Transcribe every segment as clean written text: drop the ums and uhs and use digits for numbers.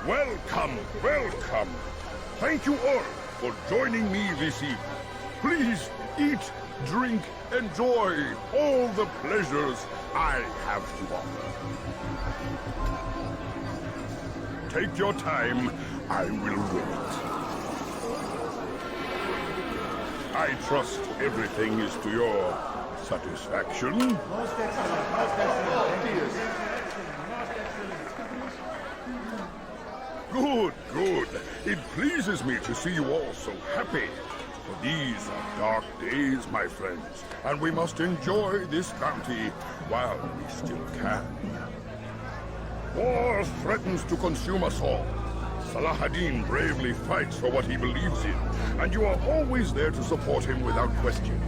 Welcome, welcome. Thank you all for joining me this evening. Please eat, drink, enjoy all the pleasures I have to offer. Take your time, I will wait. I trust everything is to your satisfaction. Most excellent, most excellent. Good, good. It pleases me to see you all so happy. For these are dark days, my friends, and we must enjoy this bounty while we still can. War threatens to consume us all. Salah ad-Din bravely fights for what he believes in, and you are always there to support him without question.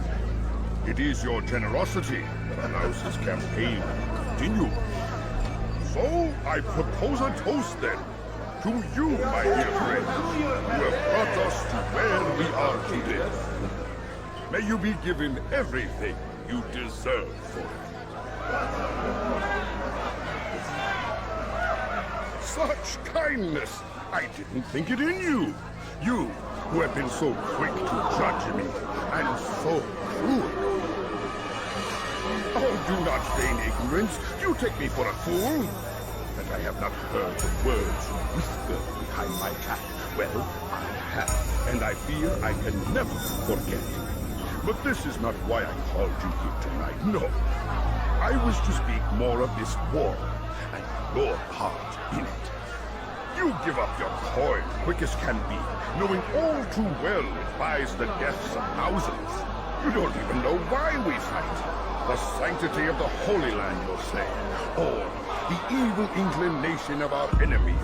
It is your generosity that allows his campaign to continue. So, I propose a toast then. To you, my dear friends, who have brought us to where we are today. May you be given everything you deserve for it. Such kindness! I didn't think it in you. You, who have been so quick to judge me, and so cruel. Oh, do not feign ignorance. You take me for a fool. And I have not heard the words you whisper behind my back. Well, I have, and I fear I can never forget. But this is not why I called you here tonight, no. I wish to speak more of this war, and your part in it. You give up your coin quick as can be, knowing all too well it buys the deaths of thousands. You don't even know why we fight. The sanctity of the Holy Land, you'll say, or the evil inclination of our enemies.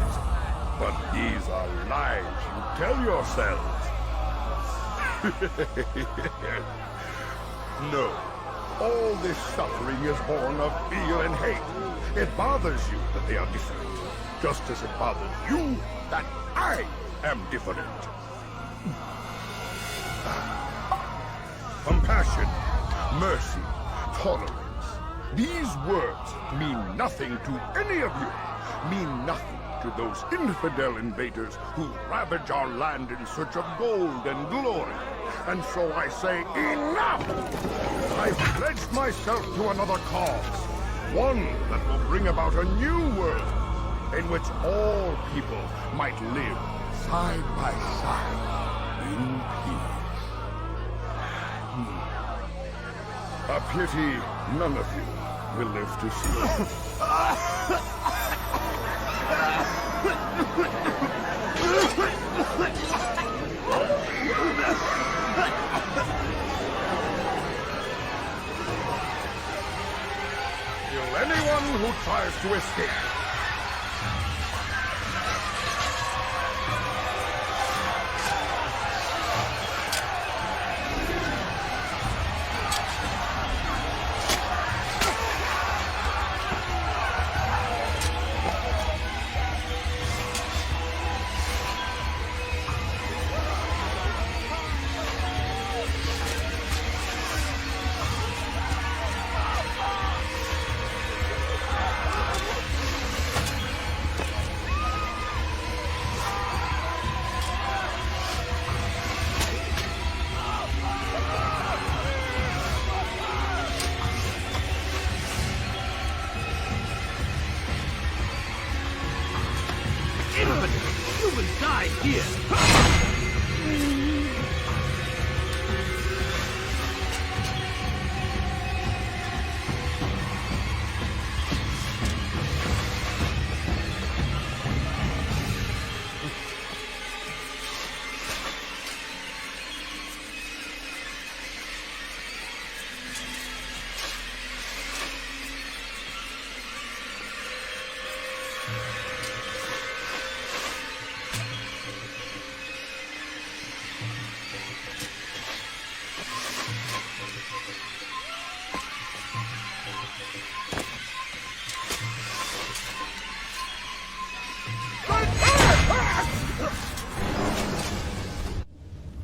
But these are lies you tell yourselves. No, all this suffering is born of fear and hate. It bothers you that they are different, just as it bothers you that I am different. Compassion, mercy, tolerance. These words mean nothing to any of you, mean nothing to those infidel invaders who ravage our land in search of gold and glory. And so I say, enough! I've pledged myself to another cause, one that will bring about a new world in which all people might live side by side in peace. A pity none of you will live to see it. Kill anyone who tries to escape. die here!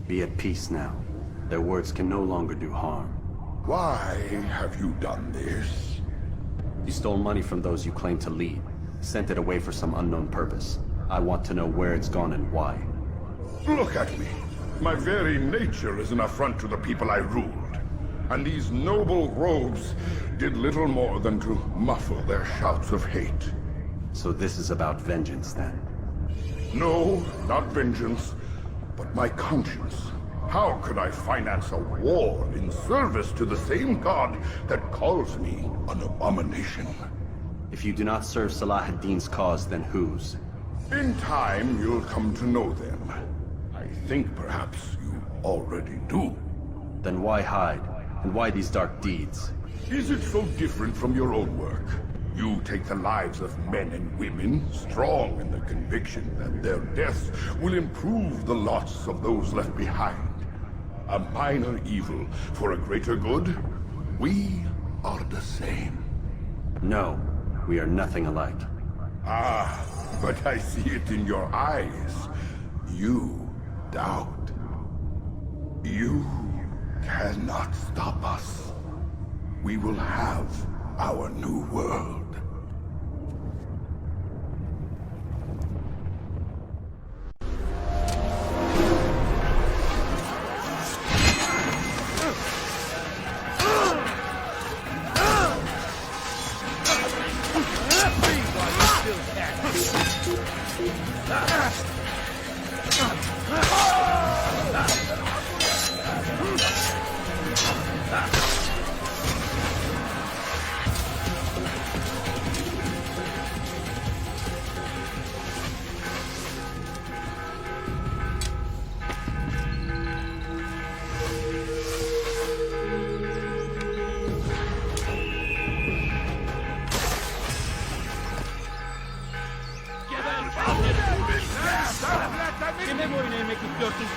Be at peace now. Their words can no longer do harm. Why have you done this? You stole money from those you claim to lead, sent it away for some unknown purpose. I want to know where it's gone and why. Look at me. My very nature is an affront to the people I ruled. And these noble robes did little more than to muffle their shouts of hate. So this is about vengeance, then? No, not vengeance, but my conscience. How could I finance a war in service to the same god that calls me an abomination? If you do not serve Salah ad-Din's cause, then whose? In time, you'll come to know them. I think perhaps you already do. Then why hide? And why these dark deeds? Is it so different from your own work? You take the lives of men and women, strong in the conviction that their deaths will improve the lots of those left behind. A minor evil for a greater good? We are the same. No, we are nothing alike. Ah, but I see it in your eyes. You doubt. You cannot stop us. We will have our new world. Kime boyun eğmek istiyorsun?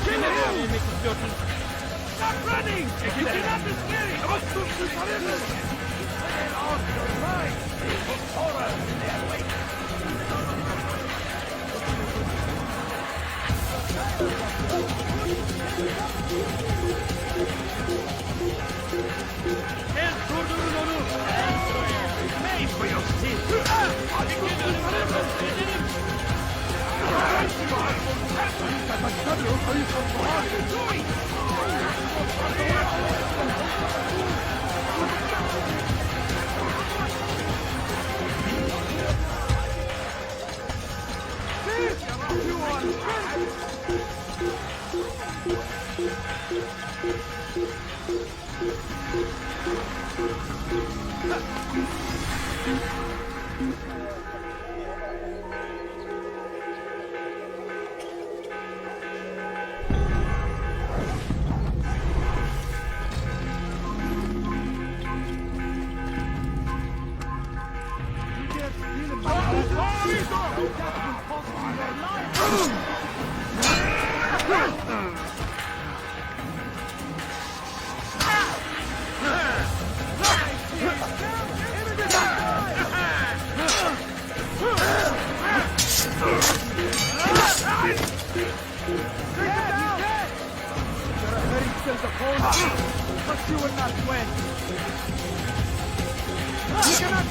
Kime boyun eğmek istiyorsun? Stop running! You cannot be scary! Çabuk dur, kurtarıyorsun! Get off your line! Horror in their way! El durdurun onu! Ney bu yoksa? Hadi kurtarıyorsun! But you will not win. You cannot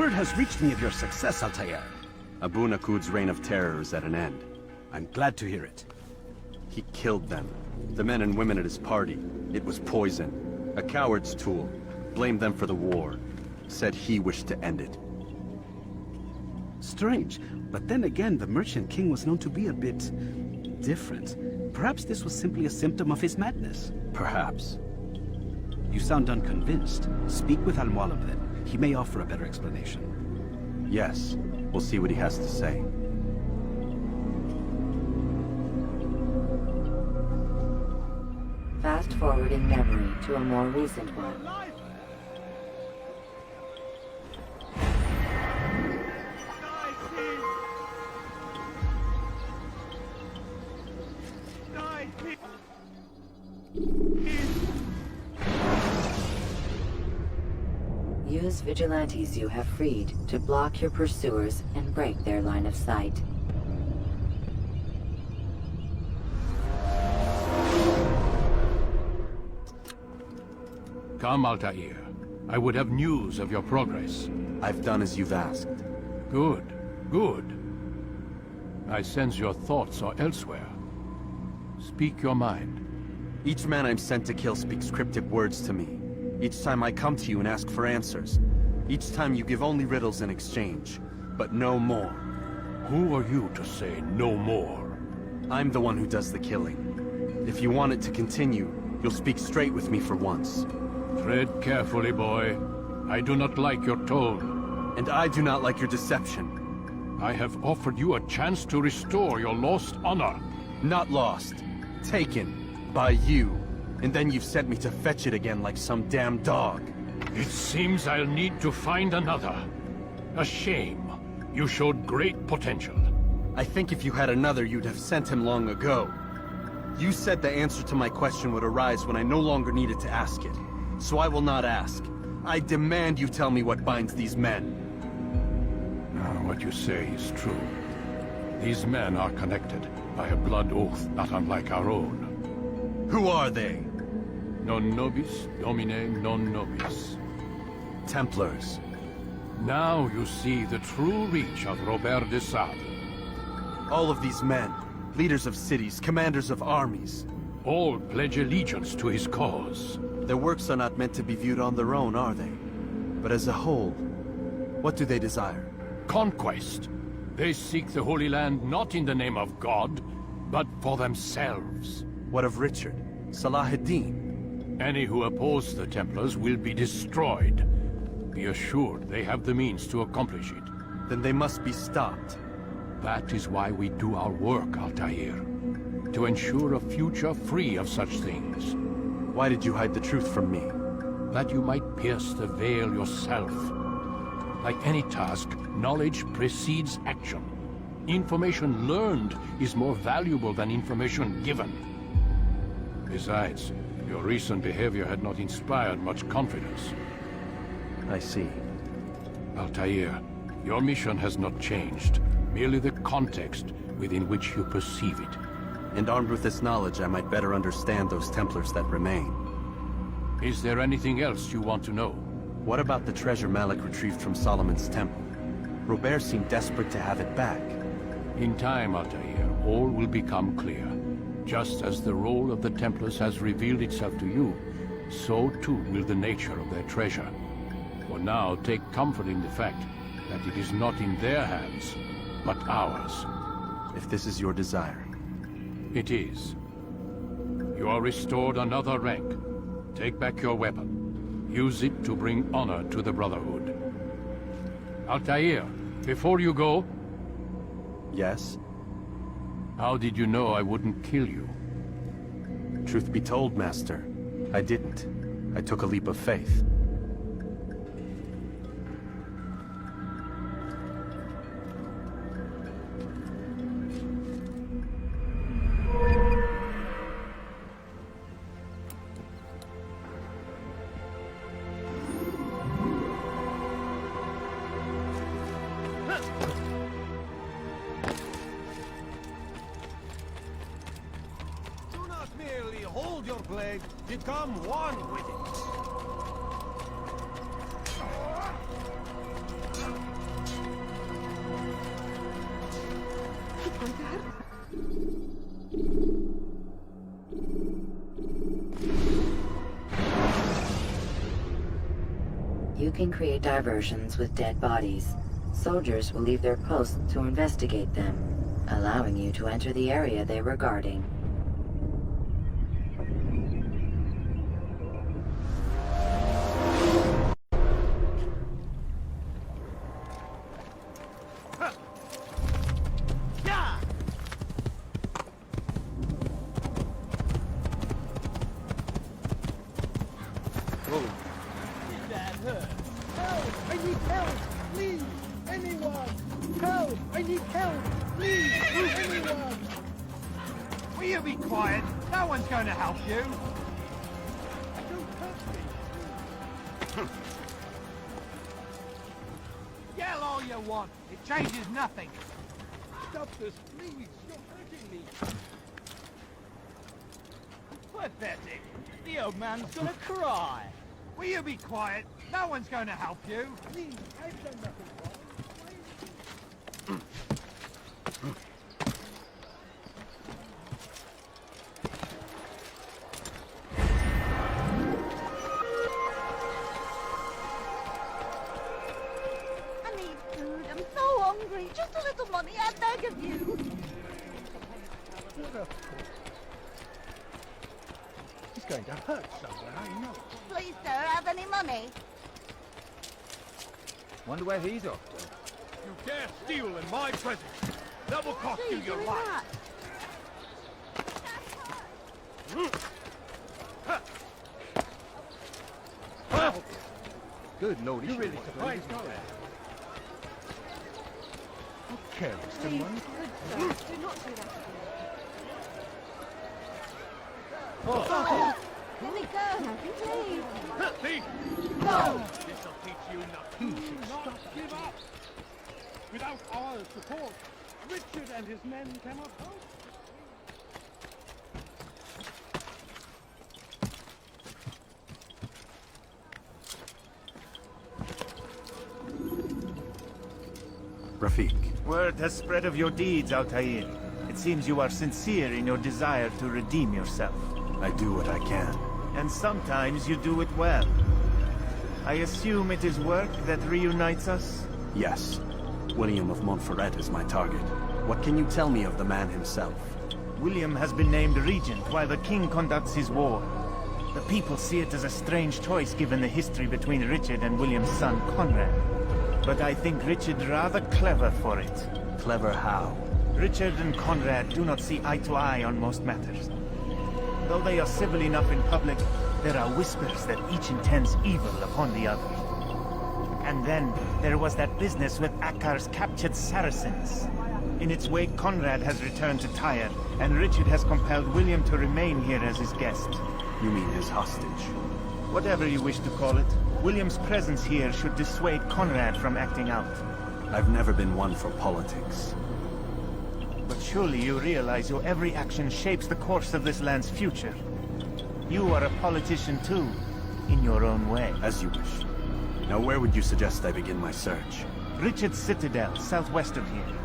Word has reached me of your success, Altair. Abu Nakud's reign of terror is at an end. I'm glad to hear it. He killed them. The men and women at his party. It was poison. A coward's tool. Blamed them for the war. Said he wished to end it. Strange, but then again, the Merchant King was known to be a bit different. Perhaps this was simply a symptom of his madness. Perhaps. You sound unconvinced. Speak with Al-Mualim then. He may offer a better explanation. Yes. We'll see what he has to say. Fast forward in memory to a more recent one. Use vigilantes you have freed to block your pursuers and break their line of sight. Come, Altair. I would have news of your progress. I've done as you've asked. Good, good. I sense your thoughts are elsewhere. Speak your mind. Each man I'm sent to kill speaks cryptic words to me. Each time I come to you and ask for answers. Each time you give only riddles in exchange, but no more. Who are you to say no more? I'm the one who does the killing. If you want it to continue, you'll speak straight with me for once. Tread carefully, boy. I do not like your tone. And I do not like your deception. I have offered you a chance to restore your lost honor. Not lost. Taken. By you. And then you've sent me to fetch it again like some damn dog. It seems I'll need to find another. A shame. You showed great potential. I think if you had another, you'd have sent him long ago. You said the answer to my question would arise when I no longer needed to ask it. So I will not ask. I demand you tell me what binds these men. What you say is true. These men are connected by a blood oath not unlike our own. Who are they? Non nobis, domine non nobis. Templars. Now you see the true reach of Robert de Sade. All of these men, leaders of cities, commanders of armies. All pledge allegiance to his cause. Their works are not meant to be viewed on their own, are they? But as a whole, what do they desire? Conquest. They seek the Holy Land not in the name of God, but for themselves. What of Richard? Salahuddin? Any who oppose the Templars will be destroyed. Be assured they have the means to accomplish it. Then they must be stopped. That is why we do our work, Altair. To ensure a future free of such things. Why did you hide the truth from me? That you might pierce the veil yourself. Like any task, knowledge precedes action. Information learned is more valuable than information given. Besides, your recent behavior had not inspired much confidence. I see. Altair, your mission has not changed. Merely the context within which you perceive it. And armed with this knowledge, I might better understand those Templars that remain. Is there anything else you want to know? What about the treasure Malik retrieved from Solomon's temple? Robert seemed desperate to have it back. In time, Altair, all will become clear. Just as the role of the Templars has revealed itself to you, so too will the nature of their treasure. For now, take comfort in the fact that it is not in their hands, but ours. If this is your desire. It is. You are restored another rank. Take back your weapon. Use it to bring honor to the Brotherhood. Altair, before you go... Yes? How did you know I wouldn't kill you? Truth be told, Master, I didn't. I took a leap of faith. Hold your blade. Become one with it. You can create diversions with dead bodies. Soldiers will leave their posts to investigate them, allowing you to enter the area they were guarding. Will you be quiet? No one's going to help you. Yell all you want. It changes nothing. Stop this, please. You're hurting me. Pathetic. The old man's gonna cry. Will you be quiet? No one's going to help you. Please, I've done nothing wrong. Just a little money, I beg of you. He's going to hurt somewhere, I know. Please, sir, have any money? Wonder where he's off to. You dare steal in my presence! That will cost you Please, your doing life! that. Good Lord, you really surprised me. Careless, Please, someone. good sir, do not do that again. Oh. Let me go, please. Thief! Go! This'll teach you nothing. Do not give up! Without our support, Richard and his men cannot help. Rafik. Word has spread of your deeds, Altair. It seems you are sincere in your desire to redeem yourself. I do what I can. And sometimes you do it well. I assume it is work that reunites us? Yes. William of Montferrat is my target. What can you tell me of the man himself? William has been named regent while the king conducts his war. The people see it as a strange choice given the history between Richard and William's son, Conrad. But I think Richard rather clever for it. Clever how? Richard and Conrad do not see eye to eye on most matters. Though they are civil enough in public, there are whispers that each intends evil upon the other. And then, there was that business with Akkar's captured Saracens. In its wake, Conrad has returned to Tyre, and Richard has compelled William to remain here as his guest. You mean his hostage? Whatever you wish to call it, William's presence here should dissuade Conrad from acting out. I've never been one for politics. But surely you realize your every action shapes the course of this land's future. You are a politician too, in your own way. As you wish. Now where would you suggest I begin my search? Richard's Citadel, southwest of here.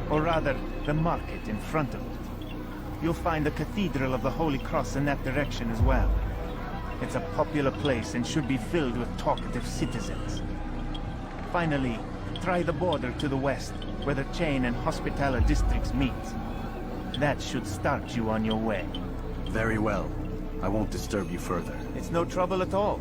Or rather, the market in front of it. You'll find the Cathedral of the Holy Cross in that direction as well. It's a popular place and should be filled with talkative citizens. Finally, try the border to the west, where the Chain and Hospitaller districts meet. That should start you on your way. Very well. I won't disturb you further. It's no trouble at all.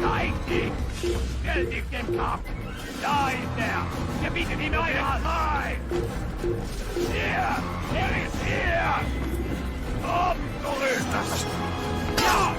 Nein, stell dich dem Kampf! Da ist er! Wir bieten ihm euer Leid! Hier! Er ist hier! Komm zurück! Ja!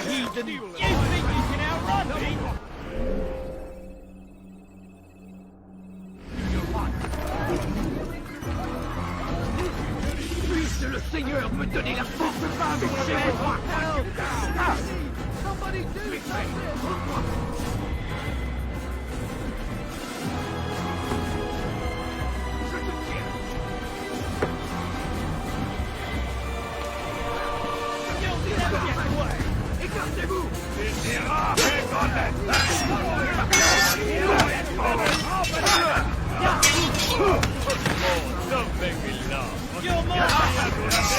You think you can outrun me? Puisse le Seigneur me donner la force de m'empêcher. Somebody do something! Écartez-vous! Don't make me laugh. You're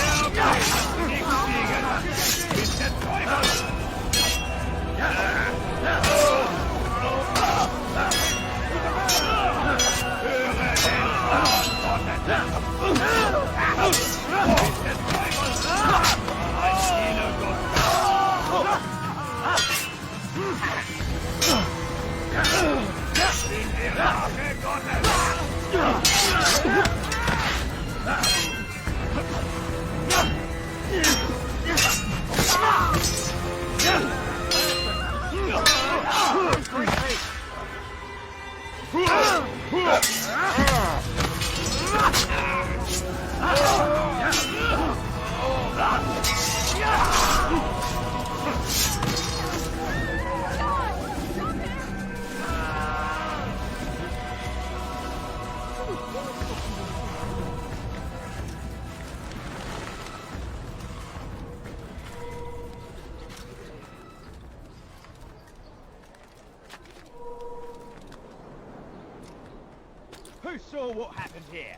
Who saw what happened here?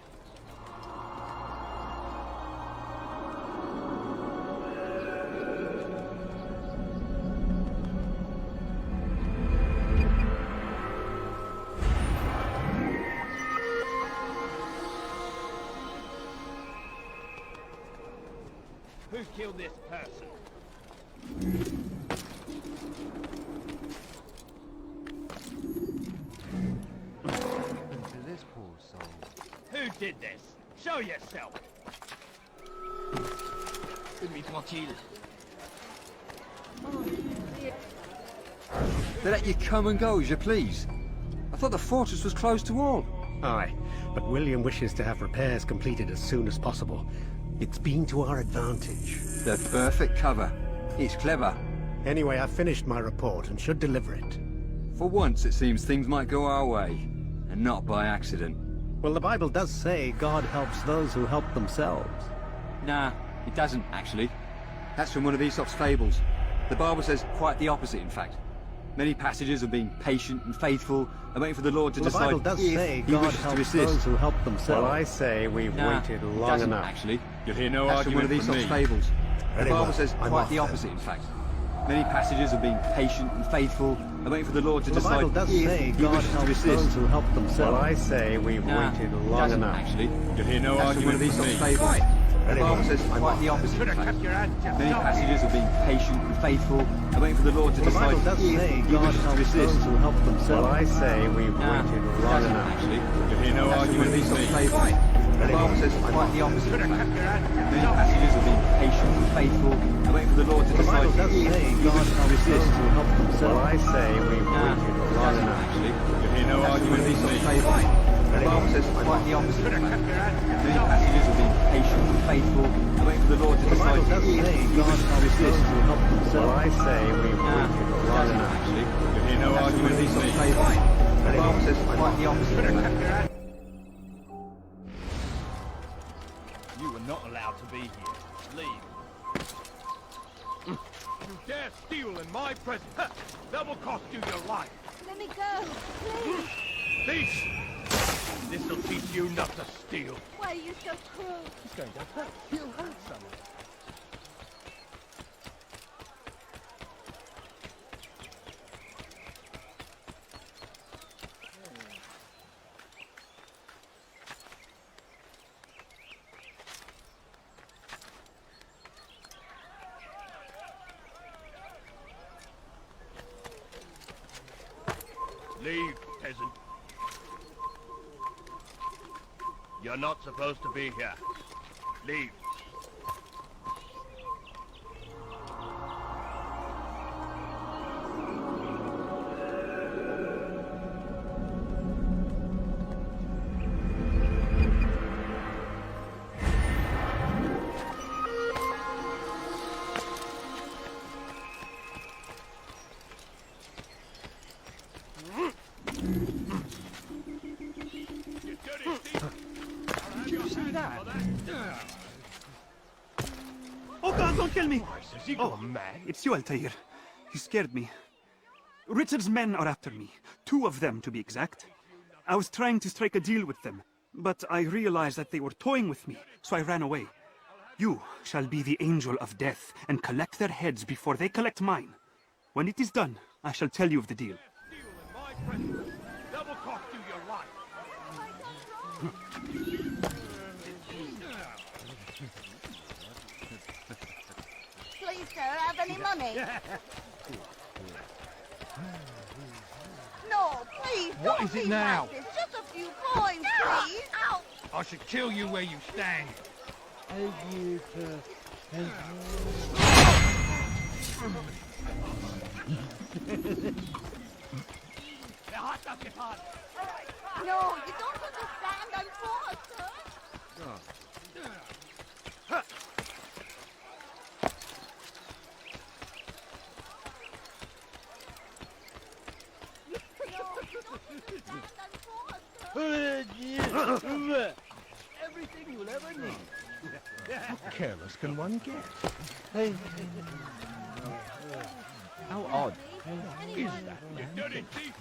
Who killed this person? Who did this? Show yourself! Laisse-moi tranquille. They let you come and go as you please. I thought the fortress was closed to all. Aye, but William wishes to have repairs completed as soon as possible. It's been to our advantage. The perfect cover. It's clever. Anyway, I've finished my report and should deliver it. For once, it seems things might go our way, and not by accident. Well, the Bible does say God helps those who help themselves. Nah, it doesn't, actually. That's from one of Aesop's fables. The Bible says quite the opposite, in fact. Many passages of being patient and faithful and waiting for the Lord to Well, decide the Bible does say if he God wishes to helps assist. those who help themselves. Well, I say we've Nah, waited it long doesn't, enough. actually. You'll hear no That's from one of argument from Aesop's me. fables. The Very Bible well. says I'm quite off the then. opposite, in fact. Many passages of being patient and faithful and waiting for the Lord to Well, the decide Bible does if say he God wishes to helps assist. those who help themselves. Well, I say we've Nah, waited it long doesn't, enough. actually. You'll hear no That's from one of argument from Aesop's me. fables. The Very Bible well. says I'm quite off the then. opposite, in fact. your hand, Many passages of being patient and faithful and waiting for the Lord to Well, the decide Bible does if say he God wishes to helps assist. those who help themselves. Well, I say we've Nah, waited it long doesn't, enough. actually. You'll hear no That's from one of argument from Aesop's me. fables. The Very Bible well. says I'm quite off the then. opposite, in fact. Many passages of being patient and faithful and waiting for the Lord to The decide Bible does if say he God wishes to helps assist. those who help themselves. Well, I say we've Nah, waited it long doesn't, enough. actually. You'll hear no That's from one argument of from Aesop's me. fables. The Very Bible well. says I'm quite off the then. opposite, in fact. Many passages of being patient and faithful and waiting for the Lord to The decide Bible does if say he God wishes to helps assist. those who help themselves. Well, I say we've Nah, waited it long doesn't, enough. actually. You'll hear no That's from one argument of from Aesop's me. fables. The Very Bible well. says quite the opposite. In fact. You are not allowed to be here. Leave. You dare steal in my presence? That will cost you your life. Let me go, please. Thief! This'll teach you not to steal. Why are you so cruel? He's going to hurt. He'll hurt someone. Leave, peasant. You're not supposed to be here. Leave. Oh God, don't kill me! Has he gone mad? It's you, Altair. You scared me. Richard's men are after me. 2 of them, to be exact. I was trying to strike a deal with them, but I realized that they were toying with me, so I ran away. You shall be the angel of death and collect their heads before they collect mine. When it is done, I shall tell you of the deal. Steal in my presence. That will cost you your life. Please, sir, have any money? No, please, What don't is it be now? like this. Just a few coins, please. Ow! I should kill you where you stand. No, you don't understand. I'm poor, sir. No, you don't understand. I'm poor, sir. Everything you'll ever need. How careless can one get? How odd. Is that You dirty thief!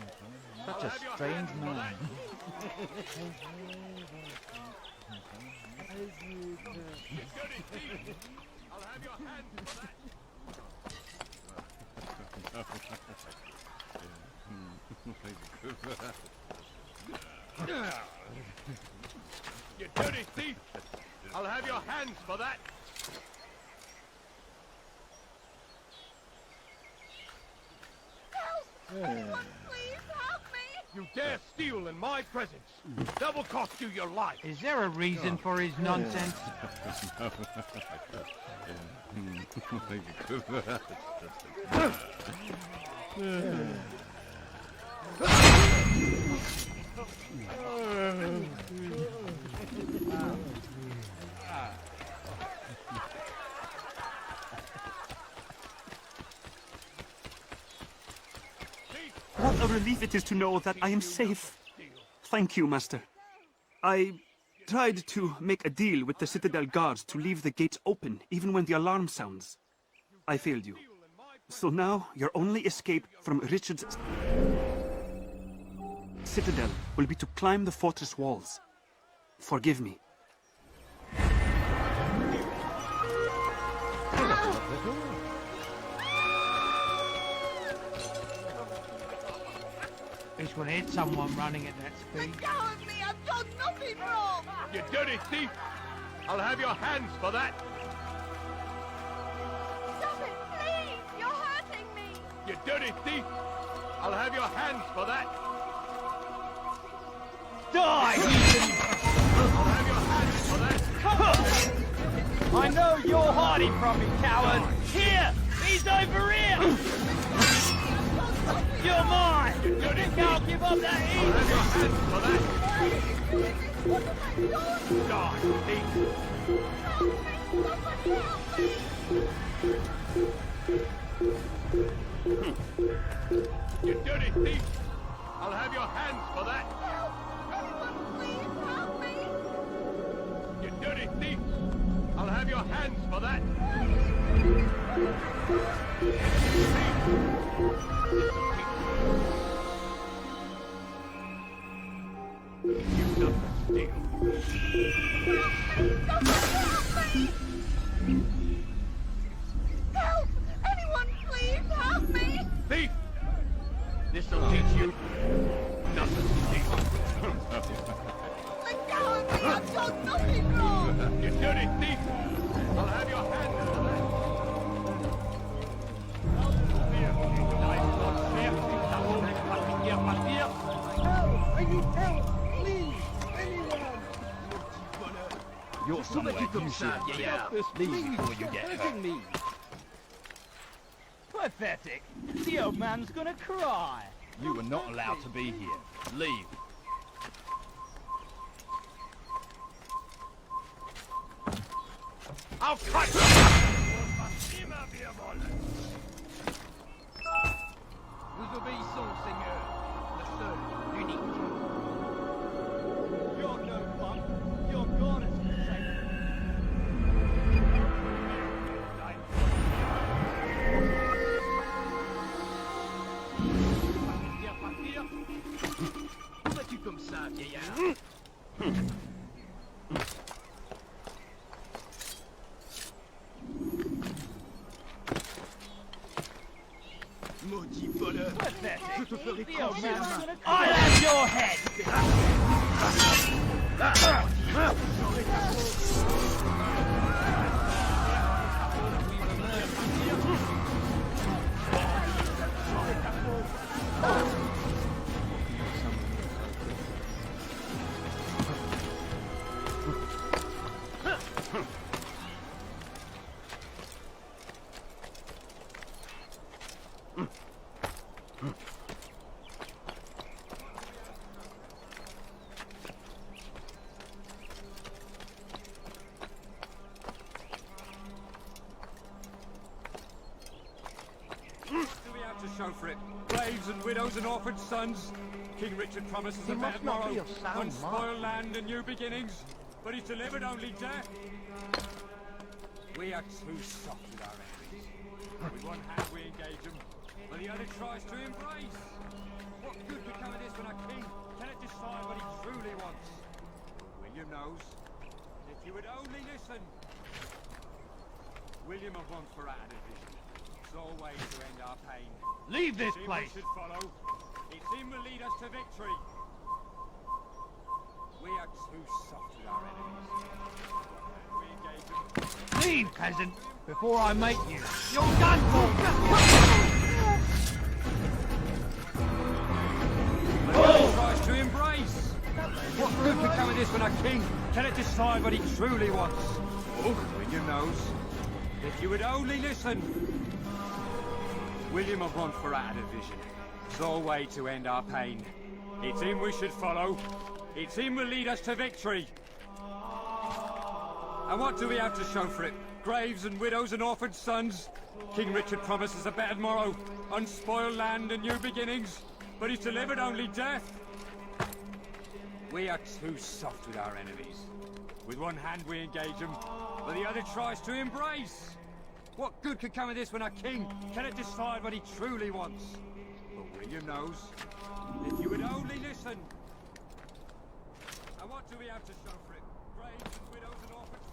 Such a strange man. You dirty thief! I'll have your hands for that. You dirty thief! I'll have your hands for that! Anyone, please help me. You dare steal in my presence! That will cost you your life! Is there a reason for his nonsense? What a relief it is to know that I am safe. Thank you, Master. I tried to make a deal with the Citadel guards to leave the gates open even when the alarm sounds. I failed you. So now your only escape from Richard's Citadel will be to climb the fortress walls. Forgive me. This will hit someone running at that speed. Let go of me. I've done nothing wrong. You dirty thief! I'll have your hands for that! Stop it, please. You're hurting me. You dirty thief! I'll have your hands for that! Die! I'll have your hands for that! I know you're hiding from me, coward! Here! He's over here! You're mine! You dirty thief! Can't give up that I'll easy! have your hands for that! What have I done? Die, thief! Help me. Somebody help me. You dirty thief! I'll have your hands for that! Help! Anyone, please help me! You dirty thief! I'll have your hands for that! You've done the steal. Help! Anyone, please help me! Thief! This'll teach you not to steal. Let go of me! I've done nothing wrong! You dirty thief! I'll have your hands for that! Help! I need help! Please! Anyone! You're somewhere you should get out. Leave before you get hurt. Me. Pathetic. The old man's gonna cry. You were not allowed to be here. Leave. I'll cut you! Vous obéissons, Seigneur. Le seul, l'unique. You're no fun. Your God is forsaken. Où vas-tu comme ça, vieillard? Maudit voleur. Pathetic. Je te ferai The old trancher la man's main. gonna cry. I'll have your head. Do we have to show for it? Graves and widows and orphaned sons. King Richard promises a bad morrow, unspoiled land and new beginnings, but he's delivered only death. We are too soft with our enemies. With one hand we engage them, but the other tries to embrace. What good could come of this when our king cannot decide what he truly wants? William knows. If you would only listen. William of Montferrat had a vision. Sole way to end our pain. Leave this It's him place! we should follow. It's him will lead us to victory. We are too soft with our enemies. We engage them. Leave, peasant, before I make you. You're done for! He tries to embrace. What good could come of this when our king cannot decide what he truly wants? William knows. If you would only listen. William of Montferrat had a vision. Sole way to end our pain. It's him we should follow. It's him will lead us to victory. And what do we have to show for it? Graves and widows and orphaned sons. King Richard promises a better morrow, unspoiled land and new beginnings, but he's delivered only death. We are too soft with our enemies. With one hand we engage them, but the other tries to embrace. What good could come of this when our king cannot decide what he truly wants? But William knows. If you would only listen. And what do we have to show for it? Graves and widows and orphans.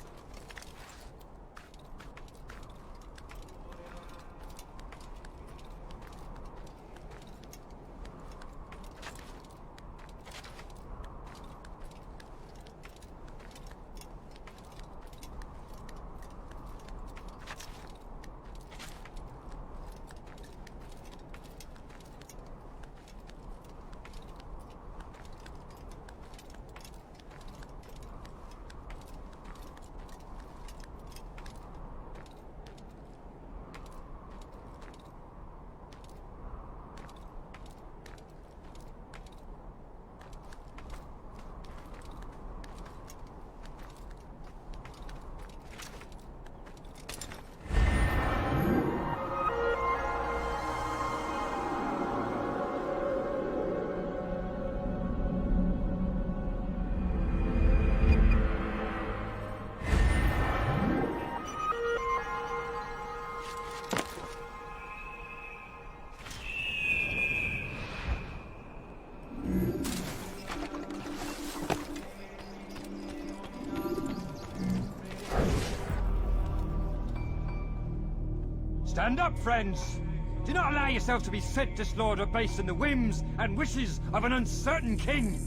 Stand up, friends! Do not allow yourself to be set to slaughter based on the whims and wishes of an uncertain king.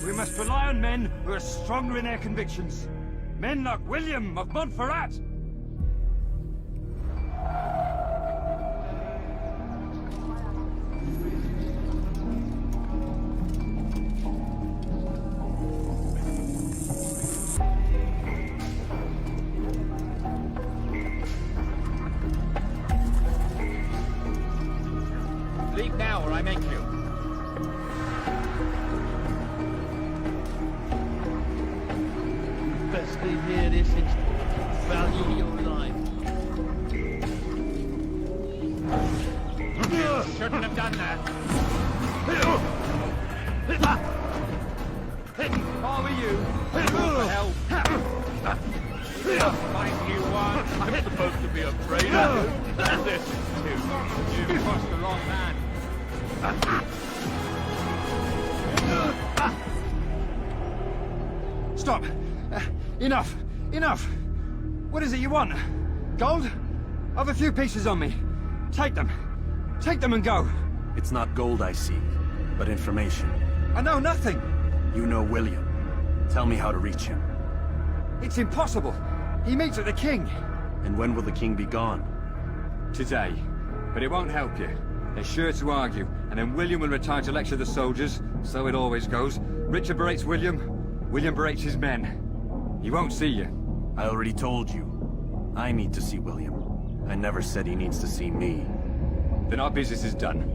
We must rely on men who are stronger in their convictions. Men like William of Montferrat. Leave now or I make you. Best leave here this instant. Value your life. Shouldn't have done that. How are you? For help. Find you one. I'm supposed to be afraid of you. This too. You crossed the wrong man. Stop. Enough. Enough. What is it you want? Gold? I've a few pieces on me. Take them. Take them and go. It's not gold I seek, but information. I know nothing. You know William. Tell me how to reach him. It's impossible. He meets at the king. And when will the king be gone? Today. But it won't help you. They're sure to argue, and then William will retire to lecture the soldiers. So it always goes. Richard berates William. William berates his men. He won't see you. I already told you. I need to see William. I never said he needs to see me. Then our business is done.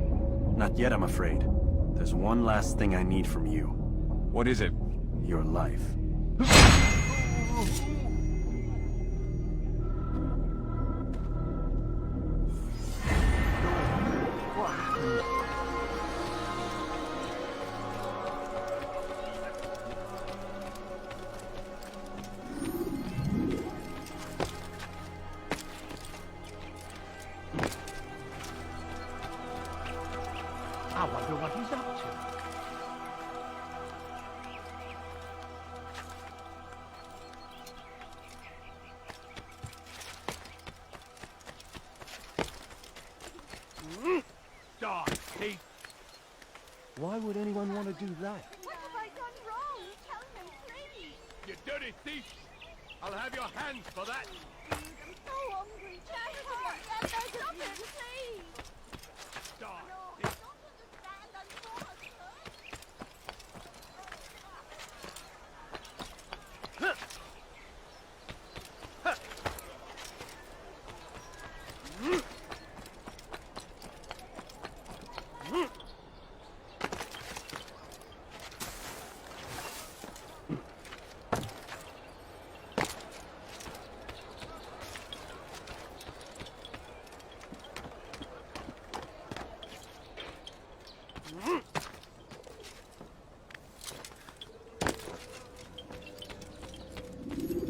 Not yet, I'm afraid. There's one last thing I need from you. What is it? Your life. I wonder what he's up to. Die, thief! Why would anyone want to do that? What have I done wrong? Tell him, please. You dirty thief! I'll have your hands for that! I'm so hungry. Jack, stop it, please. Die! No, I don't understand. I'm so hurt.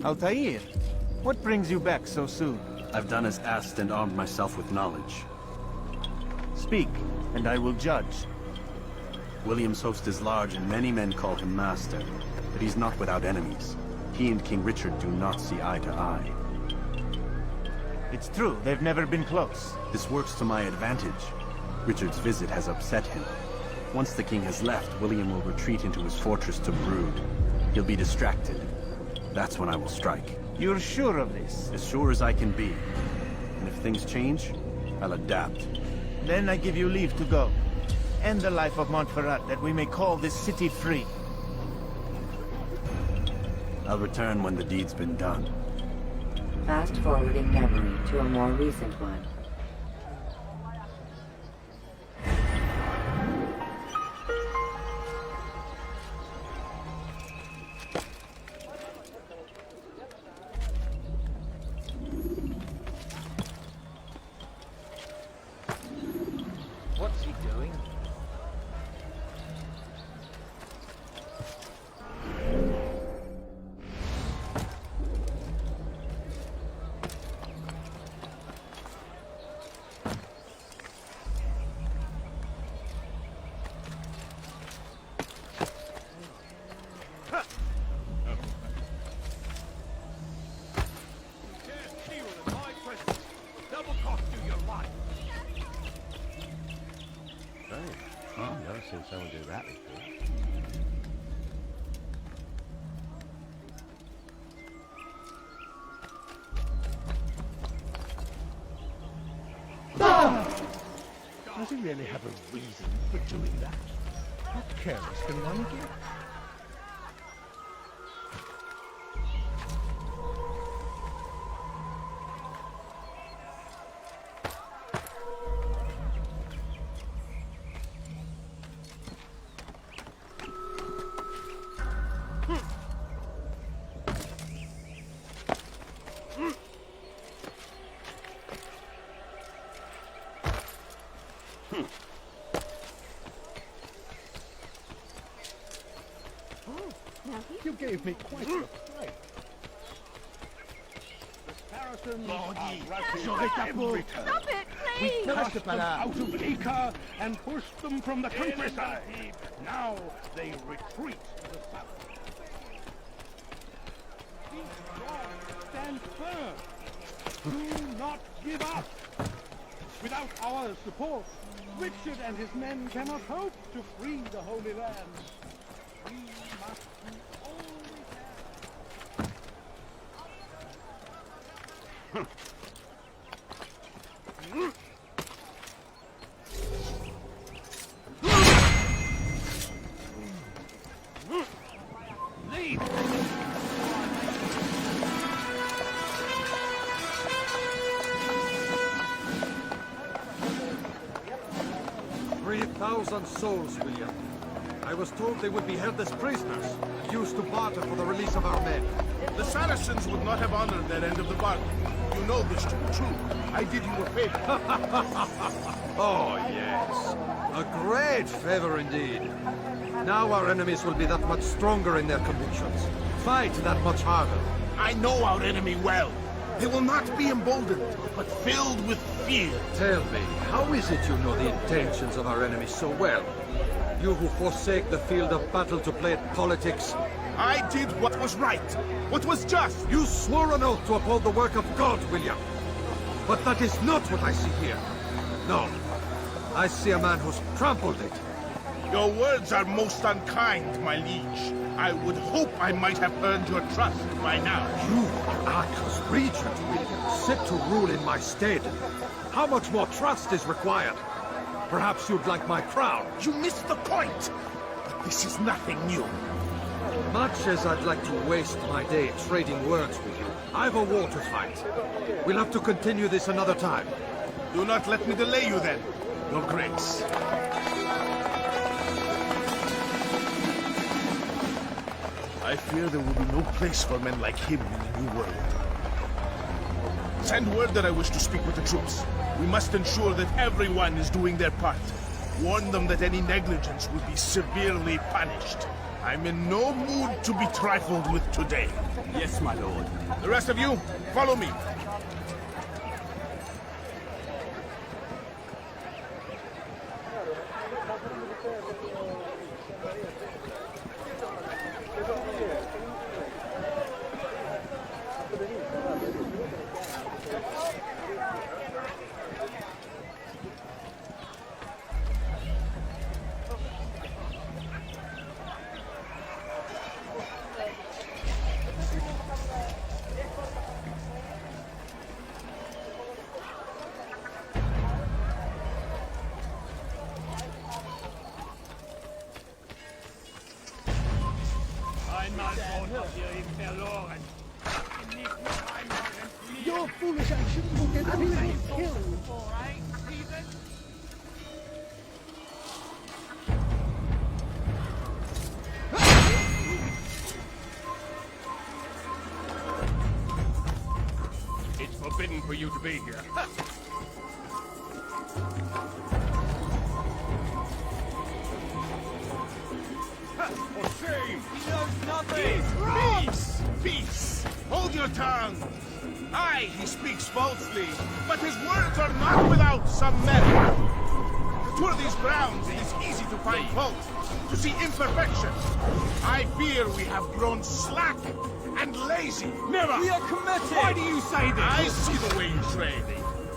Altair, what brings you back so soon? I've done as asked and armed myself with knowledge. Speak, and I will judge. William's host is large and many men call him master, but he's not without enemies. He and King Richard do not see eye to eye. It's true, they've never been close. This works to my advantage. Richard's visit has upset him. Once the king has left, William will retreat into his fortress to brood. He'll be distracted. That's when I will strike. You're sure of this? As sure as I can be. And if things change, I'll adapt. Then I give you leave to go. End the life of Montferrat, that we may call this city free. I'll return when the deed's been done. Fast-forwarding memory to a more recent one. What's he doing? you really have a reason for doing that? How careless can one get? You gave me quite a fright. The Saracens are rushing every turn. Stop it, We please! cast them out of Acre and pushed them from the countryside. Now they retreat to the south. Be strong, stand firm. Do not give up. Without our support, Richard and his men cannot hope to free the Holy Land. We must do all we can. Leave! 3,000 souls, William. I was told they would be held as prisoners, and used to barter for the release of our men. The Saracens would not have honored that end of the bargain. You know this to be true. I did you a favor. Oh, yes. A great favor indeed. Now our enemies will be that much stronger in their convictions. Fight that much harder. I know our enemy well. They will not be emboldened, but filled with fear. Tell me, how is it you know the intentions of our enemies so well? You who forsake the field of battle to play at politics. I did what was right, what was just. You swore an oath to uphold the work of God, William. But that is not what I see here. No. I see a man who's trampled it. Your words are most unkind, my liege. I would hope I might have earned your trust by now. You are Arcos Regent, William, set to rule in my stead. How much more trust is required? Perhaps you'd like my crown. You missed the point. But this is nothing new. Much as I'd like to waste my day trading words with you, I've a war to fight. We'll have to continue this another time. Do not let me delay you then, Your Grace. I fear there will be no place for men like him in the New World. Send word that I wish to speak with the troops. We must ensure that everyone is doing their part. Warn them that any negligence will be severely punished. I'm in no mood to be trifled with today. Yes, my lord. The rest of you, follow me. Your foolish actions will get everyone killed. It's forbidden for you to be here. For shame! He knows nothing! Peace! Peace! Hold your tongue! Aye, he speaks falsely, but his words are not without some merit. To tour these grounds, it is easy to find fault, to see imperfection. I fear we have grown slack and lazy. Never! We are committed! Why do you say this? I see the way you train.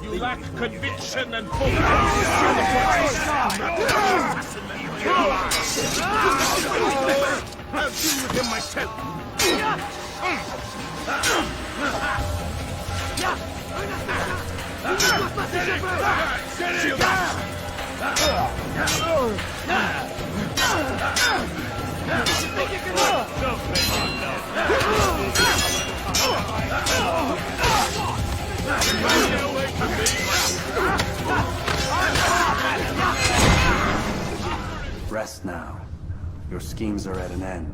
You lack conviction and focus. I'll deal with him myself. Rest now. Your schemes are at an end.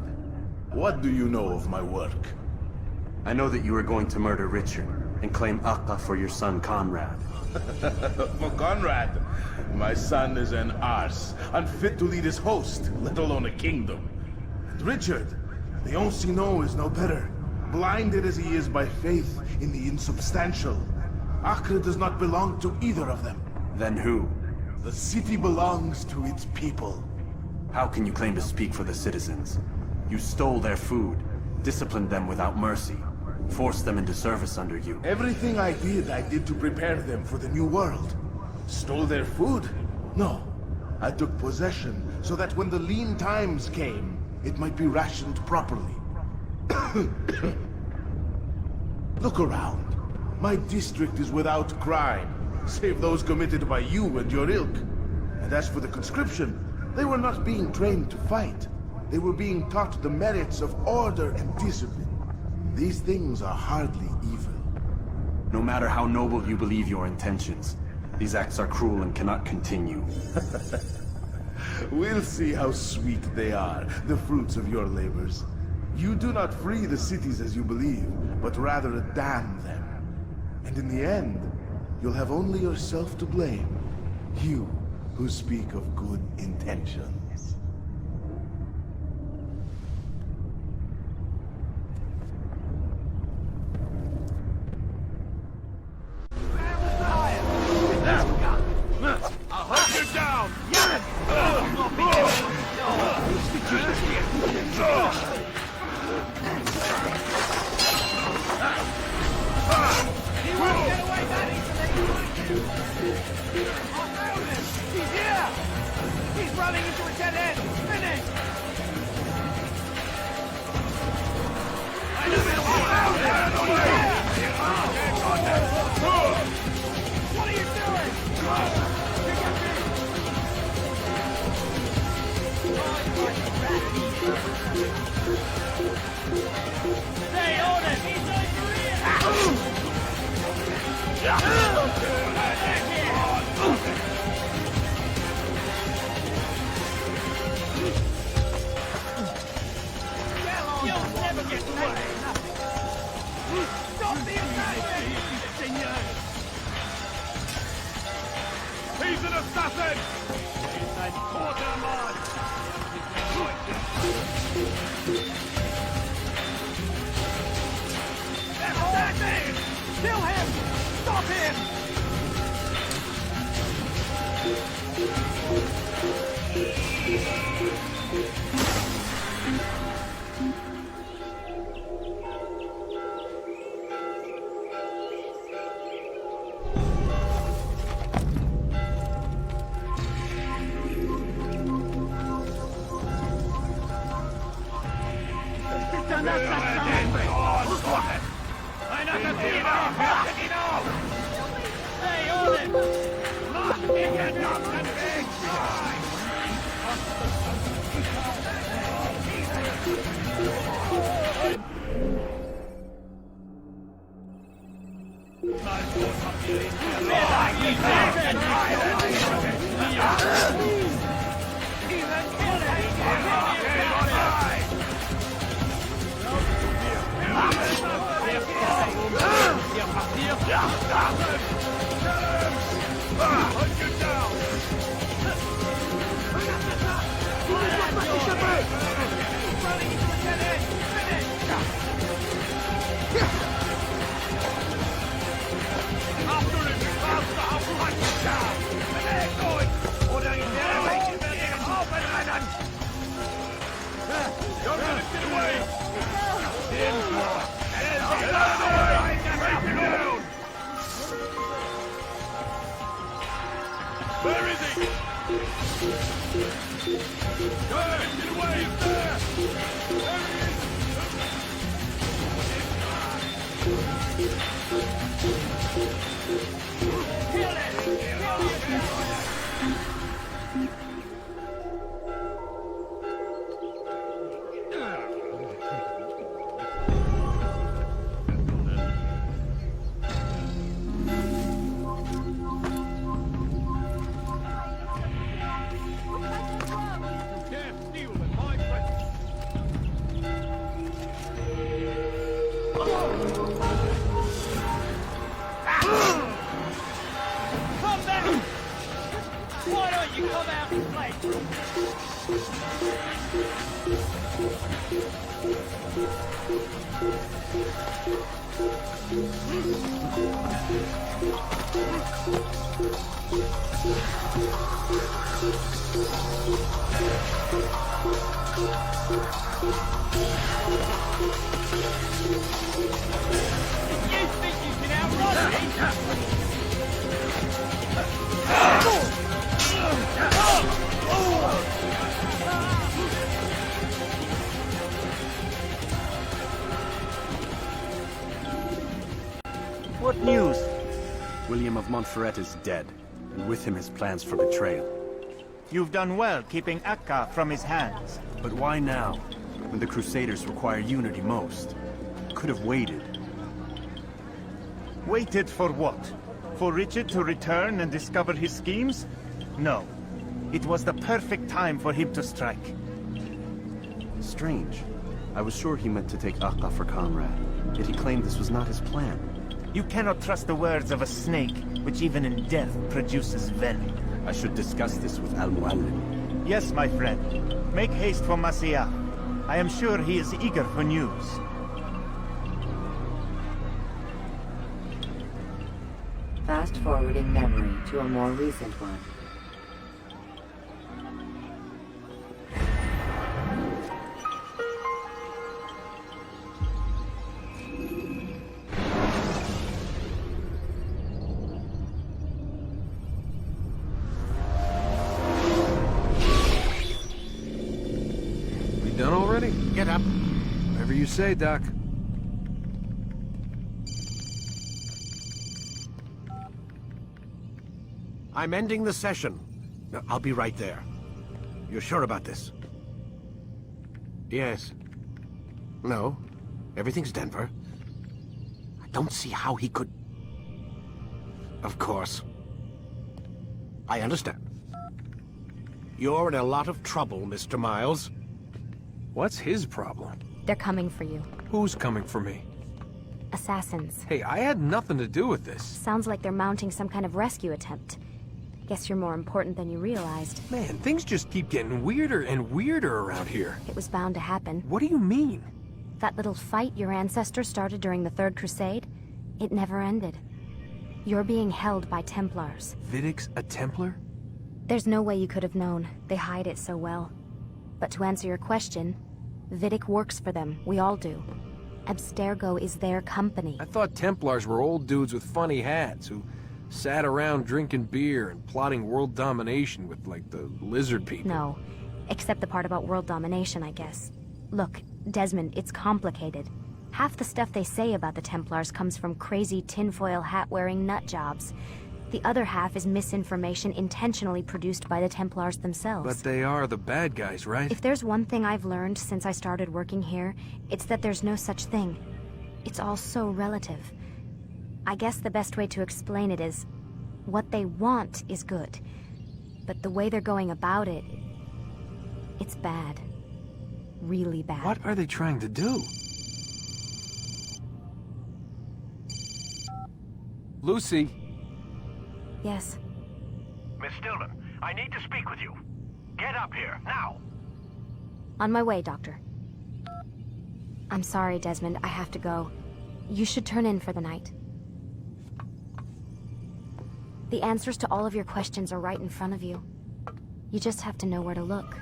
What do you know of my work? I know that you are going to murder Richard and claim Akka for your son Conrad. For Conrad, my son is an arse, unfit to lead his host, let alone a kingdom. And Richard, the Ancino is no better, blinded as he is by faith in the insubstantial. Acre does not belong to either of them. Then who? The city belongs to its people. How can you claim to speak for the citizens? You stole their food, disciplined them without mercy, forced them into service under you. Everything I did to prepare them for the new world. Stole their food? No. I took possession so that when the lean times came, it might be rationed properly. Look around. My district is without crime, save those committed by you and your ilk. And as for the conscription, they were not being trained to fight. They were being taught the merits of order and discipline. These things are hardly evil. No matter how noble you believe your intentions, these acts are cruel and cannot continue. We'll see how sweet they are, the fruits of your labors. You do not free the cities as you believe, but rather damn them. And in the end, you'll have only yourself to blame. You who speak of good intentions. I'll hunt you down! He won't get away that easily! He's here! He's running into a dead end! Finish! I know it all out! What are you doing? Stay on it! He's over here! You'll never get away! Stop the assassin! He's an assassin! He's a quarterman! Assassin! Kill him! Stop him! Where is he? Good! Get away! He's there! There he is! Kill it! Kill it! What news? William of Montferrat is dead, and with him his plans for betrayal. You've done well keeping Akka from his hands. But why now, when the Crusaders require unity most? Could have waited. Waited for what? For Richard to return and discover his schemes? No. It was the perfect time for him to strike. Strange. I was sure he meant to take Akka for comrade, yet he claimed this was not his plan. You cannot trust the words of a snake, which even in death produces venom. I should discuss this with Al-Muallim. Yes, my friend. Make haste for Masia. I am sure he is eager for news. Fast-forwarding memory to a more recent one. Done already? Get up. Whatever you say, Doc. I'm ending the session. No, I'll be right there. You're sure about this? Yes. No. Everything's Denver. I don't see how he could... Of course. I understand. You're in a lot of trouble, Mr. Miles. What's his problem? They're coming for you. Who's coming for me? Assassins. Hey, I had nothing to do with this. Sounds like they're mounting some kind of rescue attempt. Guess you're more important than you realized. Man, things just keep getting weirder and weirder around here. It was bound to happen. What do you mean? That little fight your ancestors started during the Third Crusade, it never ended. You're being held by Templars. Vidic's a Templar? There's no way you could have known. They hide it so well. But to answer your question, Vidic works for them. We all do. Abstergo is their company. I thought Templars were old dudes with funny hats who sat around drinking beer and plotting world domination with, like, the lizard people. No. Except the part about world domination, I guess. Look, Desmond, it's complicated. Half the stuff they say about the Templars comes from crazy tinfoil hat-wearing nut jobs. The other half is misinformation intentionally produced by the Templars themselves. But they are the bad guys, right? If there's one thing I've learned since I started working here, it's that there's no such thing. It's all so relative. I guess the best way to explain it is, what they want is good. But the way they're going about it, it's bad. Really bad. What are they trying to do? Lucy? Yes. Miss Stillman, I need to speak with you. Get up here, now! On my way, Doctor. I'm sorry, Desmond. I have to go. You should turn in for the night. The answers to all of your questions are right in front of you. You just have to know where to look.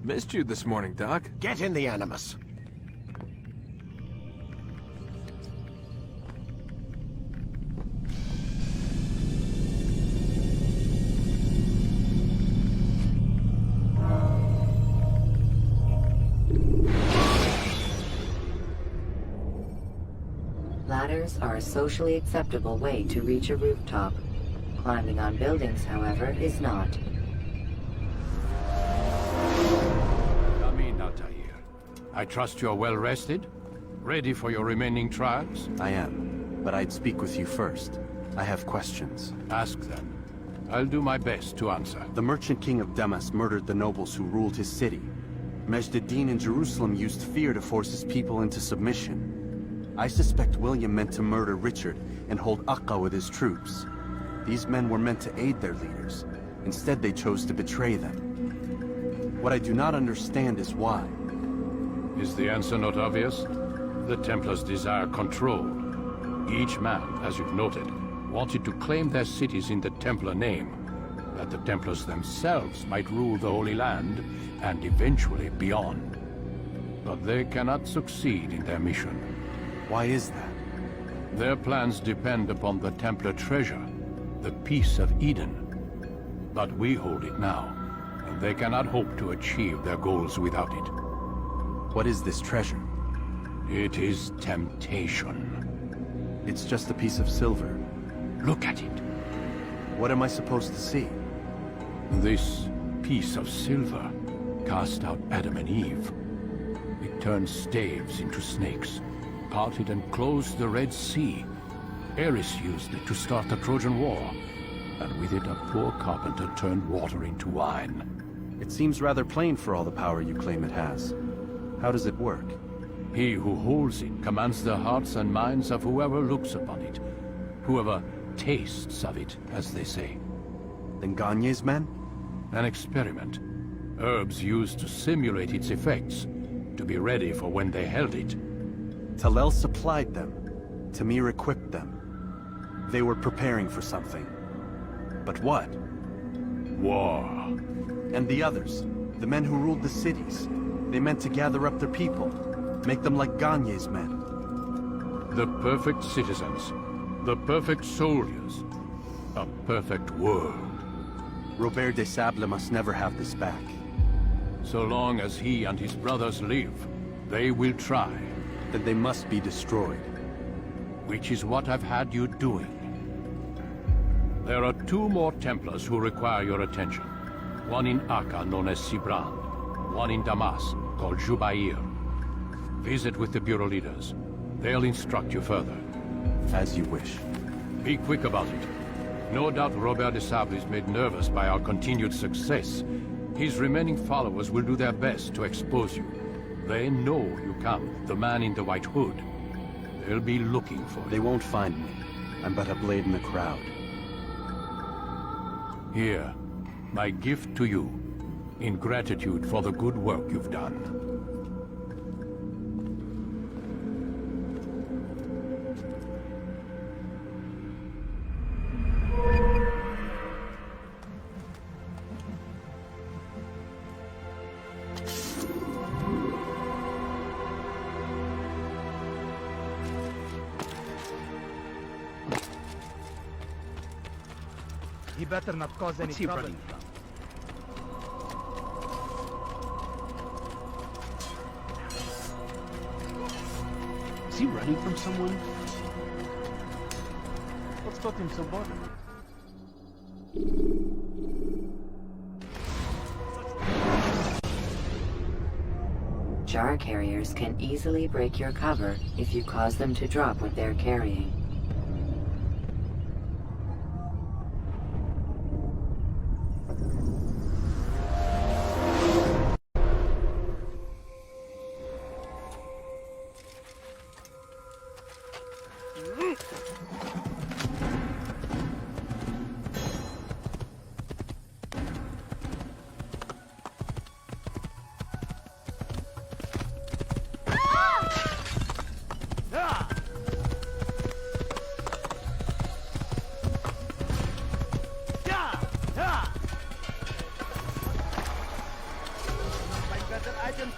Missed you this morning, Doc. Get in the Animus. Ladders are a socially acceptable way to reach a rooftop. Climbing on buildings, however, is not. Come in, Altair. I trust you're well rested? Ready for your remaining trials? I am, but I'd speak with you first. I have questions. Ask them. I'll do my best to answer. The merchant king of Damas murdered the nobles who ruled his city. Majd-ad-Din in Jerusalem used fear to force his people into submission. I suspect William meant to murder Richard and hold Akka with his troops. These men were meant to aid their leaders. Instead, they chose to betray them. What I do not understand is why. Is the answer not obvious? The Templars desire control. Each man, as you've noted, wanted to claim their cities in the Templar name, that the Templars themselves might rule the Holy Land, and eventually beyond. But they cannot succeed in their mission. Why is that? Their plans depend upon the Templar treasure, the Peace of Eden. But we hold it now, and they cannot hope to achieve their goals without it. What is this treasure? It is temptation. It's just a piece of silver. Look at it. What am I supposed to see? This piece of silver cast out Adam and Eve. It turned staves into snakes, parted and closed the Red Sea. Ares used it to start the Trojan War, and with it a poor carpenter turned water into wine. It seems rather plain for all the power you claim it has. How does it work? He who holds it commands the hearts and minds of whoever looks upon it, whoever tastes of it, as they say. Then Gagne's men? An experiment. Herbs used to simulate its effects, to be ready for when they held it. Talel supplied them. Tamir equipped them. They were preparing for something. But what? War. And the others, the men who ruled the cities, they meant to gather up their people, make them like Gagne's men. The perfect citizens, the perfect soldiers, a perfect world. Robert de Sable must never have this back. So long as he and his brothers live, they will try. Then they must be destroyed. Which is what I've had you doing. There are 2 more Templars who require your attention. One in Akka, known as Sibrand. One in Damas, called Jubair. Visit with the Bureau leaders. They'll instruct you further. As you wish. Be quick about it. No doubt Robert de Sable is made nervous by our continued success. His remaining followers will do their best to expose you. They know you come, the man in the white hood. They'll be looking for you. They won't find me. I'm but a blade in the crowd. Here, my gift to you, in gratitude for the good work you've done. He better not cause any trouble. Is he running from someone? What's got him so bothered? Jar carriers can easily break your cover if you cause them to drop what they're carrying.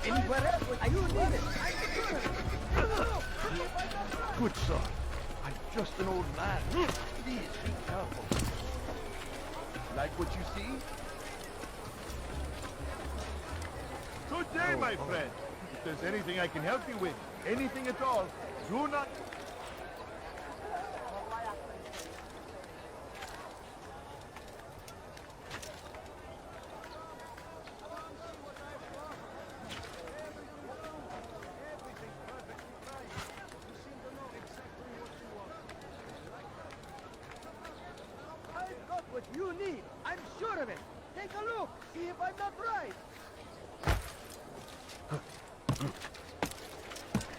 anywhere else. Are you need it? Good sir. I'm just an old man. Please be careful. Like what you see? Good day, my friend. If there's anything I can help you with, anything at all, do not... I've got what you need. I'm sure of it. Take a look. See if I'm not right.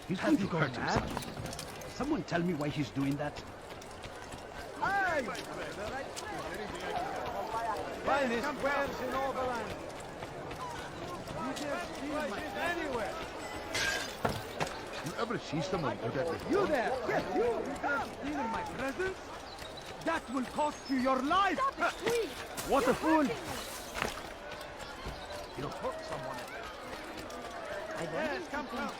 He's going to hurt himself. Someone tell me why he's doing that. Aye! Finest wares in all the land. You just steal my anywhere. You ever see someone do that before? You there! Yes, you dare steal in my presence? That will cost you your life! Stop it, please! What a fool! You'll hurt someone. Yes, come close.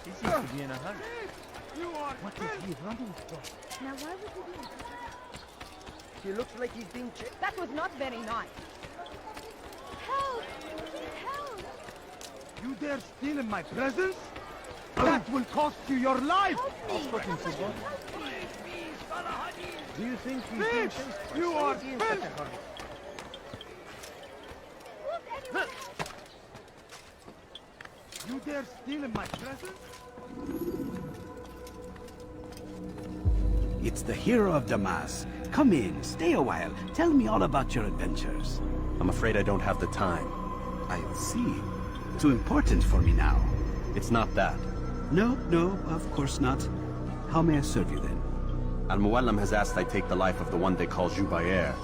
He seems to be in a hurry. You are What is he running for? Now why would he do that? He looks like he's being chased. That was not very nice. Help! Help! You dare steal in my presence? That will cost you your life! Do you think he's Thief! being chased? You are Why is he in such a filth! hurry? You dare steal in my presence? It's the hero of Damas. Come in, stay a while. Tell me all about your adventures. I'm afraid I don't have the time. I see. Too important for me now. It's not that. No, of course not. How may I serve you then? Al-Muallim has asked I take the life of the one they call Jubair.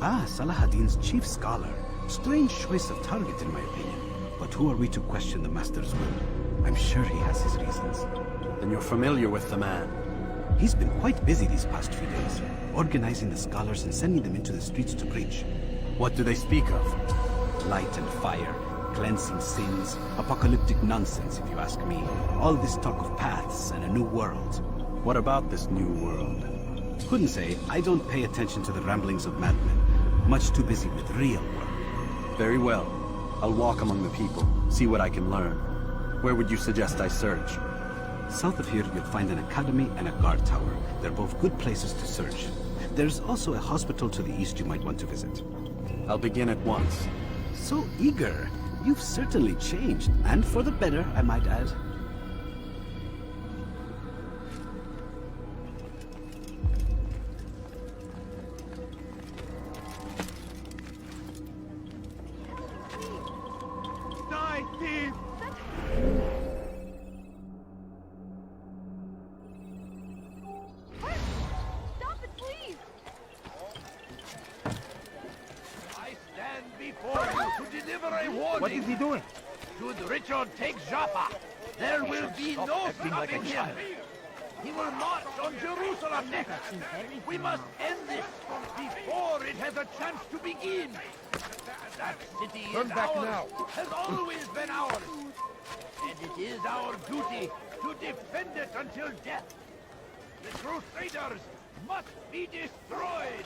Ah, Salahadin's chief scholar. Strange choice of target in my opinion. But who are we to question the Master's will? I'm sure he has his reasons. Then you're familiar with the man. He's been quite busy these past few days, organizing the scholars and sending them into the streets to preach. What do they speak of? Light and fire, cleansing sins, apocalyptic nonsense if you ask me. All this talk of paths and a new world. What about this new world? Couldn't say. I don't pay attention to the ramblings of madmen. Much too busy with real work. Very well. I'll walk among the people, see what I can learn. Where would you suggest I search? South of here, you'll find an academy and a guard tower. They're both good places to search. There's also a hospital to the east you might want to visit. I'll begin at once. So eager. You've certainly changed. And for the better, I might add. Die, thief! Stop it, please! I stand before you to deliver a warning. What is he doing? Should Richard take Joppa, there will be no stopping him. He will march on Jerusalem next. We must end this before it has a chance to begin. That city Turn is back ours, now. has always been ours. And it is our duty to defend it until death. The Crusaders must be destroyed.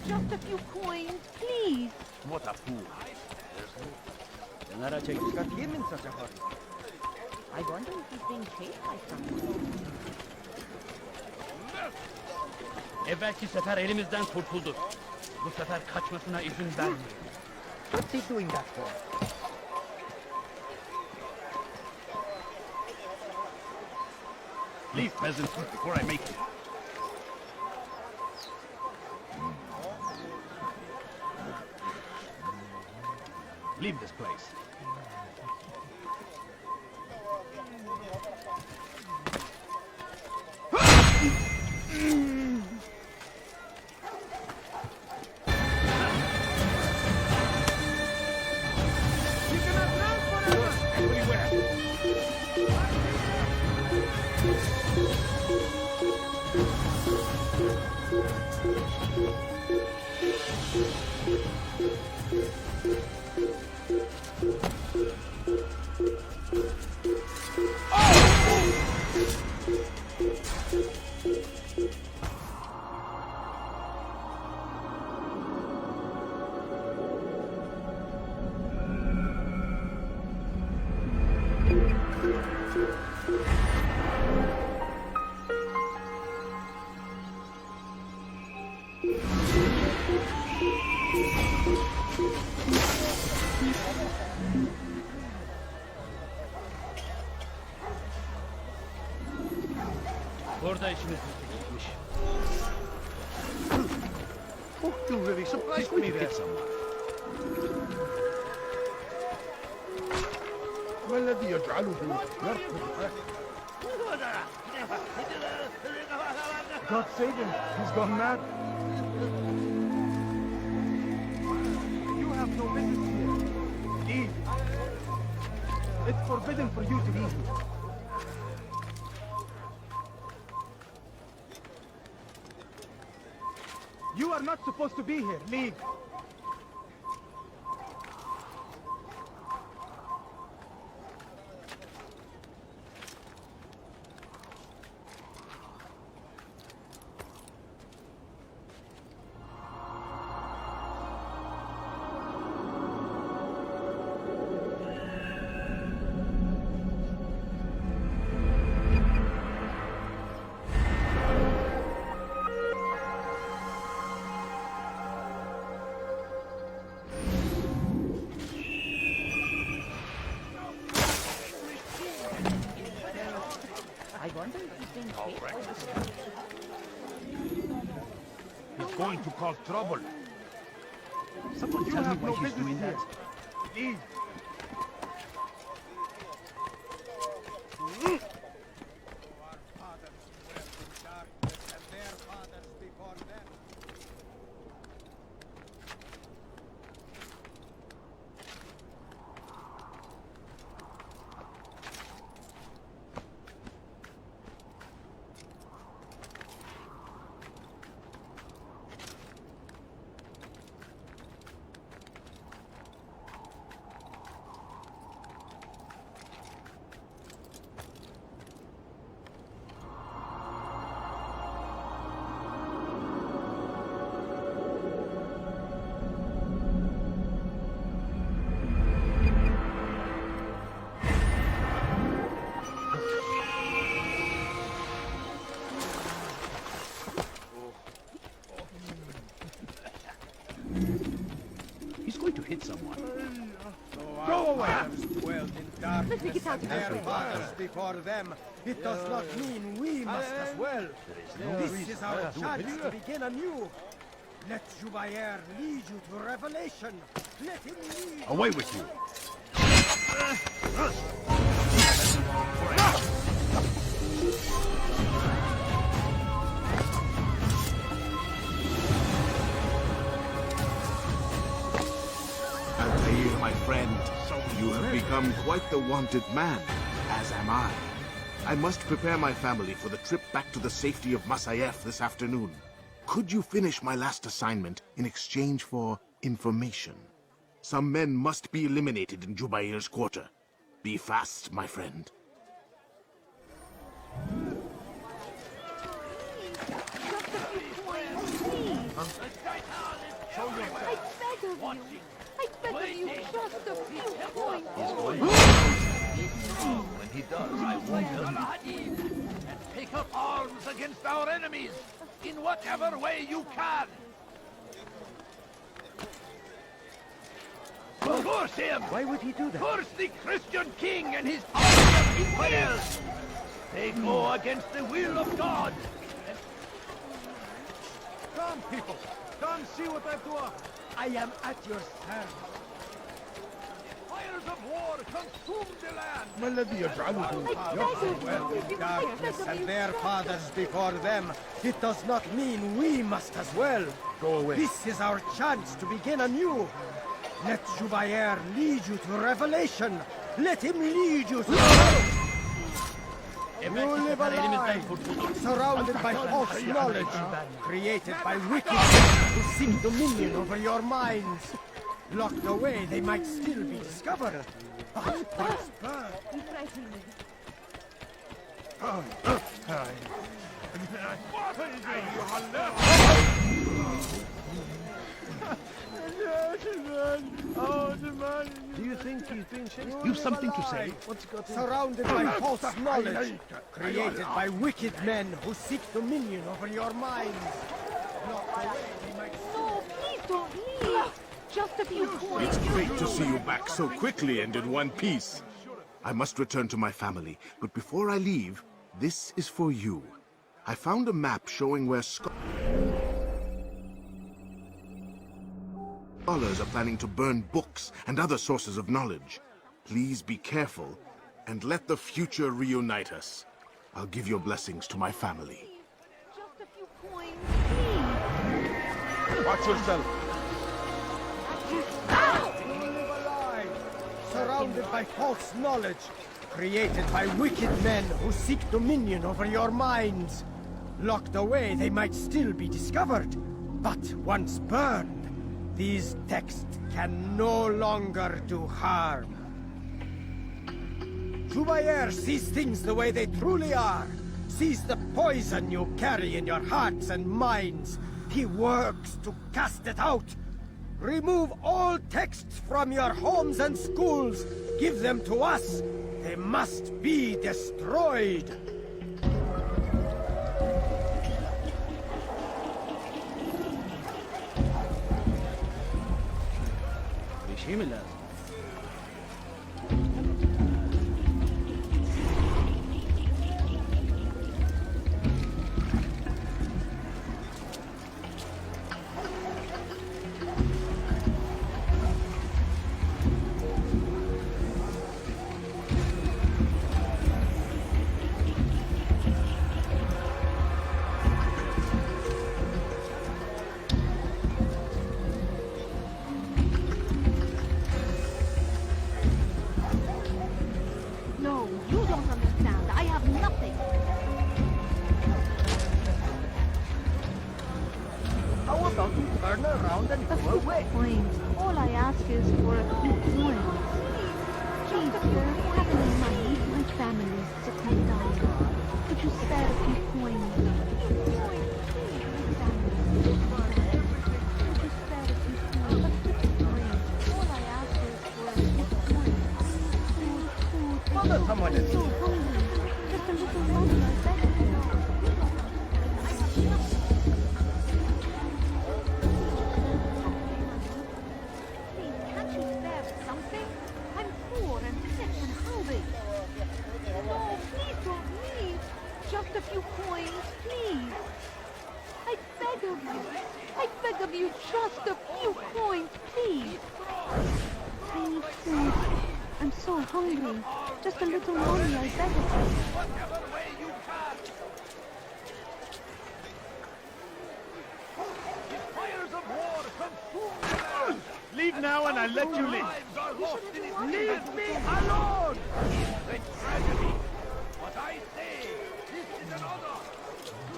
Just a few coins, please. What a fool. Then I take got him in such a hurry. I wonder if he's being chased by someone. Evvelki sefer elimizden kurtuldu. Bu sefer kaçmasına izin vermeyin. What's he doing that for? Leave peasants before I make you. Leave this place. Orada işimiz bitmiş. Oh, you really surprised me there. ما الذي يجعله يركض God save him. He's gone mad. You have no business here. Leave. It's forbidden for you to be here. You are not supposed to be here. Leave. I wonder if he's being faithful. He's going to cause trouble. Someone tell me why he's doing that. Leave. He's going to hit someone. Go away! Dwelled in darkness Let me get out of and their this way. fathers before them. It does not mean we must as well. This is our chance to begin anew. Let Jubair lead you to revelation. Let him lead. Away with you. Altair, my friend, you have become quite the wanted man, as am I. I must prepare my family for the trip back to the safety of Masayef this afternoon. Could you finish my last assignment in exchange for information? Some men must be eliminated in Jubair's quarter. Be fast, my friend. I beg of you, just a few points. When he does, I won't hurt him. And take up arms against our enemies in whatever way you can. Curse him! Why would he do that? Curse the Christian king and his army of infidels! They go against the will of God. Come, people. Come see what I have to offer. I am at your service. Darkness and their fathers before them. It does not mean we must as well. Go away. This is our chance to begin anew. Let Jubayer lead you to revelation. Let him lead you to... You live a lie, surrounded by false knowledge, created by wicked men who seek dominion over your minds. Locked away, they might still be discovered. Do you think he's been chased? You've something to say? What's got him? Surrounded by false knowledge, created by wicked men who seek dominion over your minds. Locked away, they might... No, please don't leave. Just a few points. It's great to see you back so quickly and in one piece. I must return to my family, but before I leave, this is for you. I found a map showing where scholars are planning to burn books and other sources of knowledge. Please be careful, and let the future reunite us. I'll give your blessings to my family. Just a few coins, Watch yourself. Surrounded by false knowledge, created by wicked men who seek dominion over your minds. Locked away, they might still be discovered, but once burned, these texts can no longer do harm. Jubayer sees things the way they truly are, sees the poison you carry in your hearts and minds. He works to cast it out. Remove all texts from your homes and schools. Give them to us. They must be destroyed. No, you don't understand. I have nothing. How about you turn around and go away? Coins. All I ask is for a few coins. Please, sir, have any money? My family is sick dying. Could you spare a few coins? All I ask is for a few coins. Mother, someone is... So hungry. Just a little money, I beg of you. Please, can't you spare something? I'm poor and sick and hungry. No, please don't leave. Just a few coins, please. I beg of you. I beg of you, just a few coins, please. I need food. I'm so hungry. Just a little money, I beg of you. Whatever way you can. The fires of war consume the land. Leave now and I'll let you live. Lives are lost in his Leave me alone! The tragedy. What I say, this is an honor.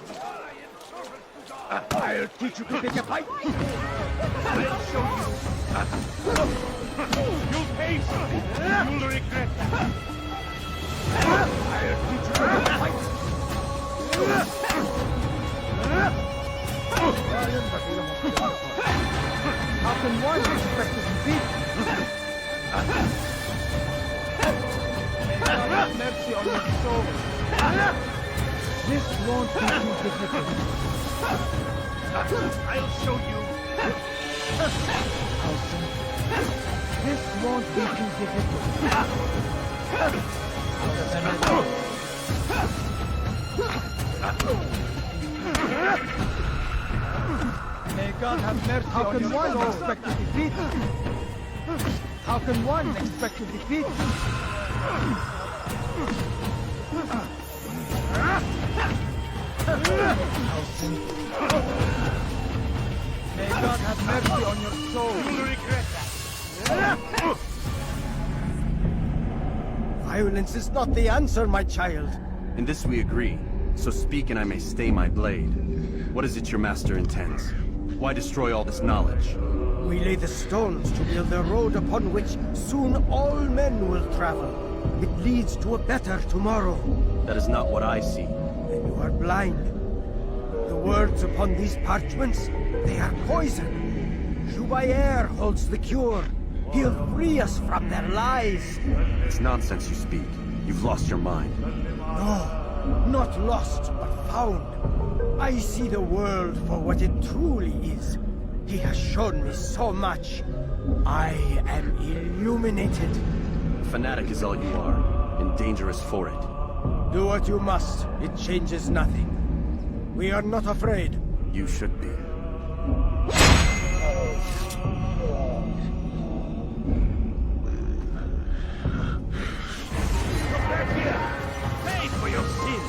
To die in service to God. I'll teach you to pick a fight. I'll show you. You'll pay for it. You'll regret it. I'll teach you to pick a fight. How can one expect to be beaten? Have mercy on your soul. This won't be too difficult. I'll show you. This won't be too difficult. May God have mercy on your soul. How can one expect to be beaten? How can one expect to defeat? May God have mercy on your soul. You will regret that. Violence is not the answer, my child. In this we agree. So speak and I may stay my blade. What is it your master intends? Why destroy all this knowledge? We lay the stones to build a road upon which soon all men will travel. It leads to a better tomorrow. That is not what I see. Then you are blind. The words upon these parchments, they are poison. Jubayer holds the cure. He'll free us from their lies. It's nonsense you speak. You've lost your mind. No, not lost, but found. I see the world for what it truly is. He has shown me so much. I am illuminated. A fanatic is all you are, and dangerous for it. Do what you must. It changes nothing. We are not afraid. You should be. Pay for your sins!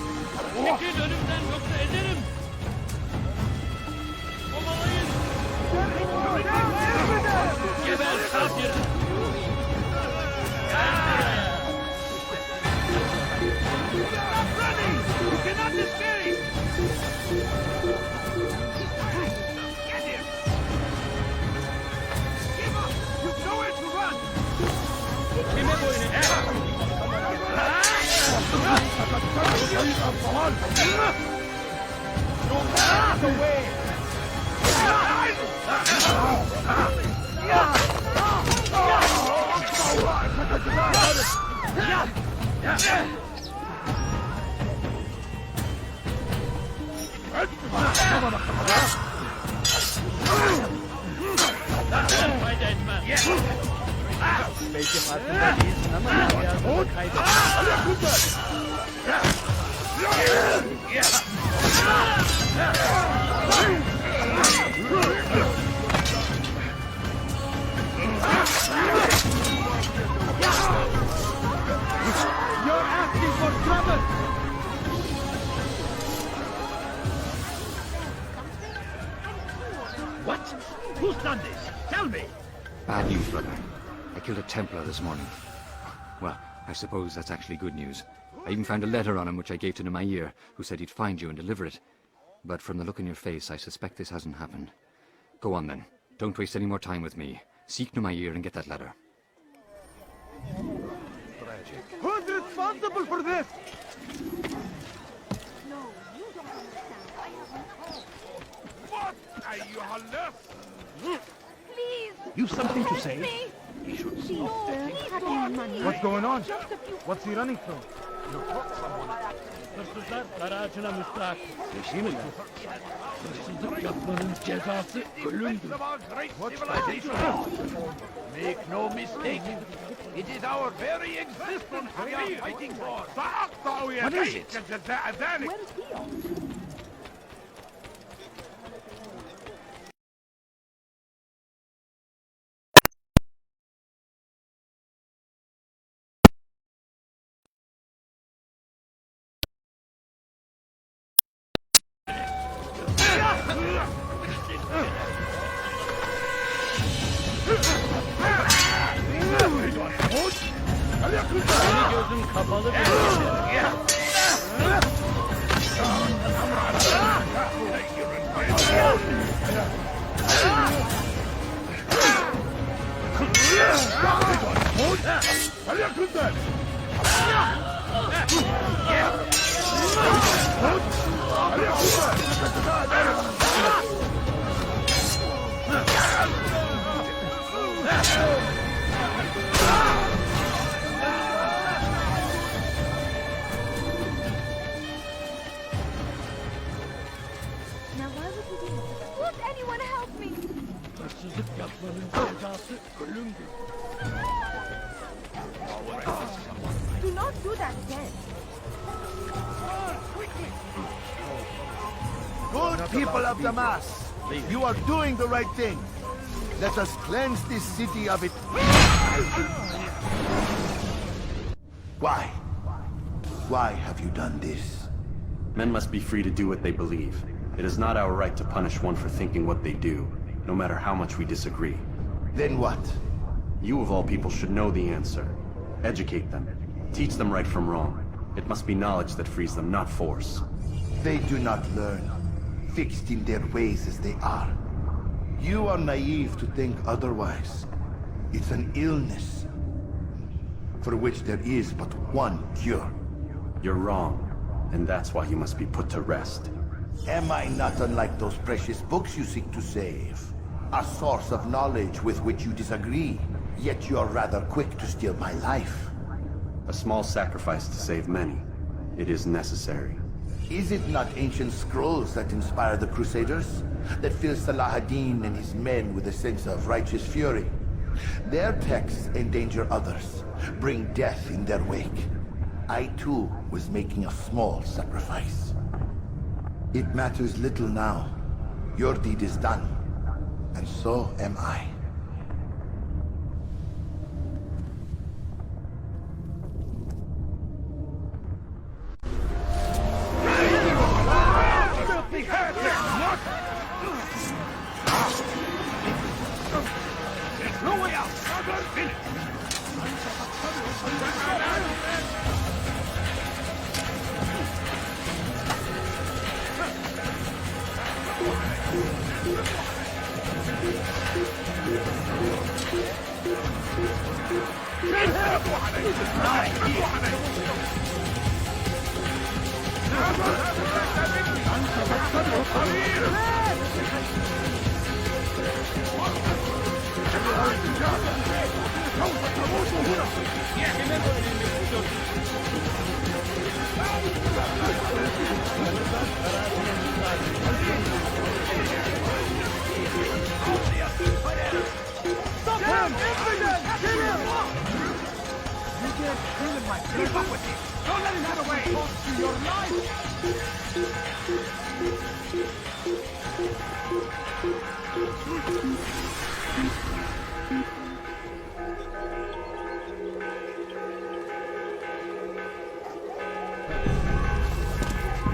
Çekil önümden yoksa ederim! Olmalıyız! Geber kafir! Stop running! You cannot escape! Get him! Give up! You've nowhere to run! Kime boyun eğer? Belki farkında değilsin ama yardım kaybettin. You're asking for trouble! What? Who's done this? Tell me! Bad news, brother. I killed a Templar this morning. Well, I suppose that's actually good news. I even found a letter on him which I gave to Nemair, who said he'd find you and deliver it. But from the look in your face, I suspect this hasn't happened. Go on then. Don't waste any more time with me. Seek Nemair and get that letter. Who's responsible for this? No, you don't understand. I have What are you left? Please! You've something to help say? me! He should No, we had more money. What's going on? Just a few... What's he running from? Hırsızlar aracına müstahak. Peşini mi? Hırsızlık yapmanın cezası ölümdür. Make no mistake. It is our very existence we are fighting for. What is it? Where's Theo? Seni gözün kapalı bir Now why would you do this? Won't anyone help me? hırsızlık yapmanın cezası ölümdür. Do not do that again. Good people of Damas, you are doing the right thing. Let us cleanse this city of it. Why? Why have you done this? Men must be free to do what they believe. It is not our right to punish one for thinking what they do, no matter how much we disagree. Then what? You of all people should know the answer. Educate them. Teach them right from wrong. It must be knowledge that frees them, not force. They do not learn, fixed in their ways as they are. You are naive to think otherwise. It's an illness, for which there is but one cure. You're wrong, and that's why you must be put to rest. Am I not unlike those precious books you seek to save? A source of knowledge with which you disagree, yet you are rather quick to steal my life. A small sacrifice to save many. It is necessary. Is it not ancient scrolls that inspire the Crusaders? That fill Salah ad-Din and his men with a sense of righteous fury? Their texts endanger others, bring death in their wake. I too was making a small sacrifice. It matters little now. Your deed is done, and so am I. There's no way out! Finish! Stop him! Infidel! Kill him! You can't kill him, my friend. Keep up with him! Don't let him get away! Cost you your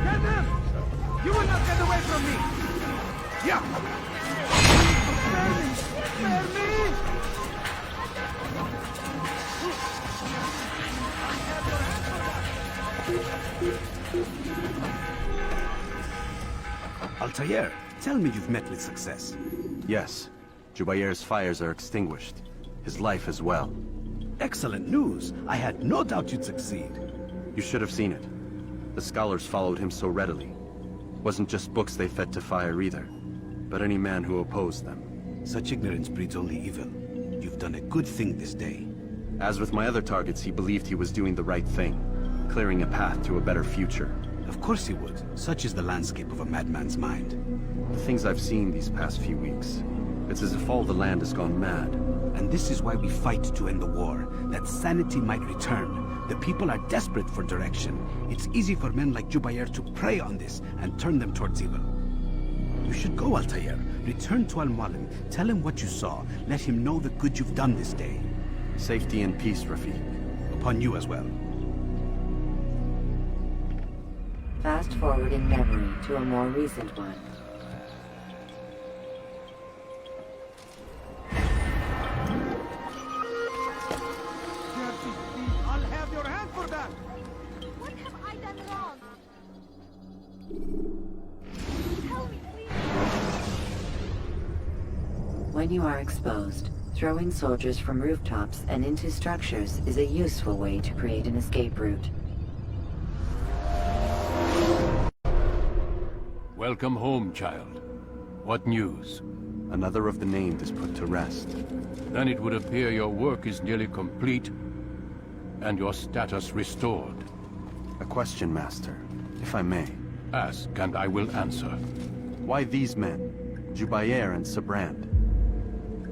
Get him! You will not get away from me! Yeah! Spare me! Spare me! Altair, tell me you've met with success. Yes. Jubair's fires are extinguished. His life as well. Excellent news. I had no doubt you'd succeed. You should have seen it. The scholars followed him so readily. Wasn't just books they fed to fire either, but any man who opposed them. Such ignorance breeds only evil. You've done a good thing this day. As with my other targets, he believed he was doing the right thing, clearing a path to a better future. Of course he would. Such is the landscape of a madman's mind. The things I've seen these past few weeks, it's as if all the land has gone mad. And this is why we fight to end the war, that sanity might return. The people are desperate for direction. It's easy for men like Jubair to prey on this and turn them towards evil. You should go, Altair. Return to Al-Mualim. Tell him what you saw. Let him know the good you've done this day. Safety and peace, Rafiq. Upon you as well. Fast forward in memory to a more recent one. I'll have your hand for that! What have I done wrong? Tell me, please. When you are exposed, throwing soldiers from rooftops and into structures is a useful way to create an escape route. Welcome home, child. What news? Another of the named is put to rest. Then it would appear your work is nearly complete, and your status restored. A question, Master, if I may. Ask, and I will answer. Why these men? Jubair and Sabrand?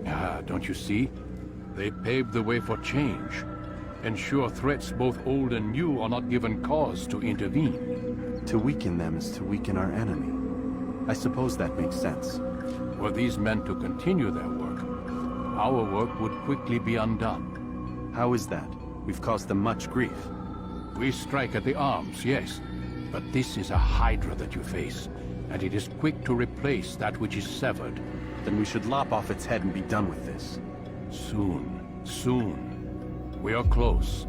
Ah, don't you see? They paved the way for change. Ensure threats both old and new are not given cause to intervene. To weaken them is to weaken our enemy. I suppose that makes sense. Were these men to continue their work, our work would quickly be undone. How is that? We've caused them much grief. We strike at the arms, yes. But this is a hydra that you face, and it is quick to replace that which is severed. Then we should lop off its head and be done with this. Soon, soon. We are close.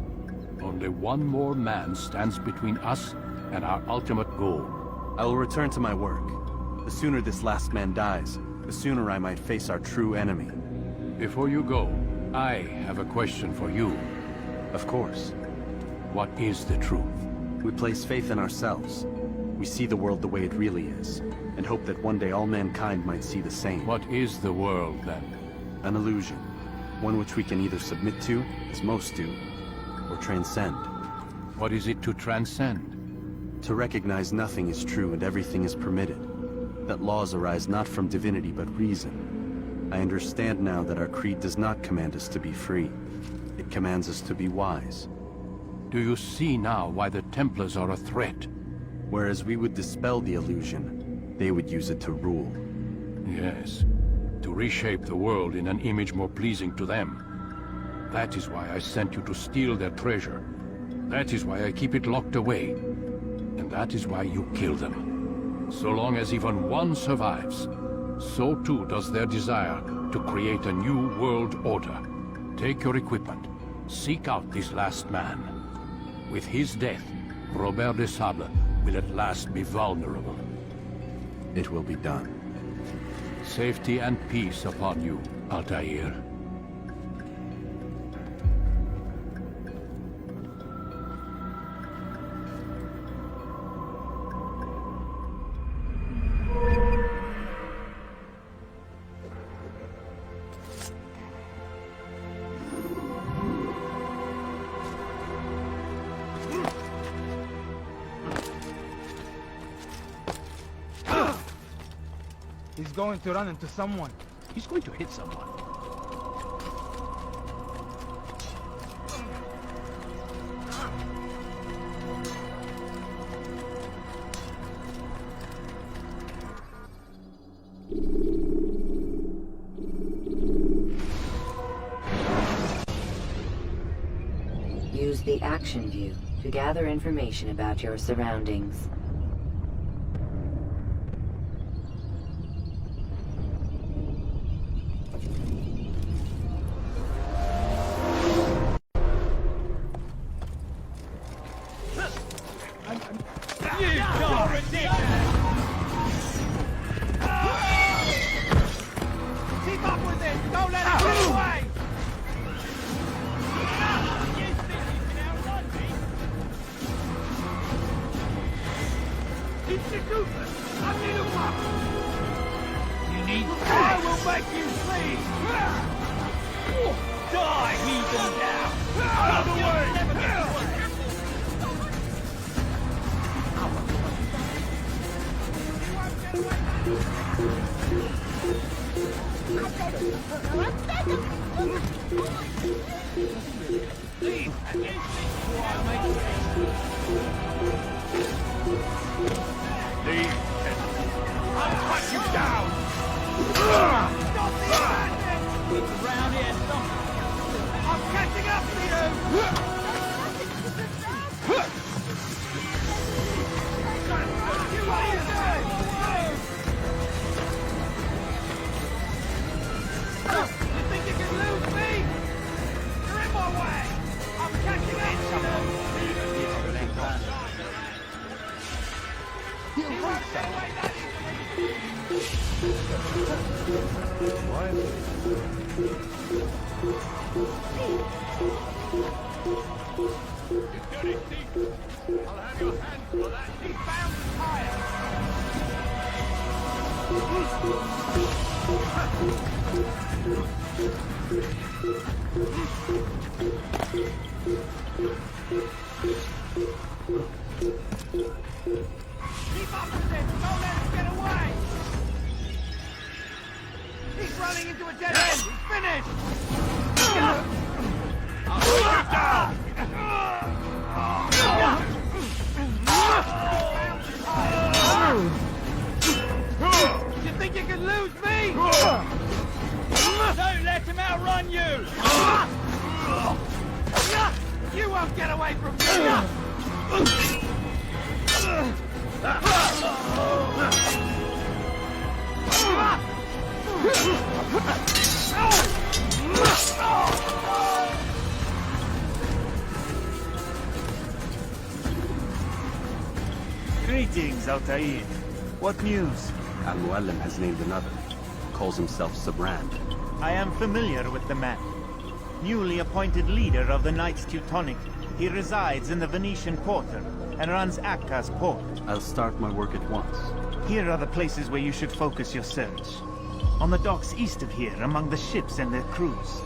Only one more man stands between us and our ultimate goal. I will return to my work. The sooner this last man dies, the sooner I might face our true enemy. Before you go, I have a question for you. Of course. What is the truth? We place faith in ourselves. We see the world the way it really is, and hope that one day all mankind might see the same. What is the world, then? An illusion. One which we can either submit to, as most do, or transcend. What is it to transcend? To recognize nothing is true and everything is permitted. That laws arise not from divinity but reason. I understand now that our creed does not command us to be free. It commands us to be wise. Do you see now why the Templars are a threat? Whereas we would dispel the illusion, they would use it to rule. Yes, to reshape the world in an image more pleasing to them. That is why I sent you to steal their treasure. That is why I keep it locked away. And that is why you kill them. So long as even one survives, so too does their desire to create a new world order. Take your equipment. Seek out this last man. With his death, Robert de Sable will at last be vulnerable. It will be done. Safety and peace upon you, Altair. He's going to run into someone. He's going to hit someone. Use the action view to gather information about your surroundings. You think you can lose me? Don't let him outrun you! You won't get away from me! Greetings, Altair. What news? Al-Muallim has named another. Calls himself Sabrand. I am familiar with the man. Newly appointed leader of the Knights Teutonic, he resides in the Venetian Quarter and runs Akka's port. I'll start my work at once. Here are the places where you should focus your search. On the docks east of here, among the ships and their crews.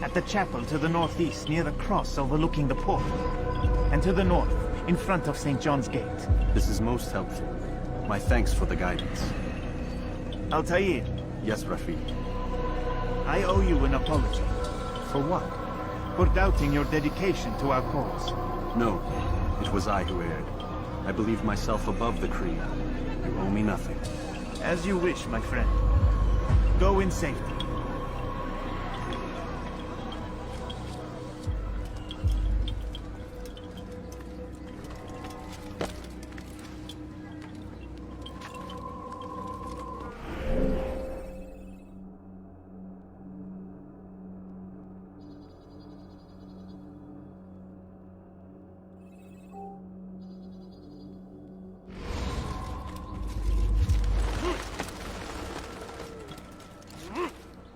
At the chapel to the northeast, near the cross overlooking the port. And to the north, in front of St. John's Gate. This is most helpful. My thanks for the guidance. Altair. Yes, Rafiq. I owe you an apology. For what? For doubting your dedication to our cause. No, it was I who erred. I believed myself above the creed. You owe me nothing. As you wish, my friend. Go in safety.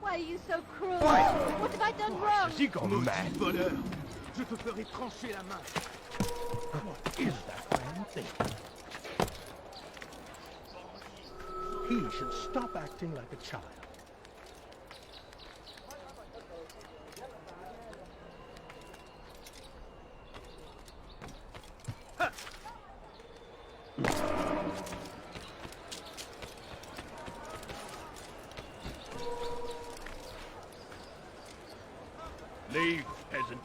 Why are you so cruel? What have I done wrong? Has he gone mad? Je te ferai trancher la main. What is that damn thing? He should stop acting like a child. Leave, peasant.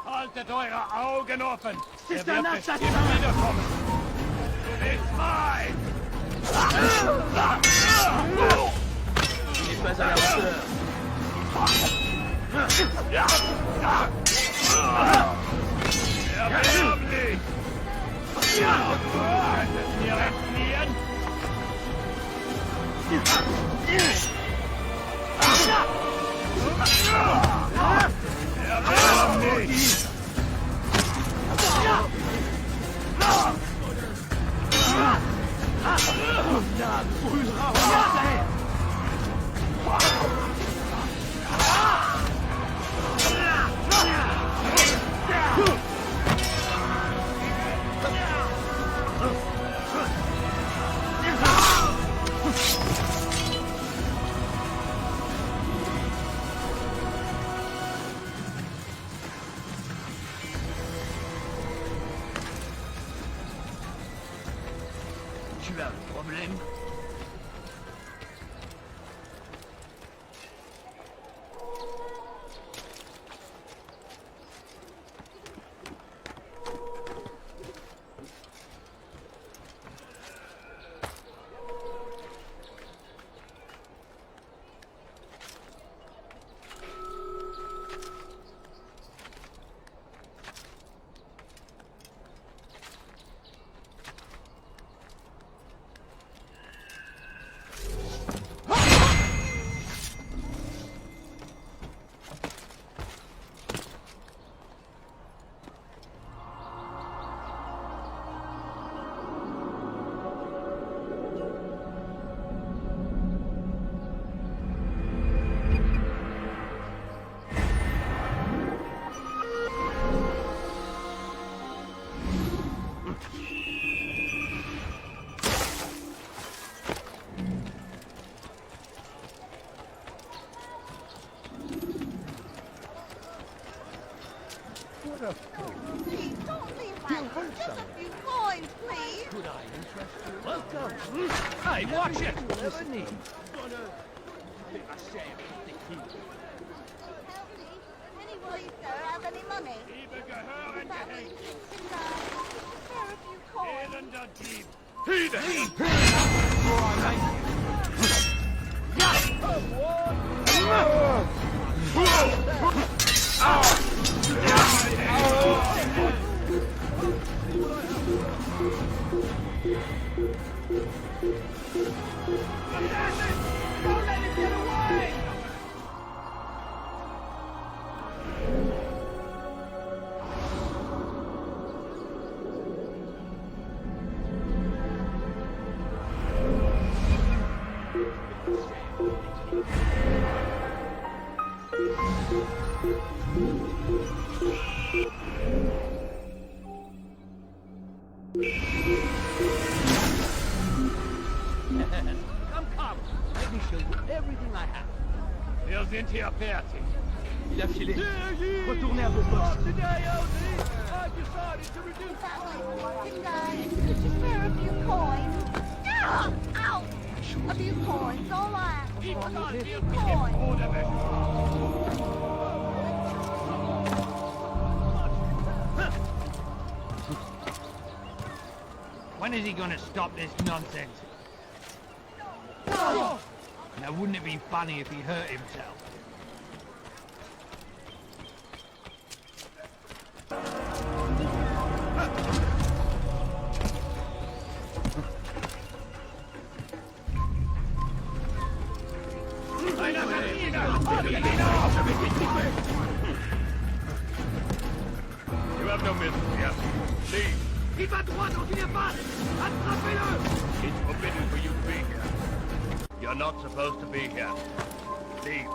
Haltet eure Augen offen! Sister, not that wiederkommen! Du bist frei! Il n'est pas à la hauteur. Erbärmlich! Könntest mir entfliehen? Erbärmlich! Tu as un problème? Please, don't leave my house. Just a few coins, please. Could I interest you? Welcome! Hey, watch it! Never need. Anybody, sir, have any money? Liebe gehören gehängt! Spare a few coins. Elender Dieb! Hide! Don't let him get away! Come, let me show you everything I have. Here's into your party. Il a filé. Retournez à vos postes. Today, Elsie, I've decided to reduce Could you spare a few coins? Ow! Ow! A few coins, all I ask for is a few coins. When is he gonna stop this nonsense? Now, wouldn't it be funny if he hurt himself? You have no business here. Leave. Il va droit dans une impasse! Attrapez-le! It's forbidden for you to be here. You're not supposed to be here. Leave.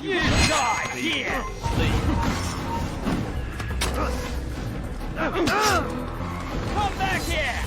You die here! Come back here!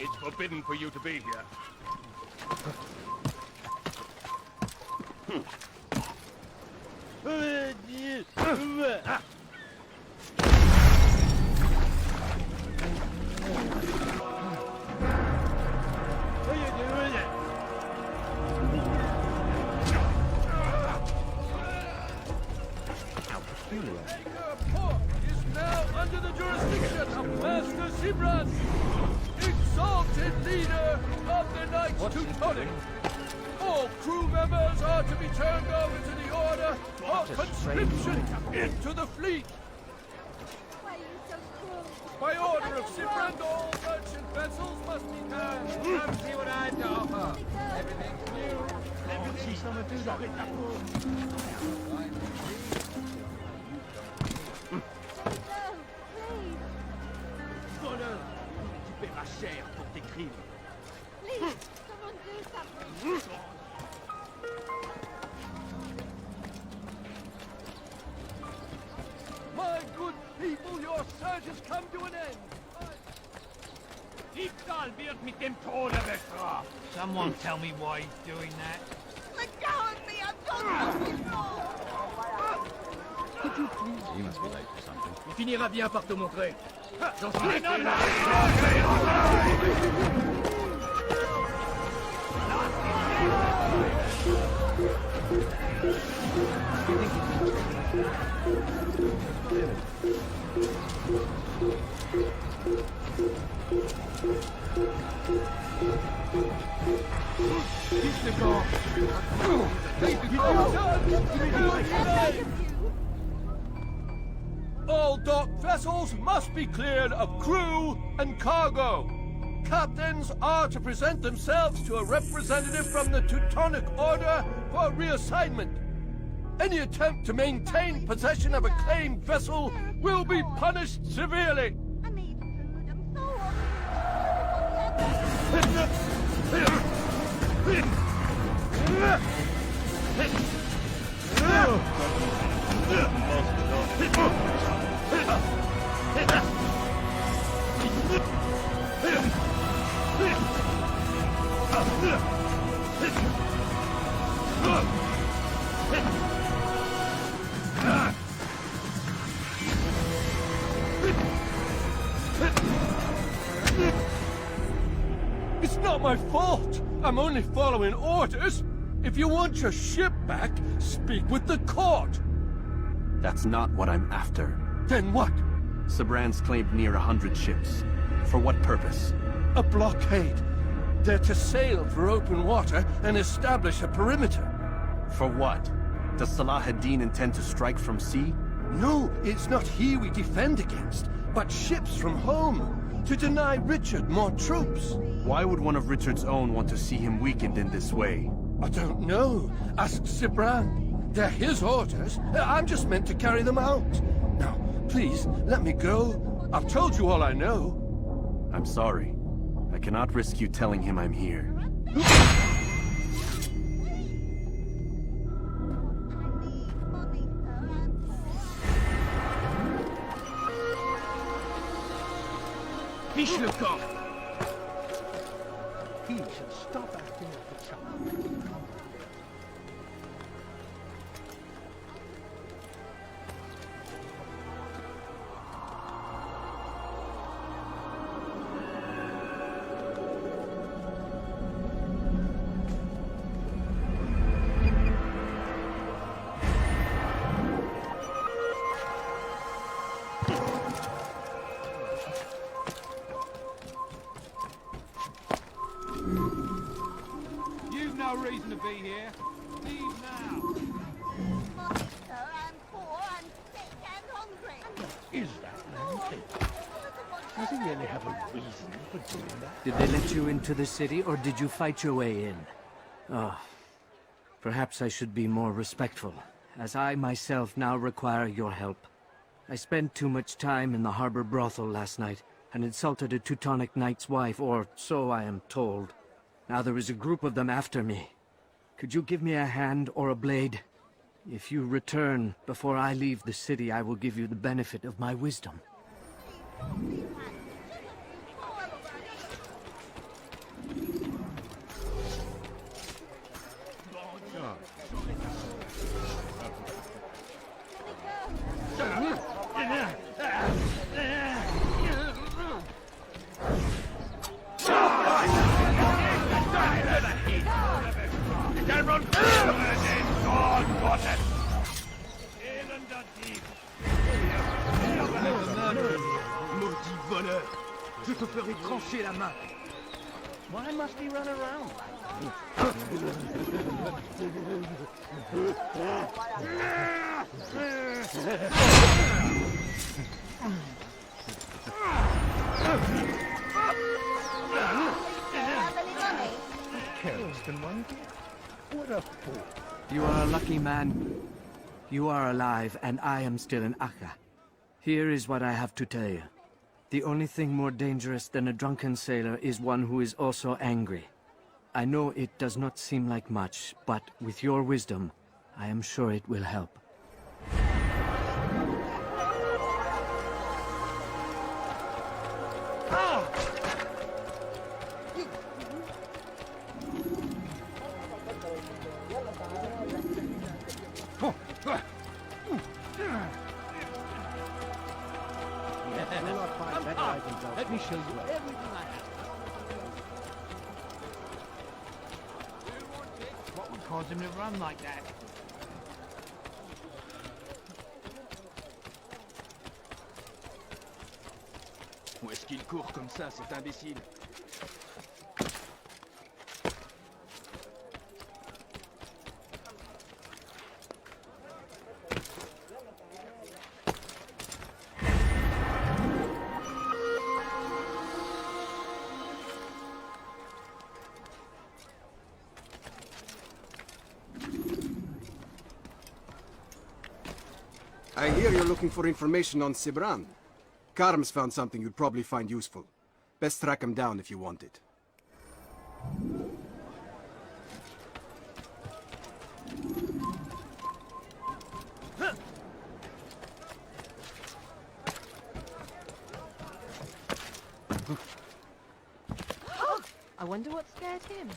It's forbidden for you to be here. Port is now under the jurisdiction of Master Sibras, exalted leader of the Knights Teutonic. All crew members are to be turned over to the order for conscription into the fleet. Why are you so cruel? By order of Sibrand, all merchant vessels must be turned. Come see what I have to offer. Everything's new. Let me see someone do that. Voleur, tu paieras cher pour tes crimes. please, someone do something. My good people, your search has come to an end. Diebstahl wird mit dem Tode bestraft. Someone tell me why he's doing that. Let go of me, I'm going Could you please? He must be late for something. Il finira bien par te montrer. J'en suis All docked vessels must be cleared of crew and cargo. Captains are to present themselves to a representative from the Teutonic Order for reassignment. Any attempt to maintain possession of a claimed vessel will be punished severely. I need food, I'm It's not my fault. I'm only following orders. If you want your ship back, speak with the court. That's not what I'm after. Then what? Sibrand's claimed near 100 ships. For what purpose? A blockade. They're to sail for open water and establish a perimeter. For what? Does Salah ad-Din intend to strike from sea? No, it's not he we defend against, but ships from home, to deny Richard more troops. Why would one of Richard's own want to see him weakened in this way? I don't know. Ask Sibrand. They're his orders. I'm just meant to carry them out. Now, please, let me go. I've told you all I know. I'm sorry. I cannot risk you telling him I'm here. Fiche le camp. He should stop acting like a child. You've no reason to be here. Leave now. Mommy, sir, I'm poor, I'm sick and hungry. Is that man dead? Does he really have a reason for doing that? Did they let you into the city, or did you fight your way in? Oh, perhaps I should be more respectful, as I myself now require your help. I spent too much time in the harbor brothel last night, and insulted a Teutonic knight's wife, or so I am told. Now there is a group of them after me. Could you give me a hand or a blade? If you return before I leave the city, I will give you the benefit of my wisdom. Maudit voleur! Je te ferai trancher la main! Why must he run around What a fool. You are a lucky man. You are alive, and I am still in Akka. Here is what I have to tell you. The only thing more dangerous than a drunken sailor is one who is also angry. I know it does not seem like much, but with your wisdom, I am sure it will help. Let me show you everything I have. What would cause him to run like that? Où est-ce qu'il court comme ça, cet imbécile? I hear you're looking for information on Sibran. Karm's found something you'd probably find useful. Best track him down if you want it. I wonder what scared him.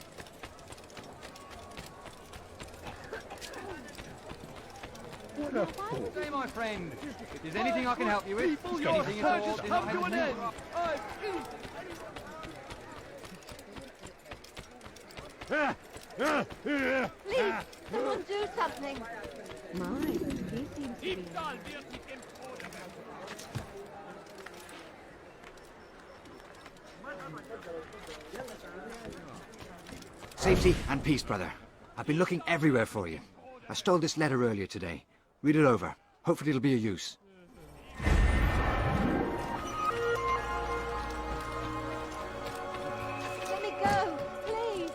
What a fool. Say, my friend, if there's anything I can help you with, People, your anything at search all, has then come I to an have end. Please, someone do something. My, he seems to be... Safety and peace, brother. I've been looking everywhere for you. I stole this letter earlier today. Read it over. Hopefully it'll be of use. Let me go, please.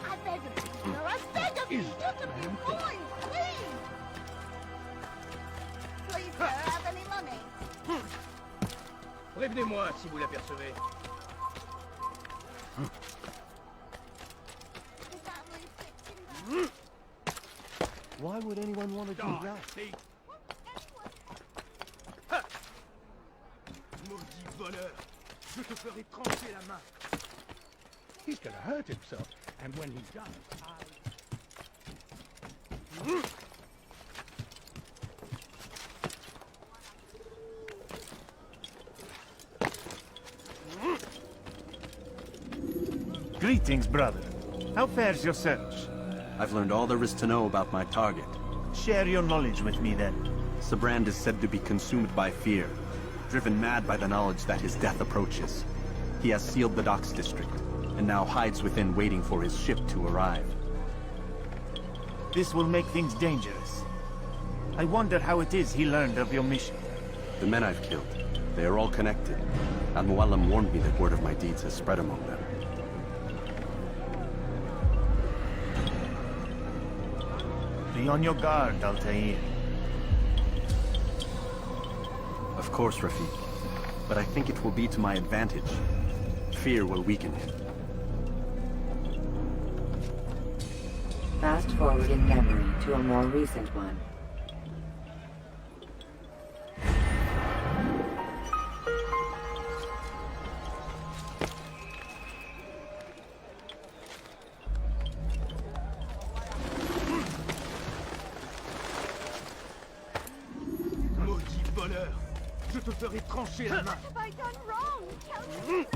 I beg of you. No, I beg of you. Just a few coins, please. Please, sir, have any money? Prévenez-moi si vous l'apercevez. Why would anyone want to do that? Maudit voleur! Je te ferai trancher la main! He's gonna hurt himself, and when he does, Greetings, brother. How fares your search? I've learned all there is to know about my target. Share your knowledge with me, then. Sibrand is said to be consumed by fear, driven mad by the knowledge that his death approaches. He has sealed the docks district, and now hides within waiting for his ship to arrive. This will make things dangerous. I wonder how it is he learned of your mission. The men I've killed, they are all connected. Al-Mualim warned me that word of my deeds has spread among them. Be on your guard, Altair. Of course, Rafiq. But I think it will be to my advantage. Fear will weaken him. Fast forward in memory to a more recent one. Maudit voleur! Je te ferai trancher la main! Have I done wrong? Tell me.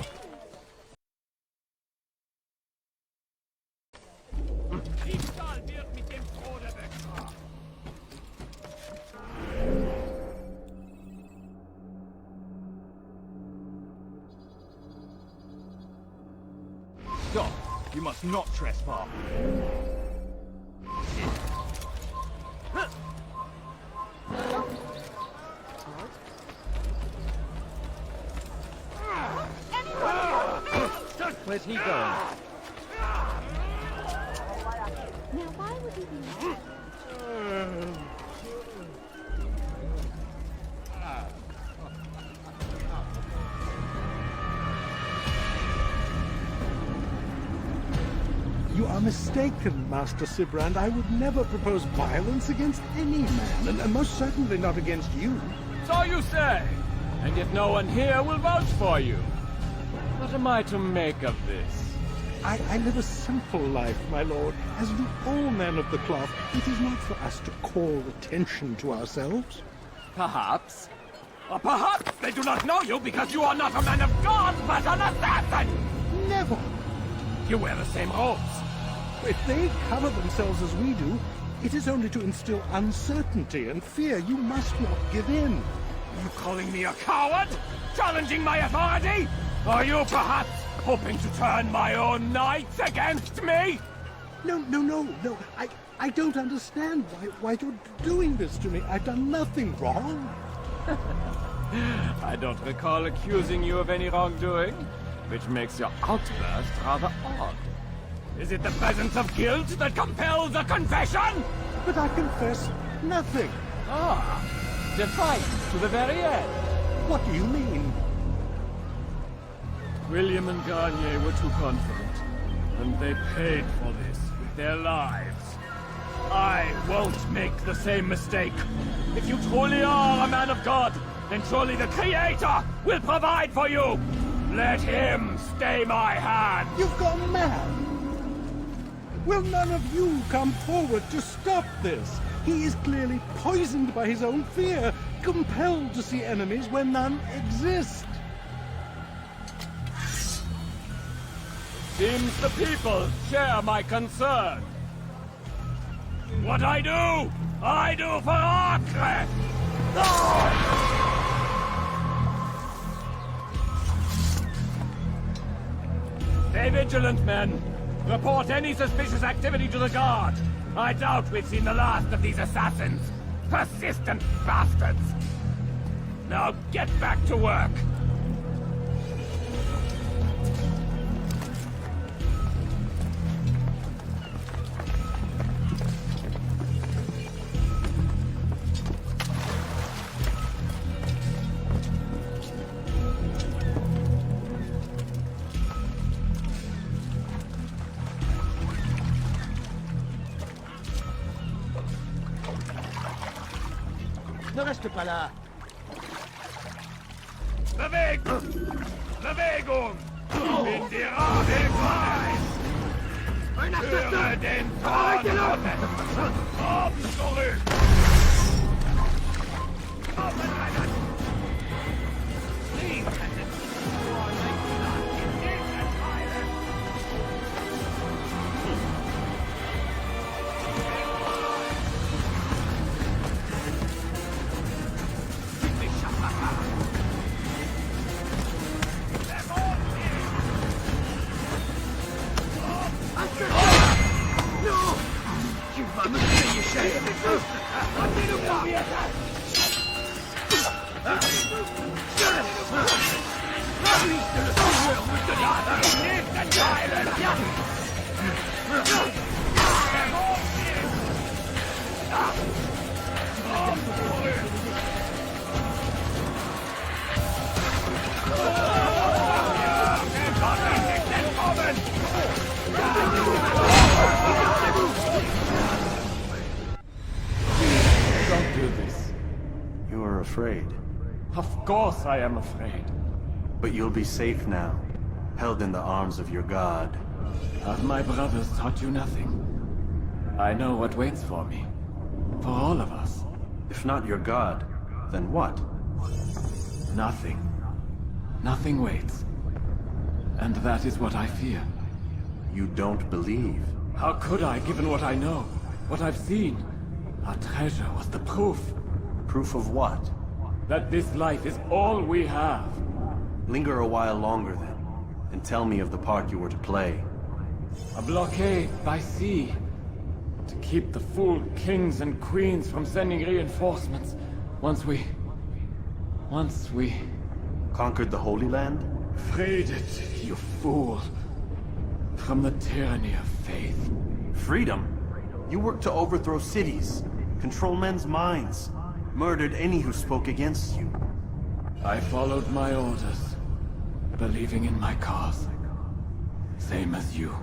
Diebstahl wird mit dem Tode bestraft. Stop! You must not trespass. Where's he going? Now, why would he be You are mistaken, Master Sibrand. I would never propose violence against any man, and most certainly not against you. So you say, and yet no one here will vouch for you. What am I to make of this? I live a simple life, my lord, as do all men of the cloth. It is not for us to call attention to ourselves. Perhaps. Or perhaps they do not know you because you are not a man of God, but an assassin! Never! You wear the same robes. If they cover themselves as we do, it is only to instill uncertainty and fear. You must not give in. You calling me a coward? Challenging my authority? Are you perhaps hoping to turn my own knights against me? No. I don't understand why you're doing this to me. I've done nothing wrong. I don't recall accusing you of any wrongdoing, which makes your outburst rather odd. Is it the presence of guilt that compels a confession? But I confess nothing. Ah, defiant to the very end. What do you mean? William and Garnier were too confident, and they paid for this with their lives. I won't make the same mistake. If you truly are a man of God, then surely the Creator will provide for you. Let him stay my hand. You've gone mad. Will none of you come forward to stop this? He is clearly poisoned by his own fear, compelled to see enemies where none exist. Seems the people share my concern. What I do for Acre! Stay vigilant, men. Report any suspicious activity to the guard. I doubt we've seen the last of these assassins. Persistent bastards. Now get back to work. Ne reste pas là. Bewegung! In die Radefreiheit! Höre den Ton! Komm zurück! Don't do this. You are afraid. Of course I am afraid. But you'll be safe now, held in the arms of your god. Have my brothers taught you nothing? I know what waits for me. For all of us. If not your god, then what? Nothing. Nothing waits. And that is what I fear. You don't believe. How could I, given what I know? What I've seen? Our treasure was the proof. Proof of what? That this life is all we have. Linger a while longer then, and tell me of the part you were to play. A blockade by sea. To keep the fool kings and queens from sending reinforcements. Once we... Conquered the Holy Land? freed it, you fool. From the tyranny of faith. Freedom? You worked to overthrow cities, control men's minds, murdered any who spoke against you. I followed my orders, believing in my cause. Same as you.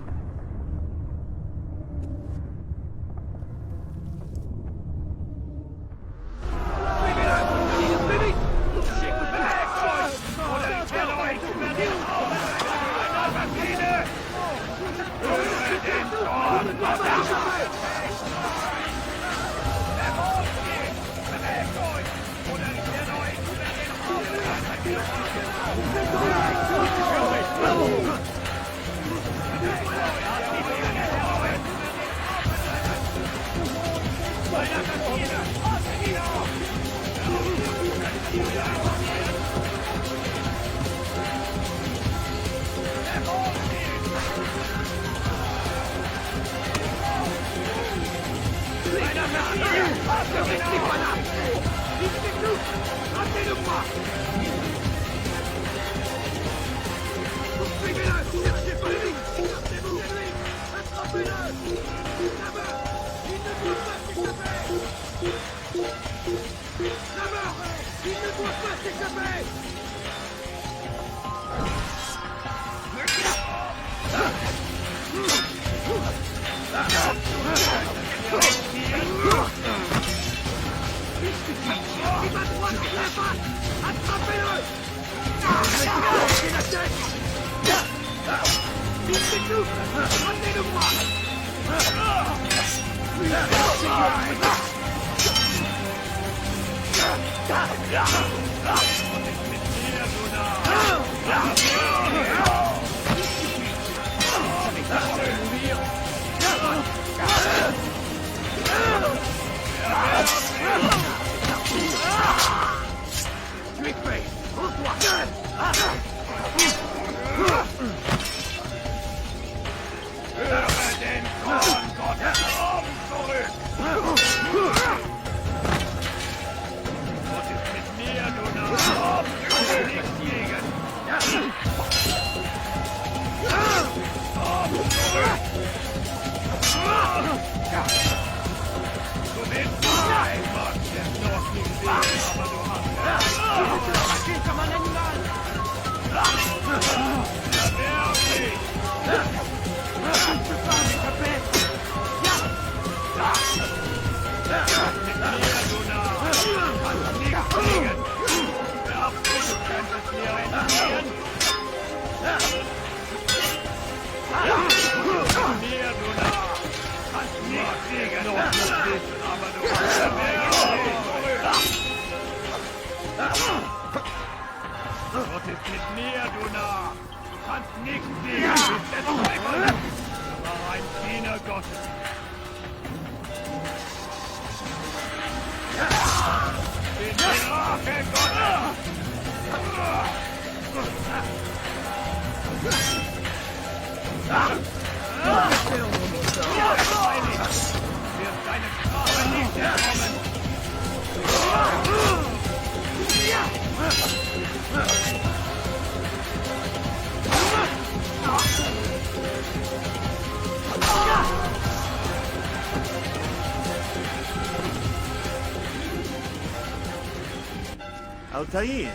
Altair,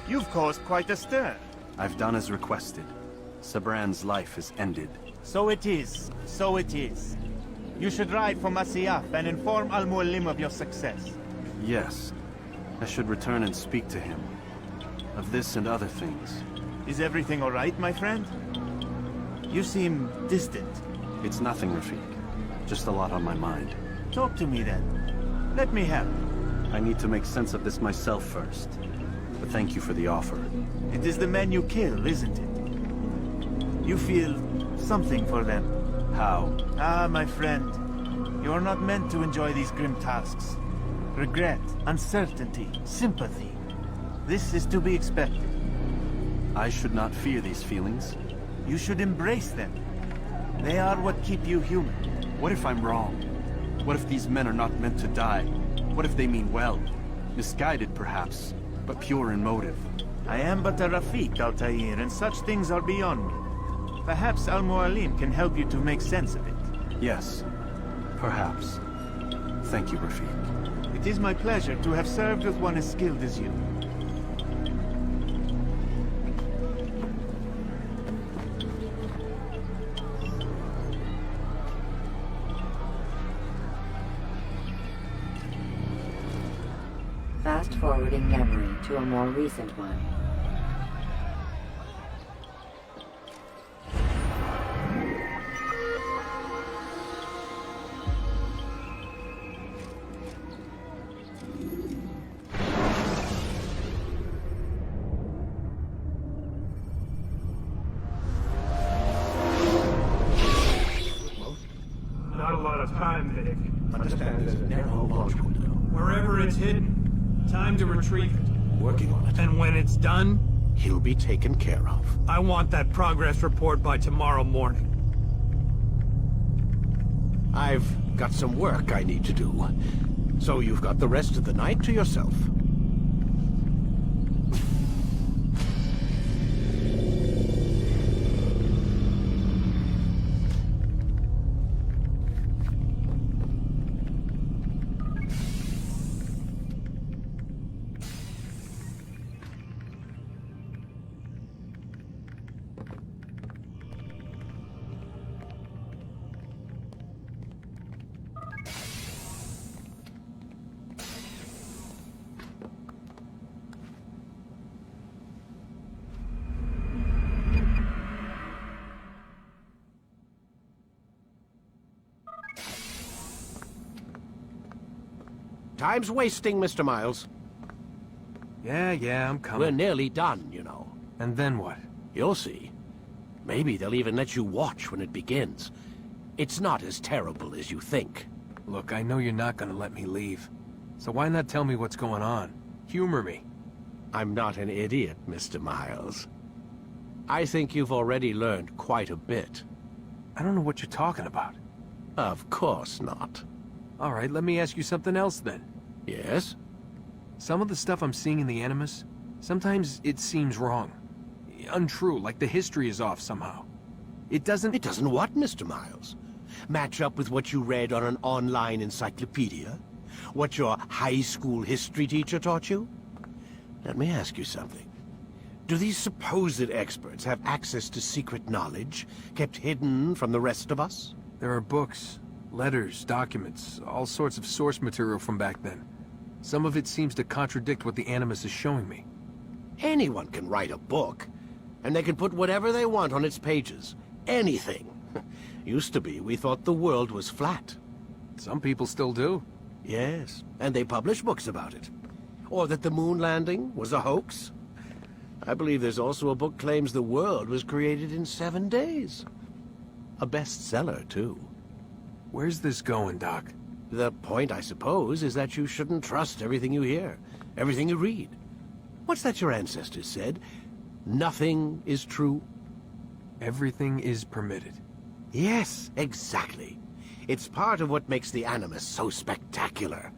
you've caused quite a stir. I've done as requested. Sabran's life is ended. So it is. So it is. You should ride for Masyaf and inform Al-Mualim of your success. Yes. I should return and speak to him. Of this and other things. Is everything all right, my friend? You seem distant. It's nothing, Rafik. Just a lot on my mind. Talk to me then. Let me help. I need to make sense of this myself first. But thank you for the offer. It is the men you kill, isn't it? You feel something for them. How? Ah, my friend. You are not meant to enjoy these grim tasks. Regret, uncertainty, sympathy. This is to be expected. I should not fear these feelings. You should embrace them. They are what keep you human. What if I'm wrong? What if these men are not meant to die? What if they mean well? Misguided, perhaps, but pure in motive. I am but a Rafik, Altair, and such things are beyond me. Perhaps Al-Mualim can help you to make sense of it. Yes, perhaps. Thank you, Rafik. It is my pleasure to have served with one as skilled as you. Fast-forwarding memory to a more recent one. Not a lot of time, Vic. Understand there's a narrow launch window. Wherever it's hidden, time to retrieve it. Working on it. And when it's done, He'll be taken care of. I want that progress report by tomorrow morning. I've got some work I need to do. So you've got the rest of the night to yourself. Time's wasting, Mr. Miles. Yeah, I'm coming. We're nearly done, you know. And then what? You'll see. Maybe they'll even let you watch when it begins. It's not as terrible as you think. Look, I know you're not gonna let me leave. So why not tell me what's going on? Humor me. I'm not an idiot, Mr. Miles. I think you've already learned quite a bit. I don't know what you're talking about. Of course not. All right, let me ask you something else then. Yes? Some of the stuff I'm seeing in the Animus, sometimes it seems wrong. Untrue, like the history is off somehow. It doesn't... It doesn't what, Mr. Miles? Match up with what you read on an online encyclopedia? What your high school history teacher taught you? Let me ask you something. Do these supposed experts have access to secret knowledge kept hidden from the rest of us? There are books, letters, documents, all sorts of source material from back then. Some of it seems to contradict what the Animus is showing me. Anyone can write a book, and they can put whatever they want on its pages. Anything. Used to be, we thought the world was flat. Some people still do. Yes, and they publish books about it. Or that the moon landing was a hoax. I believe there's also a book claims the world was created in 7 days. A bestseller, too. Where's this going, Doc? The point, I suppose, is that you shouldn't trust everything you hear, everything you read. What's that your ancestors said? Nothing is true? Everything is permitted. Yes, exactly. It's part of what makes the Animus so spectacular.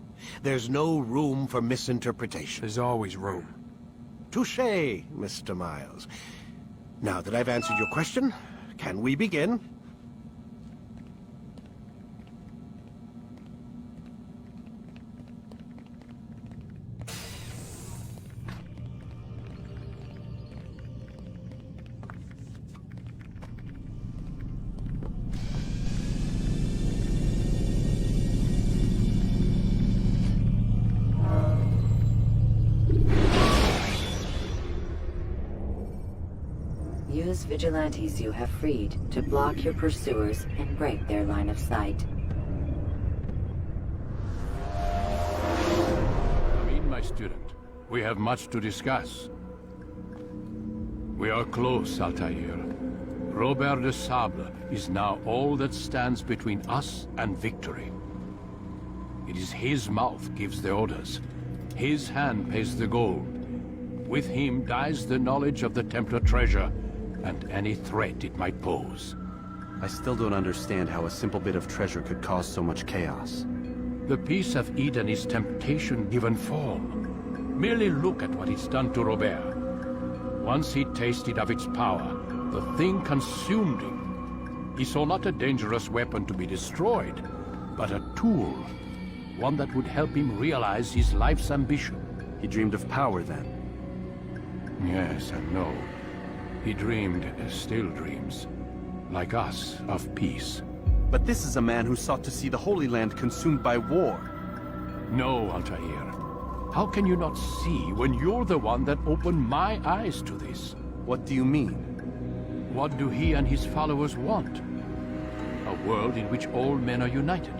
There's no room for misinterpretation. There's always room. Touché, Mr. Miles. Now that I've answered your question, can we begin? Use vigilantes you have freed to block your pursuers and break their line of sight. Come in, my student. We have much to discuss. We are close, Altair. Robert de Sable is now all that stands between us and victory. It is his mouth gives the orders. His hand pays the gold. With him dies the knowledge of the Templar treasure and any threat it might pose. I still don't understand how a simple bit of treasure could cause so much chaos. The Peace of Eden is temptation given form. Merely look at what it's done to Robert. Once he tasted of its power, the thing consumed him. He saw not a dangerous weapon to be destroyed, but a tool. One that would help him realize his life's ambition. He dreamed of power then? Yes and no. He dreamed, still dreams. Like us, of peace. But this is a man who sought to see the Holy Land consumed by war. No, Altair. How can you not see when you're the one that opened my eyes to this? What do you mean? What do he and his followers want? A world in which all men are united.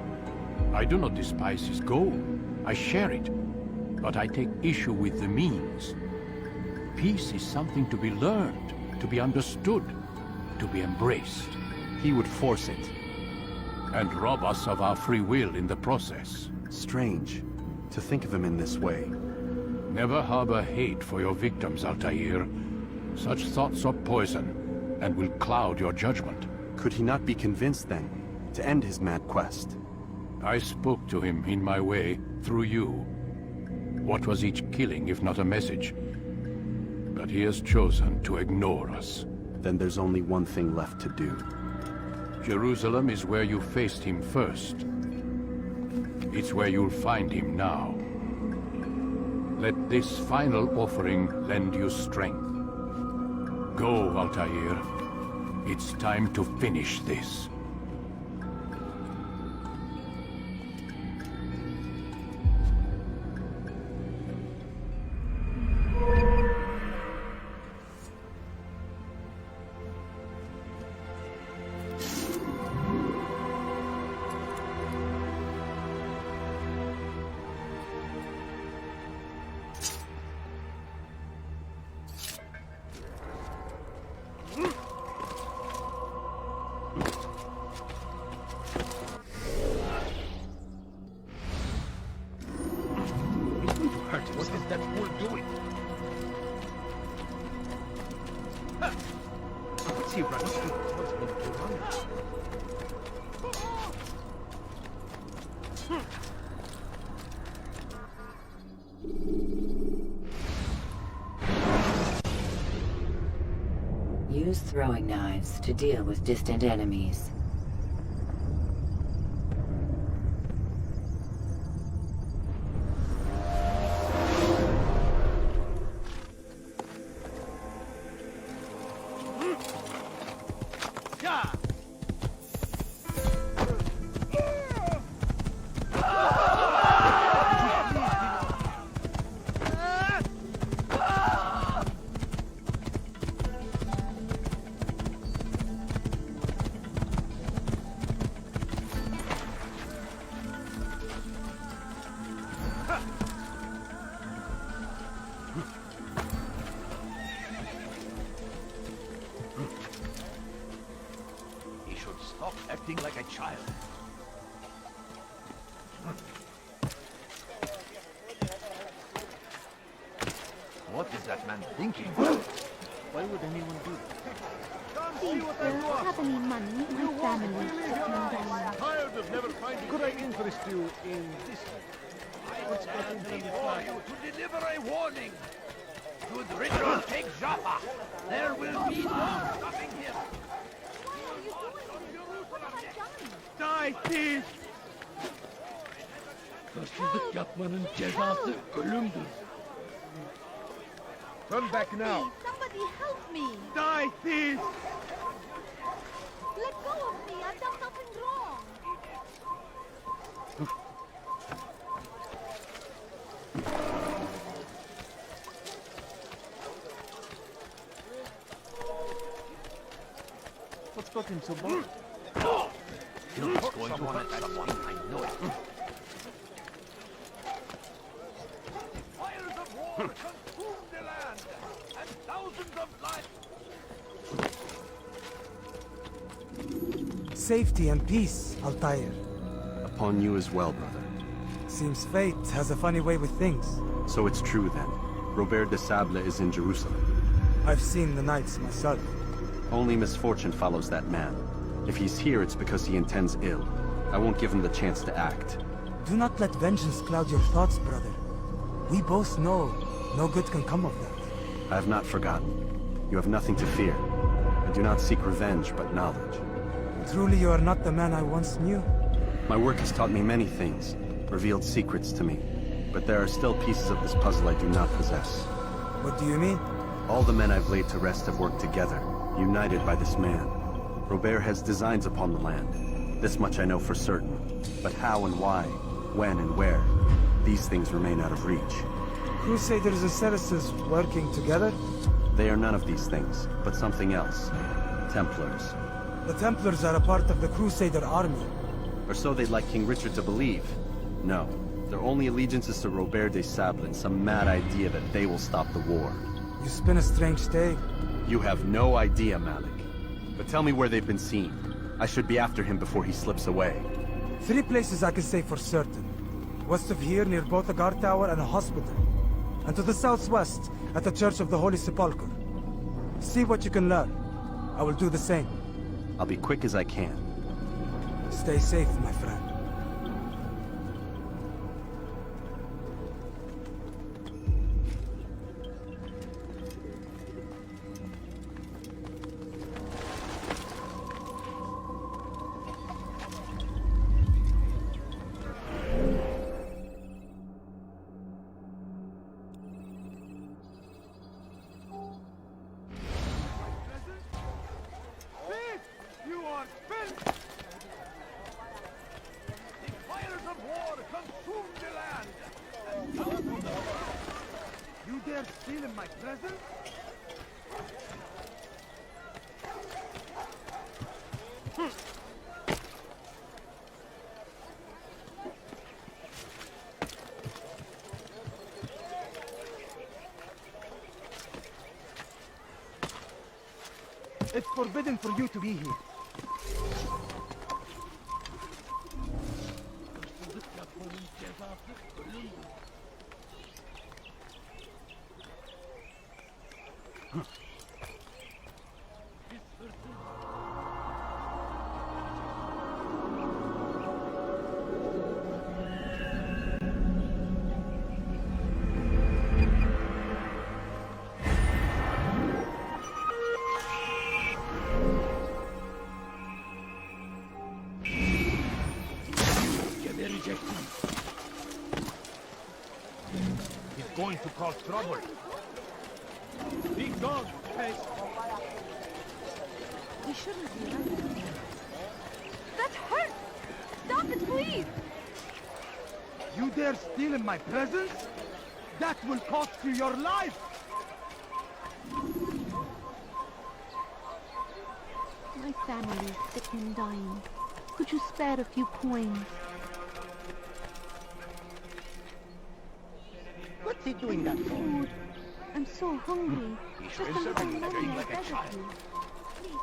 I do not despise his goal. I share it. But I take issue with the means. Peace is something to be learned, to be understood, to be embraced. He would force it. And rob us of our free will in the process. Strange, to think of him in this way. Never harbor hate for your victims, Altair. Such thoughts are poison, and will cloud your judgment. Could he not be convinced, then, to end his mad quest? I spoke to him in my way, through you. What was each killing if not a message? But he has chosen to ignore us. Then there's only one thing left to do. Jerusalem is where you faced him first. It's where you'll find him now. Let this final offering lend you strength. Go, Altair. It's time to finish this. What is that fool doing? What's he running? What's going to run? Use throwing knives to deal with distant enemies. He should stop acting like a child. What is that man thinking? Why would anyone do that? Please, sir, have any money? My family is settling down. Tired of never finding. Could I interest you in this? I would stand before you to deliver a warning. Should ritual take Jaffa, there will be no stopping him. Die, thief! Kaçırdık yapmanın cezası ölümdür. Come back now. Please, somebody help me! Die, thief! Let go of me! I've done nothing wrong! What's got him so bold? He's going to hurt someone. I know it. Fires of war consume the land, and thousands of lives. Safety and peace, Altair. Upon you as well, brother. Seems fate has a funny way with things. So it's true then. Robert de Sable is in Jerusalem. I've seen the knights myself. Only misfortune follows that man. If he's here, it's because he intends ill. I won't give him the chance to act. Do not let vengeance cloud your thoughts, brother. We both know no good can come of that. I have not forgotten. You have nothing to fear. I do not seek revenge, but knowledge. Truly you are not the man I once knew. My work has taught me many things, revealed secrets to me. But there are still pieces of this puzzle I do not possess. What do you mean? All the men I've laid to rest have worked together, united by this man. Robert has designs upon the land. This much I know for certain. But how and why, when and where, these things remain out of reach. Crusaders and Saracens working together? They are none of these things, but something else. Templars. The Templars are a part of the Crusader army. Or so they'd like King Richard to believe. No, their only allegiance is to Robert de Sable and some mad idea that they will stop the war. You spin a strange tale. You have no idea, Malik. But tell me where they've been seen. I should be after him before he slips away. 3 places I can say for certain. West of here, near both a guard tower and a hospital. And to the southwest, at the Church of the Holy Sepulchre. See what you can learn. I will do the same. I'll be quick as I can. Stay safe, my friend. You are filth! The fires of war consume the land! You dare steal in my presence? It's forbidden for you to be here. He's going to cause trouble. Be gone, face! We shouldn't be like that. That hurts! Stop it, please! You dare steal in my presence? That will cost you your life! My family is sick and dying. Could you spare a few coins? What's he doing that for? Food. I'm so hungry. He Just a little money, I beg of you. Please,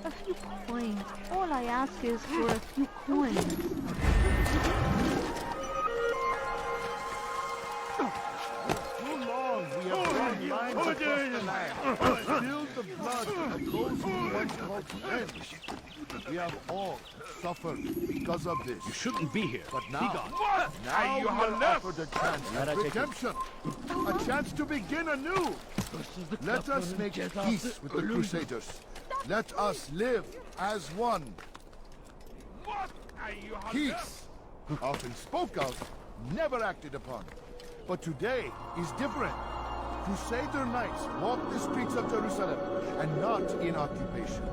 a few coins. All I ask is for a few coins. Too long we have run lines across the land, spilled the blood of those who once called friends. We have all suffered because of this. You shouldn't be here. But now, What? now we are offered a chance Let at I take it. redemption. A chance to begin anew. Let us make peace with the Crusaders. Let us live as one. Peace, often spoke of, never acted upon. But today is different. Crusader knights walk the streets of Jerusalem and not in occupation.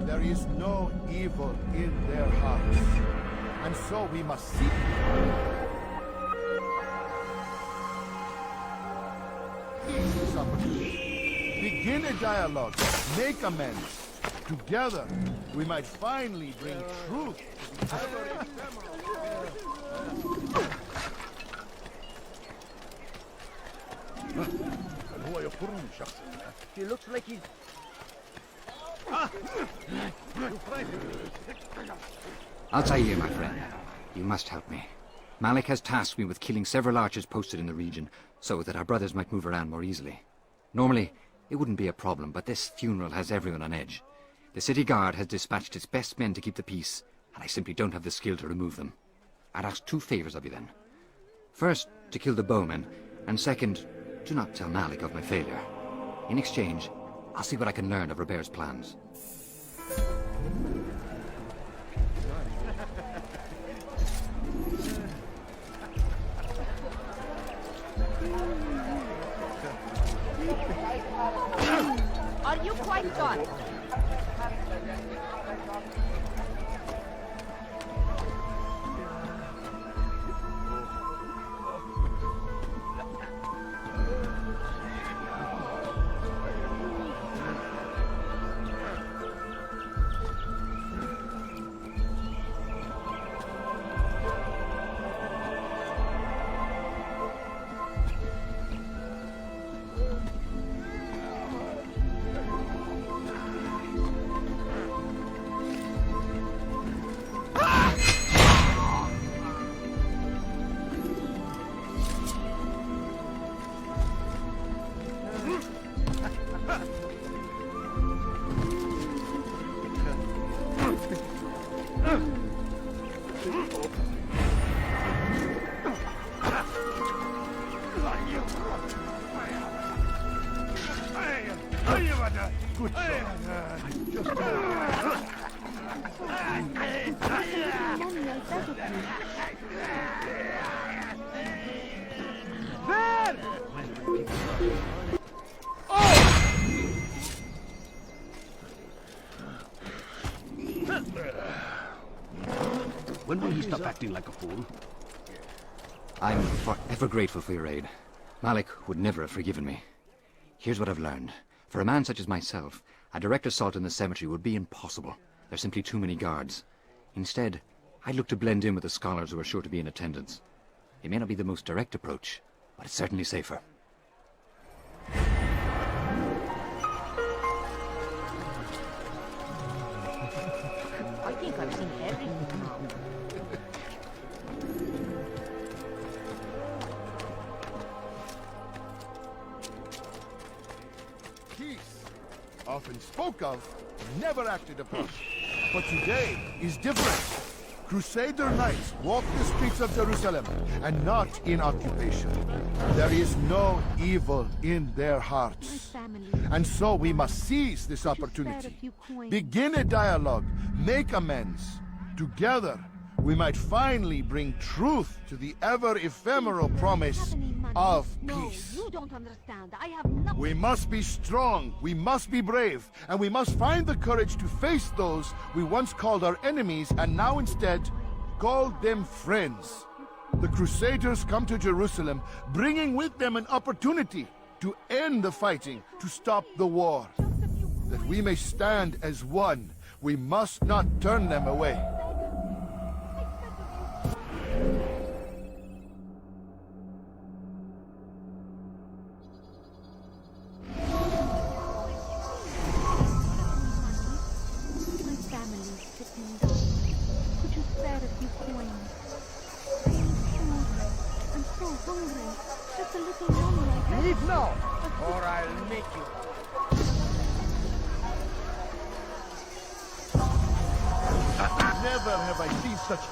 There is no evil in their hearts. And so we must seek. seize this opportunity. Begin a dialogue. Make amends. Together, we might finally bring truth to the ever-ephemeral. He looks like he's... Altair, my friend. You must help me. Malik has tasked me with killing several archers posted in the region, so that our brothers might move around more easily. Normally, it wouldn't be a problem, but this funeral has everyone on edge. The city guard has dispatched its best men to keep the peace, and I simply don't have the skill to remove them. I'd ask 2 favors of you then. First, to kill the bowmen, and second, do not tell Malik of my failure. In exchange, I'll see what I can learn of Robert's plans. Are you quite done? When will he stop acting like a fool? I'm forever grateful for your aid. Malik would never have forgiven me. Here's what I've learned. For a man such as myself, a direct assault on the cemetery would be impossible. There's simply too many guards. Instead, I'd look to blend in with the scholars who are sure to be in attendance. It may not be the most direct approach, but it's certainly safer. I think I've seen everything now. Peace, often spoke of, never acted upon. But today is different. Crusader knights walk the streets of Jerusalem, and not in occupation. There is no evil in their hearts. And so we must seize this opportunity. Begin a dialogue, make amends. Together, we might finally bring truth to the ever-ephemeral promise of peace. You don't understand. I have nothing. We must be strong, we must be brave, and we must find the courage to face those we once called our enemies and now instead call them friends. The Crusaders come to Jerusalem, bringing with them an opportunity to end the fighting, to stop the war. That we may stand as one, we must not turn them away. Leave now, or I'll make you. Never have I seen such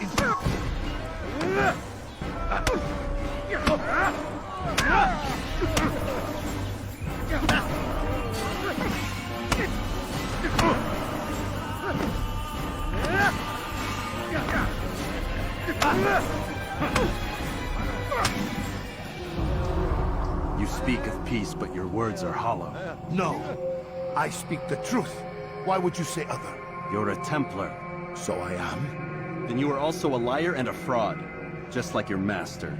You speak of peace, but your words are hollow. No, I speak the truth. Why would you say other? You're a Templar. So I am. Then you are also a liar and a fraud, just like your master.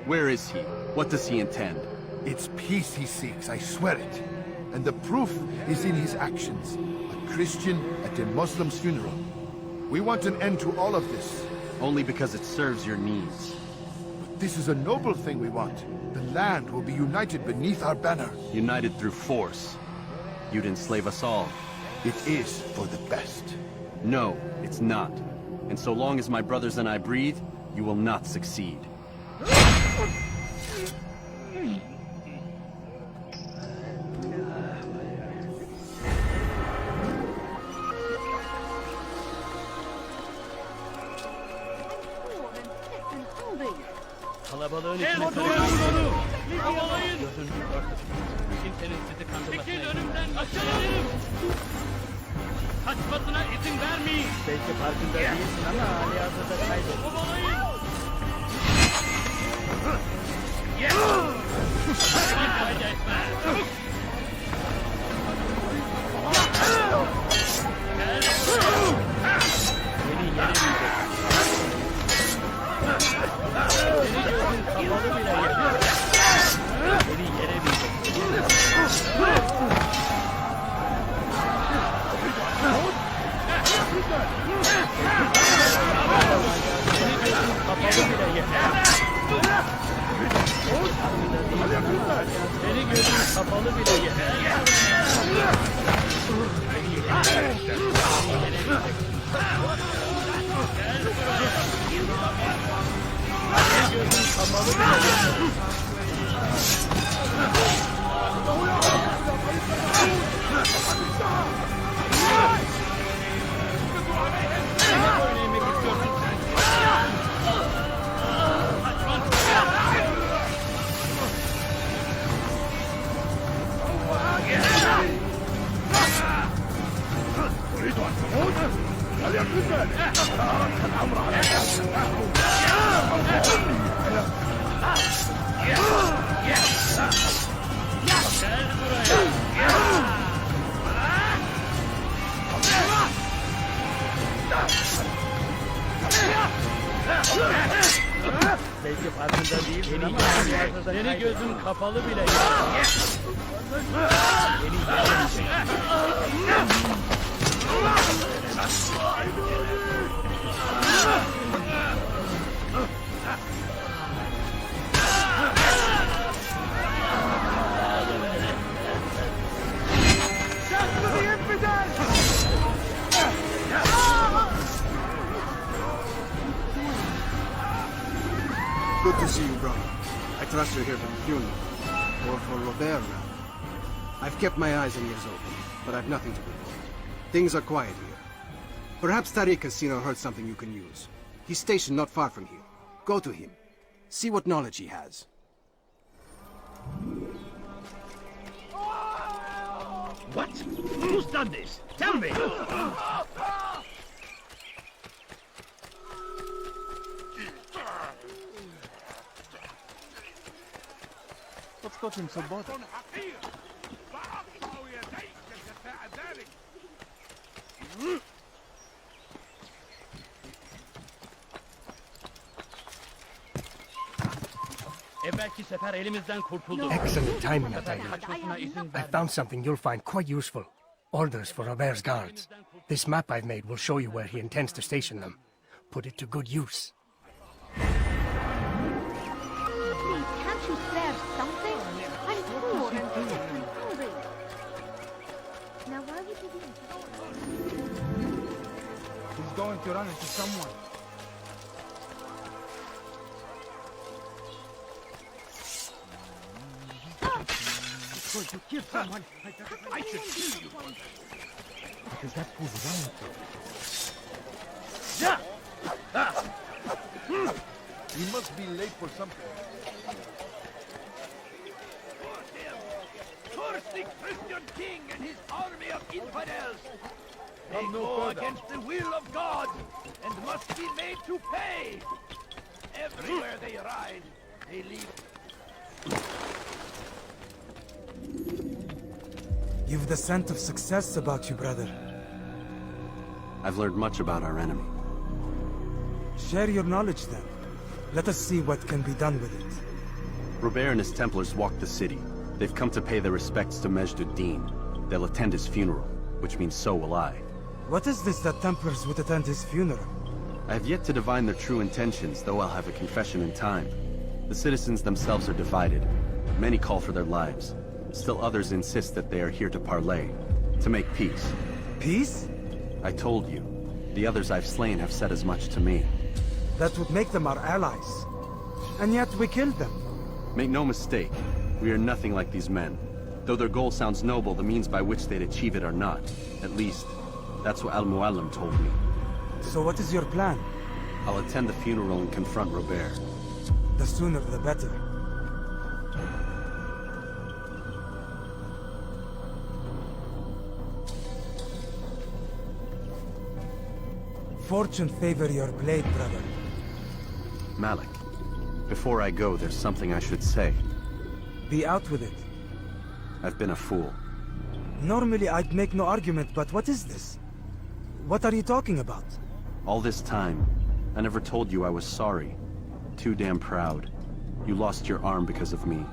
Where is he? What does he intend? It's peace he seeks, I swear it. And the proof is in his actions. A Christian at a Muslim's funeral. We want an end to all of this. Only because it serves your needs. But this is a noble thing we want. The land will be united beneath our banner. United through force. You'd enslave us all. It is for the best. No, it's not. And so long as my brothers and I breathe, you will not succeed. Kalabalığın Gel içine durdurun onu! Havalayın! Kimsenin sizi kandırmasına Çekil önümden kaçalım! Kaçmasına izin vermeyin! Belki farkında değilsin ama halihazırda kaybettin. Kovalayın! Hiç fayda etmez! Çabuk! Beni yenemeyeceksin. Seni gözün kapalı bile yenemeyeceksin. Beni Senin gözün kapalı bile belki farkında değilsin ama seni gözün kapalı bile Good to see you, brother. I trust you're here for the funeral. Or for Robert, rather. I've kept my eyes and ears open, but I've nothing to report. Things are quiet here. Perhaps Tariq has seen or heard something you can use. He's stationed not far from here. Go to him. See what knowledge he has. What? Who's done this? Tell me! What's got him so bothered? Evvelki sefer elimizden kurtuldu. Excellent timing, I tell you. I found something you'll find quite useful. Orders for Robert's guards. This map I've made will show you where he intends to station them. Put it to good use. Please, can't you spare something? I'm poor and sick and hungry. Now why would you be... He's going to run into someone. He's going to kill someone. I should kill you. Because that fool's running through. He must be late for something. Curse the Christian king and his army of infidels! They Come no go further. against the will of God and must be made to pay! Everywhere they ride, they leave... You've the scent of success about you, brother. I've learned much about our enemy. Share your knowledge then. Let us see what can be done with it. Robert and his Templars walked the city. They've come to pay their respects to Majd-ud-Din. They'll attend his funeral, which means so will I. What is this that Templars would attend his funeral? I have yet to divine their true intentions, though I'll have a confession in time. The citizens themselves are divided. Many call for their lives. Still others insist that they are here to parley, to make peace. Peace? I told you. The others I've slain have said as much to me. That would make them our allies. And yet we killed them. Make no mistake, we are nothing like these men. Though their goal sounds noble, the means by which they'd achieve it are not. At least, that's what Al-Mualim told me. So what is your plan? I'll attend the funeral and confront Robert. The sooner the better. Fortune favor your blade, brother. Malik, before I go, there's something I should say. Be out with it. I've been a fool. Normally I'd make no argument, but what is this? What are you talking about? All this time, I never told you I was sorry. Too damn proud. You lost your arm because of me.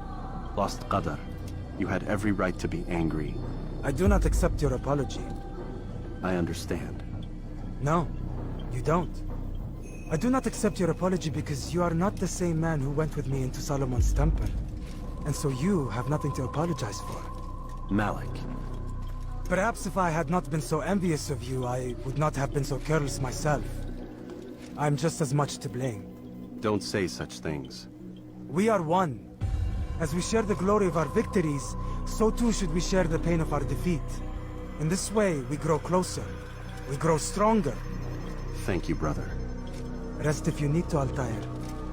Lost Qadar. You had every right to be angry. I do not accept your apology. I understand. No, you don't. I do not accept your apology because you are not the same man who went with me into Solomon's temple. And so you have nothing to apologize for. Malik. Perhaps if I had not been so envious of you, I would not have been so careless myself. I'm just as much to blame. Don't say such things. We are one. As we share the glory of our victories, so too should we share the pain of our defeat. In this way, we grow closer. We grow stronger. Thank you, brother. Rest if you need to, Altair,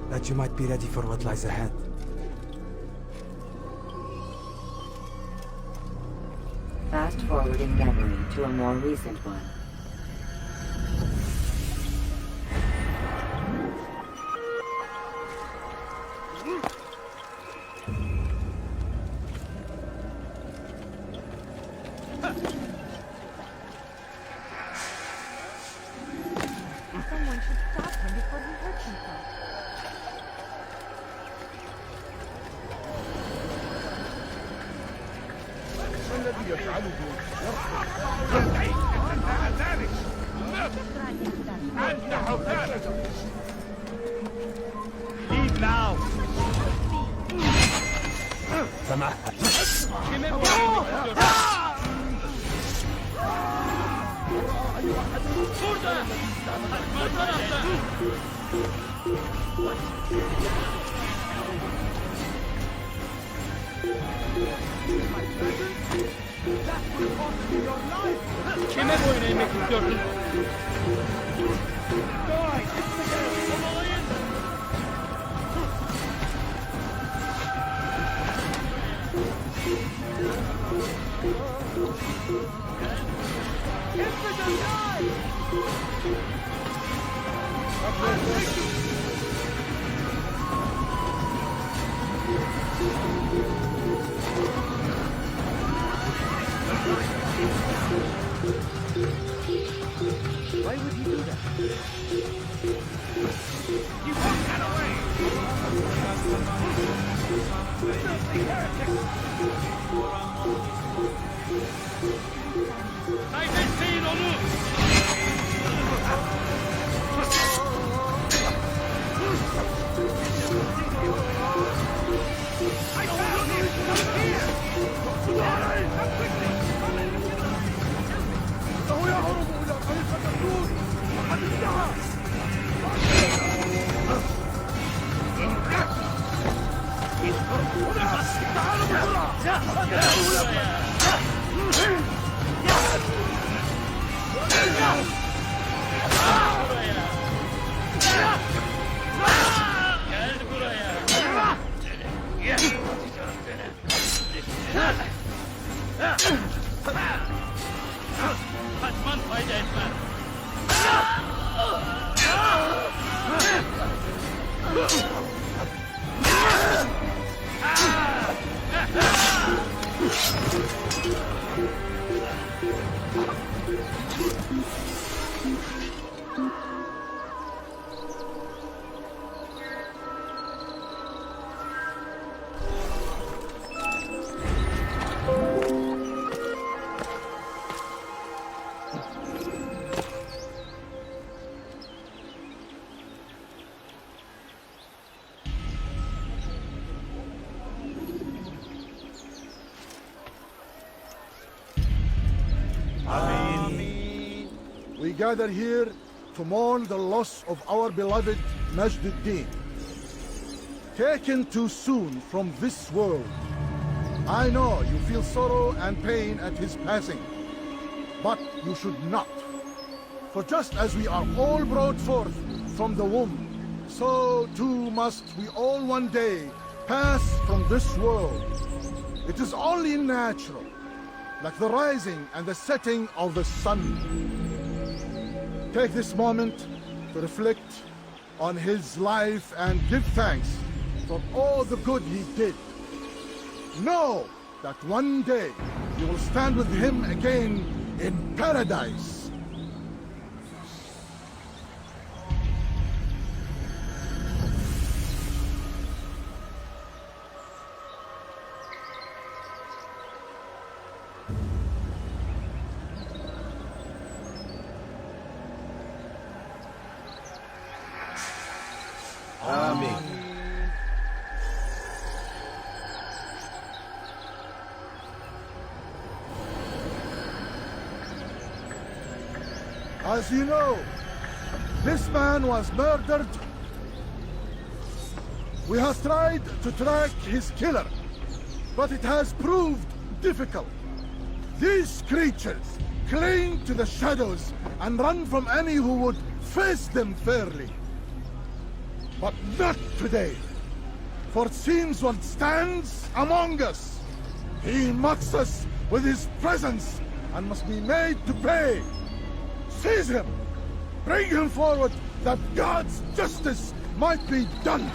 that you might be ready for what lies ahead. Fast-forwarding memory to a more recent one. Someone should stop him before he hurts himself. الذي يفعله أنت حفاظ. Leave now. Kime boyun eğmek istiyorsun? Why would he do that? You won't get away! Filthy heretic! Kaybetmeyin onu! I found him! Come here! Come quickly! هو يهرب إلى طريق النور وقد انتهى تعالوا Kaçman fayda etmez. gather here to mourn the loss of our beloved Majduddin. Taken too soon from this world. I know you feel sorrow and pain at his passing, but you should not. For just as we are all brought forth from the womb, so too must we all one day pass from this world. It is only natural, like the rising and the setting of the sun. Take this moment to reflect on his life and give thanks for all the good he did. Know that one day you will stand with him again in paradise. As you know, this man was murdered. We have tried to track his killer, but it has proved difficult. These creatures cling to the shadows and run from any who would face them fairly. But not today, for it seems one stands among us. He mocks us with his presence and must be made to pay. Seize him! Bring him forward, that God's justice might be done!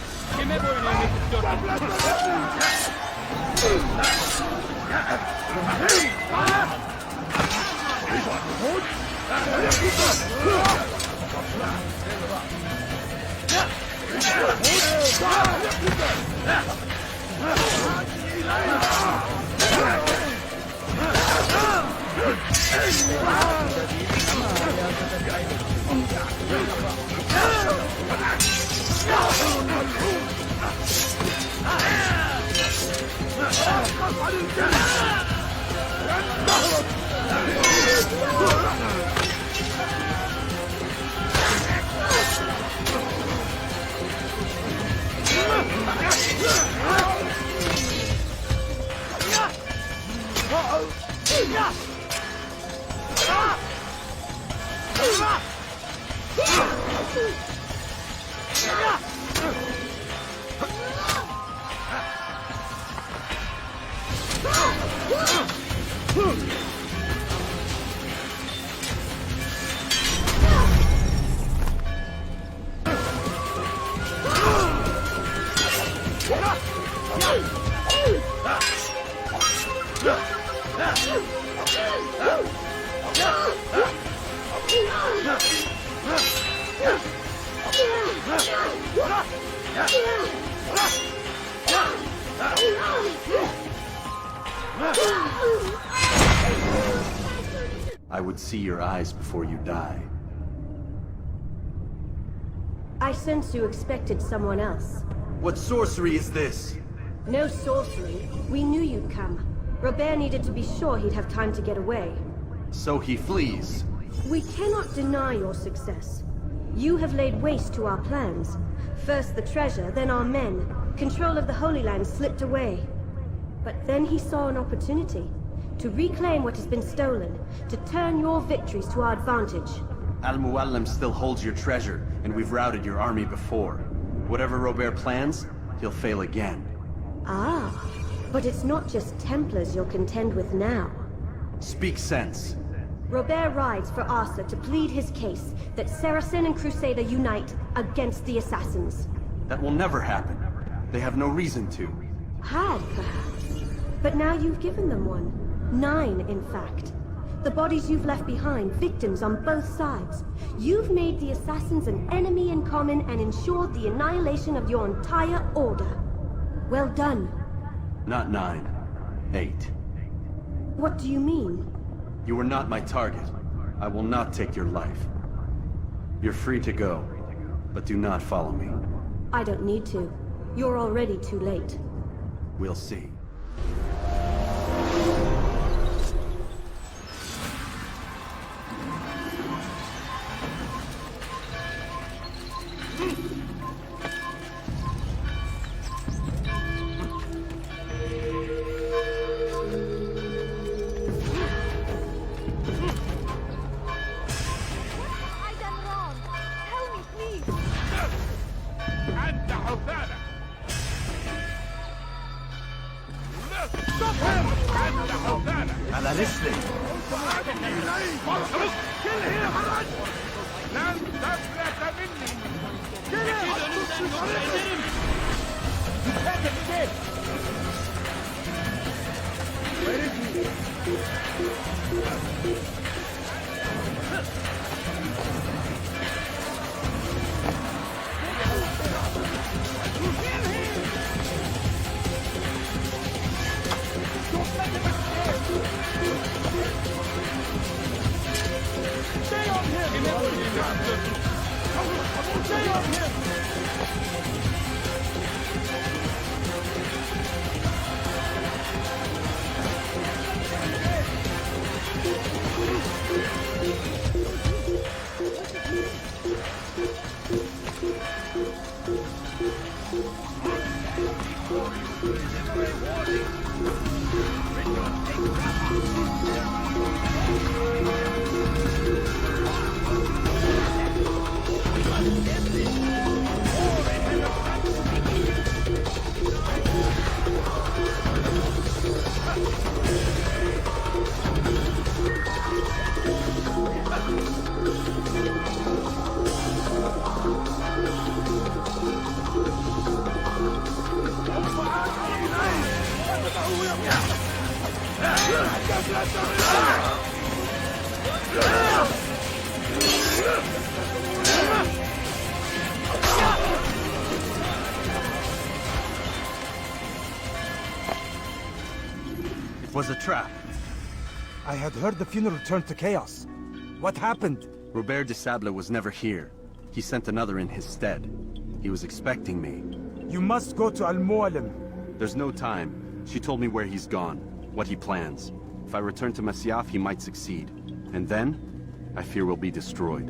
I would see your eyes before you die. I sense you expected someone else. What sorcery is this? No sorcery. We knew you'd come. Robert needed to be sure he'd have time to get away. So he flees. We cannot deny your success. You have laid waste to our plans. First the treasure, then our men. Control of the Holy Land slipped away. But then he saw an opportunity. To reclaim what has been stolen. To turn your victories to our advantage. Al-Muallim still holds your treasure, and we've routed your army before. Whatever Robert plans, he'll fail again. Ah, but it's not just Templars you'll contend with now. Speak sense. Robert rides for Arthur to plead his case that Saracen and Crusader unite against the Assassins. That will never happen. They have no reason to. Had, perhaps. But now you've given them one. 9, in fact. The bodies you've left behind, victims on both sides. You've made the Assassins an enemy in common and ensured the annihilation of your entire order. Well done. Not 9. 8. What do you mean? You were not my target. I will not take your life. You're free to go, but do not follow me. I don't need to. You're already too late. We'll see. A la listening. It was a trap. I had heard the funeral turned to chaos. What happened? Robert de Sable was never here. He sent another in his stead. He was expecting me. You must go to Al-Mualim. There's no time. She told me where he's gone, what he plans. If I return to Masyaf, he might succeed. And then, I fear we'll be destroyed.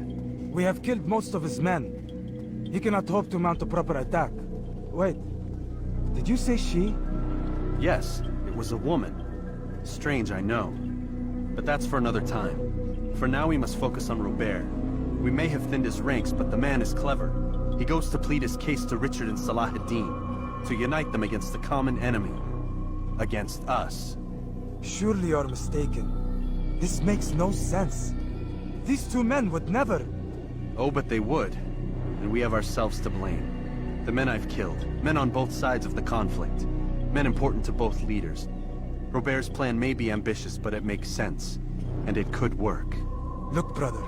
We have killed most of his men. He cannot hope to mount a proper attack. Wait, did you say she? Yes, it was a woman. Strange, I know. But that's for another time. For now, we must focus on Robert. We may have thinned his ranks, but the man is clever. He goes to plead his case to Richard and Salah ad-Din, to unite them against the common enemy. Against us. Surely you're mistaken. This makes no sense. These two men would never... Oh, but they would. And we have ourselves to blame. The men I've killed, men on both sides of the conflict. Men important to both leaders. Robert's plan may be ambitious, but it makes sense. And it could work. Look, brother.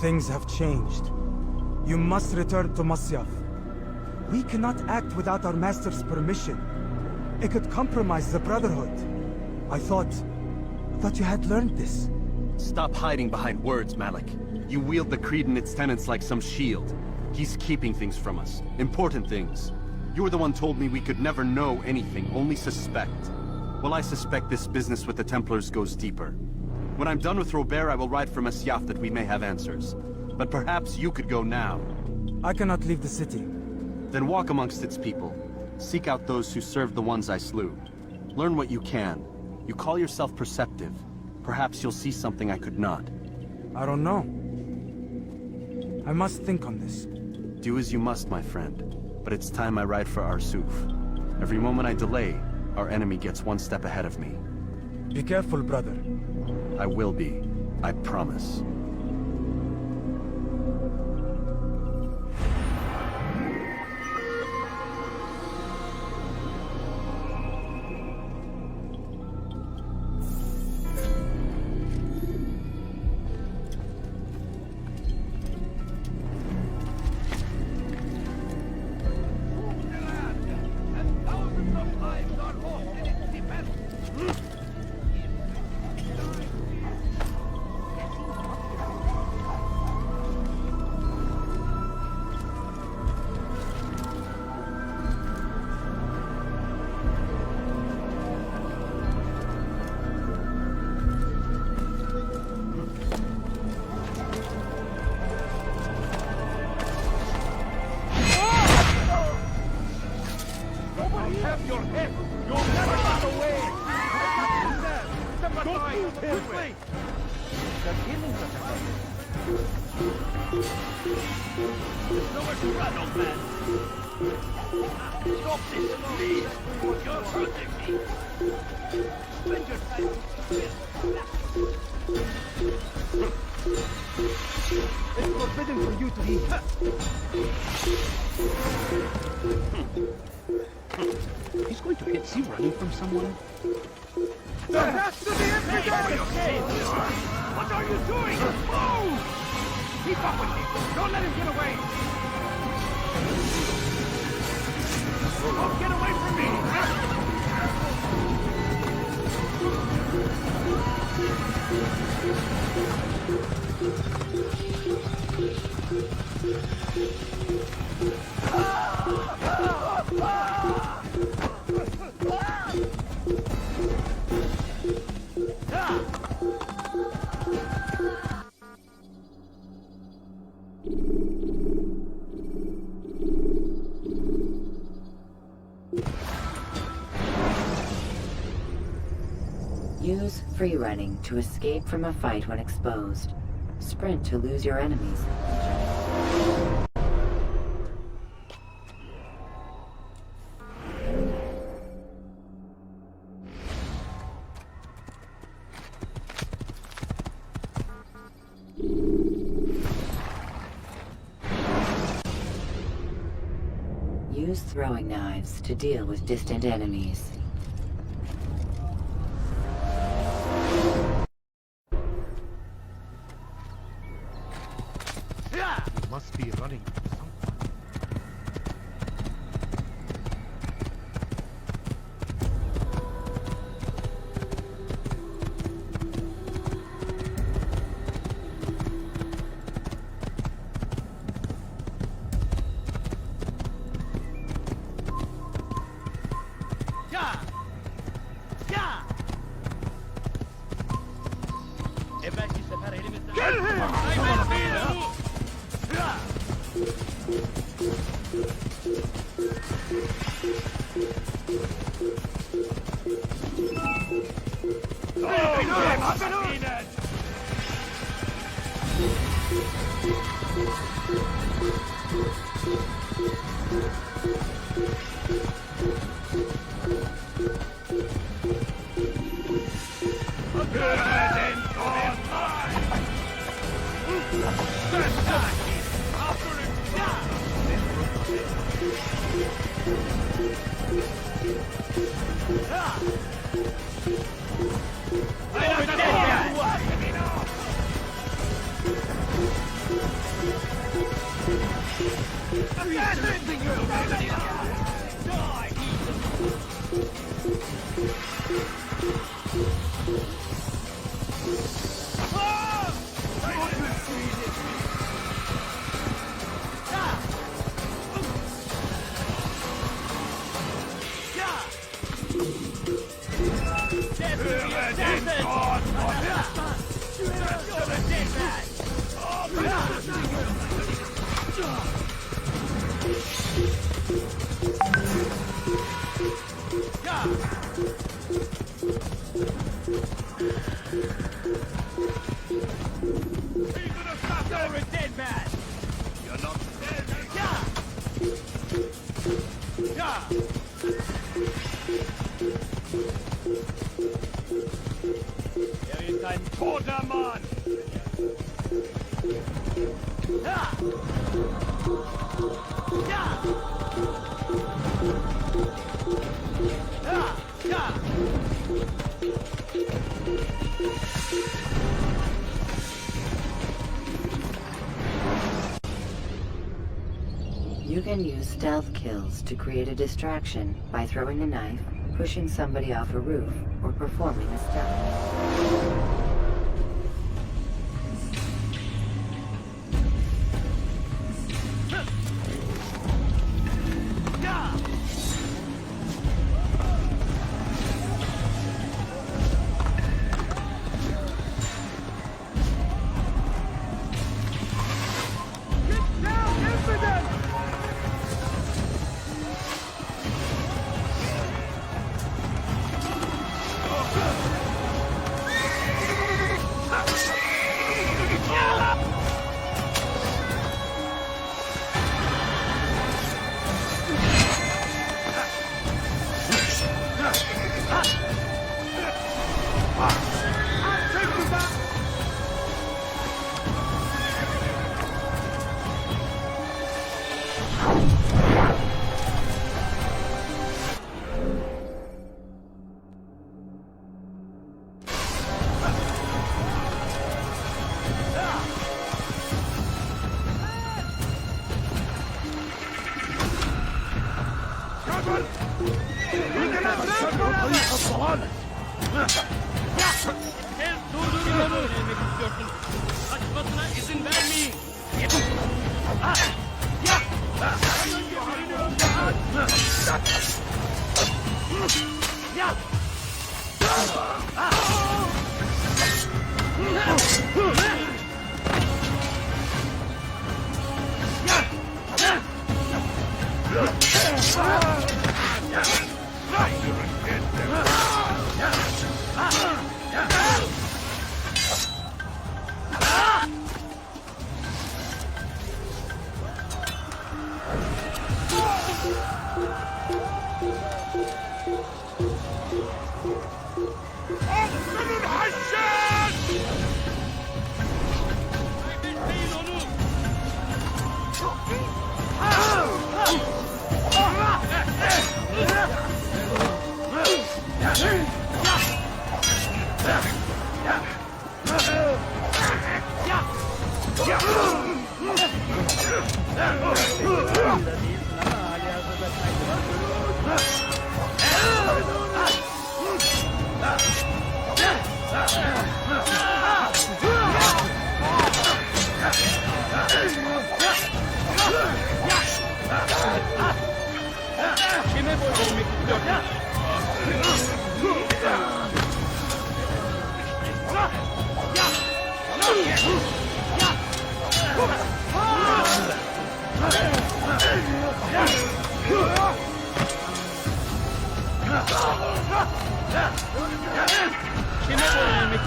Things have changed. You must return to Masyaf. We cannot act without our master's permission. It could compromise the Brotherhood. I thought you had learned this. Stop hiding behind words, Malik. You wield the creed and its tenets like some shield. He's keeping things from us. Important things. You're the one told me we could never know anything, only suspect. Well, I suspect this business with the Templars goes deeper. When I'm done with Robert, I will ride for Masyaf that we may have answers. But perhaps you could go now. I cannot leave the city. Then walk amongst its people. Seek out those who served the ones I slew. Learn what you can. You call yourself perceptive. Perhaps you'll see something I could not. I don't know. I must think on this. Do as you must, my friend. But it's time I ride for Arsuf. Every moment I delay, our enemy gets one step ahead of me. Be careful, brother. I will be. I promise. There's nowhere to run, old man. Stop this, please! You're hurting me! Spend your time! It's forbidden for you to be here. He's going to get sea running from someone. There has to be evidence! What are you doing? Move! Keep up with me! Don't let him get away! Don't get away from me! Use free running to escape from a fight when exposed. Sprint to lose your enemies. Use throwing knives to deal with distant enemies. Must be running. You can use stealth kills to create a distraction by throwing a knife, pushing somebody off a roof, or performing a stunt. Tez durdurun onu. Demek istiyorsun. Kaçmasına izin vermeyin. Kime boy vermek istiyorsun? Kime boy vermek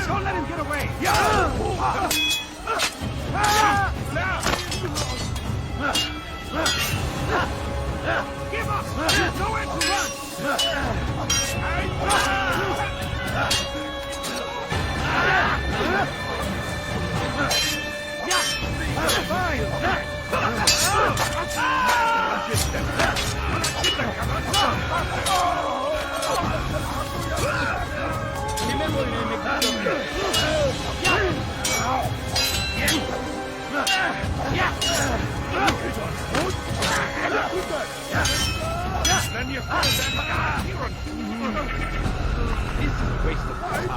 Don't let him get away! Give up! There's nowhere to run! Kime boy vermek This is a waste of time.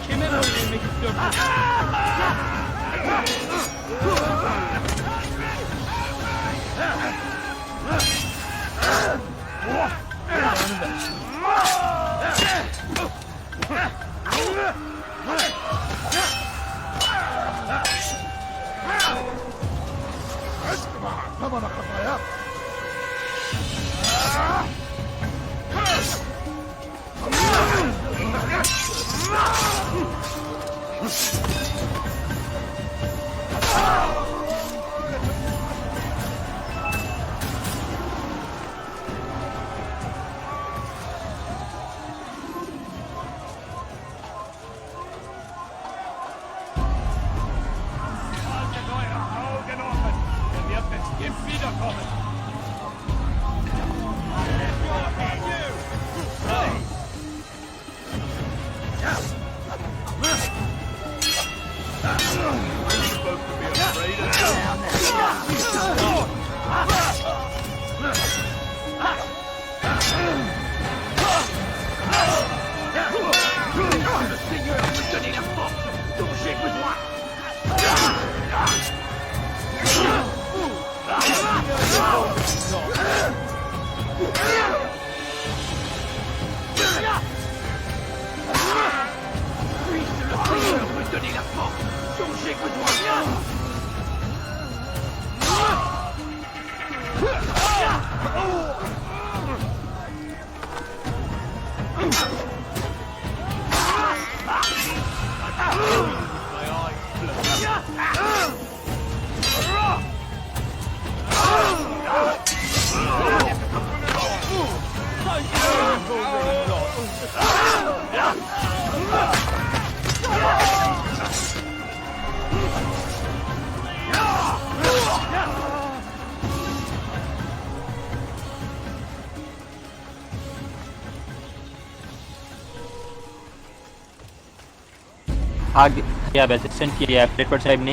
Kime boy vermek istiyorsun?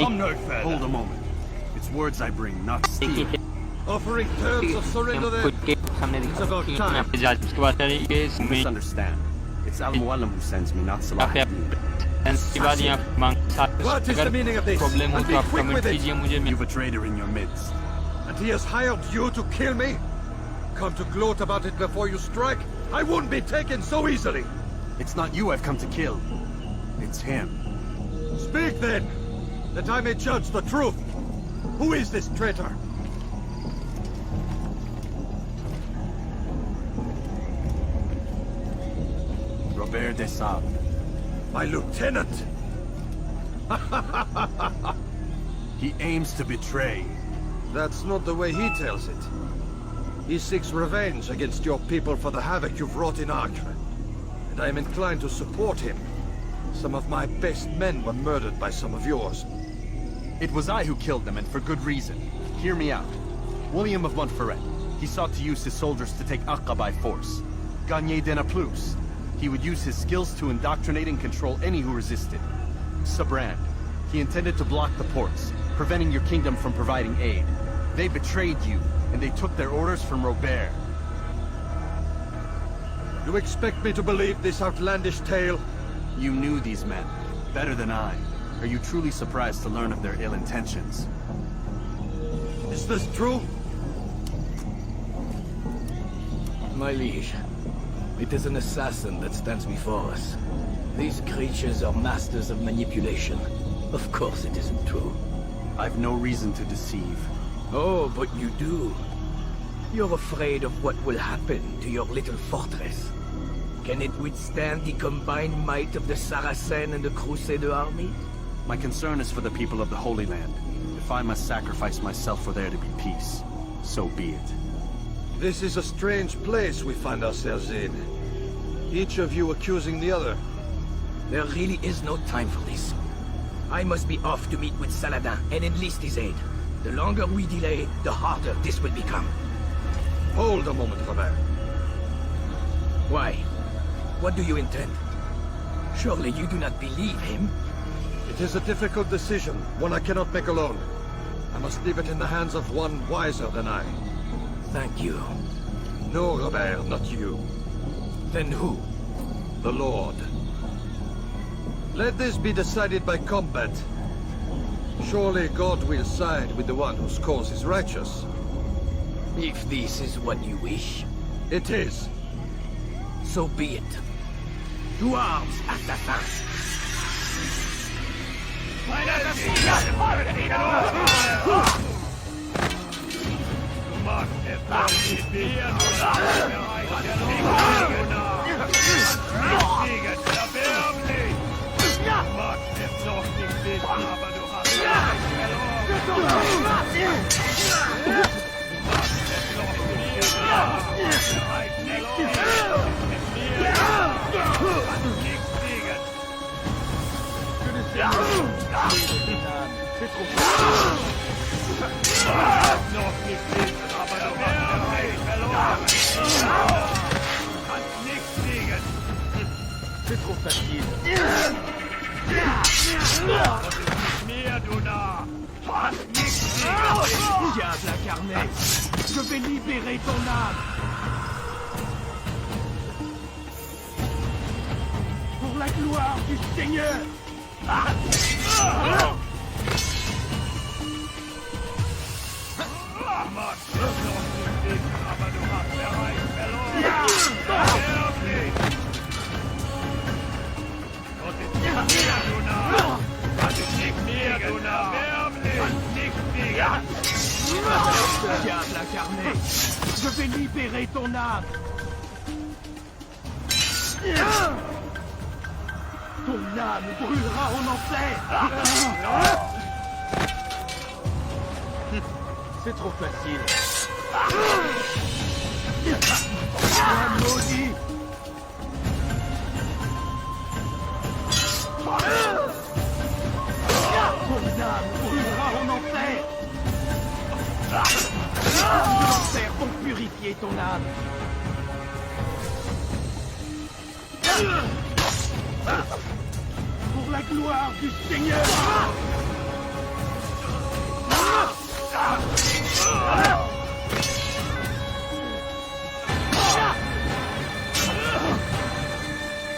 Come no further. Hold a moment. It's words I bring, not steel. Offering terms of surrender then. It's about time. You misunderstand. It's Al-Mualim who sends me, not Salah. What is the meaning of this? And be quick with it. You've a traitor in your midst. And he has hired you to kill me? Come to gloat about it before you strike? I wouldn't be taken so easily. It's not you I've come to kill. It's him. Speak then, that I may judge the truth. Who is this traitor? Robert de Sable. My lieutenant! He aims to betray. That's not the way he tells it. He seeks revenge against your people for the havoc you've wrought in Acre. And I am inclined to support him. Some of my best men were murdered by some of yours. It was I who killed them, and for good reason. Hear me out. William of Montferrat. He sought to use his soldiers to take Acre by force. Gagné de Naplouse. He would use his skills to indoctrinate and control any who resisted. Sabrand. He intended to block the ports, preventing your kingdom from providing aid. They betrayed you, and they took their orders from Robert. You expect me to believe this outlandish tale? You knew these men, better than I. Are you truly surprised to learn of their ill intentions? Is this true? My liege, it is an assassin that stands before us. These creatures are masters of manipulation. Of course it isn't true. I've no reason to deceive. Oh, but you do. You're afraid of what will happen to your little fortress. Can it withstand the combined might of the Saracen and the Crusader army? My concern is for the people of the Holy Land. If I must sacrifice myself for there to be peace, so be it. This is a strange place we find ourselves in. Each of you accusing the other. There really is no time for this. I must be off to meet with Saladin and enlist his aid. The longer we delay, the harder this will become. Hold a moment, Robert. Why? What do you intend? Surely you do not believe him? It is a difficult decision, one I cannot make alone. I must leave it in the hands of one wiser than I. Thank you. No, Robert, not you. Then who? The Lord. Let this be decided by combat. Surely God will side with the one whose cause is righteous. If this is what you wish. It is. So be it. To arms, assassins! C'est trop facile. Diable incarné, je vais libérer ton âme. Pour la gloire du Seigneur. aber du hast bereits verloren. Erblich! Das ist nicht mir, du Narr! Das ist nicht mir, du Narr! Erblich! Nicht mir! Diable incarné! Je vais libérer ton âme! Ton âme brûlera en enfer! C'est trop facile. Maudit! Ton âme brûlera en enfer! L'enfer pour purifier ton âme! Pour la gloire du Seigneur!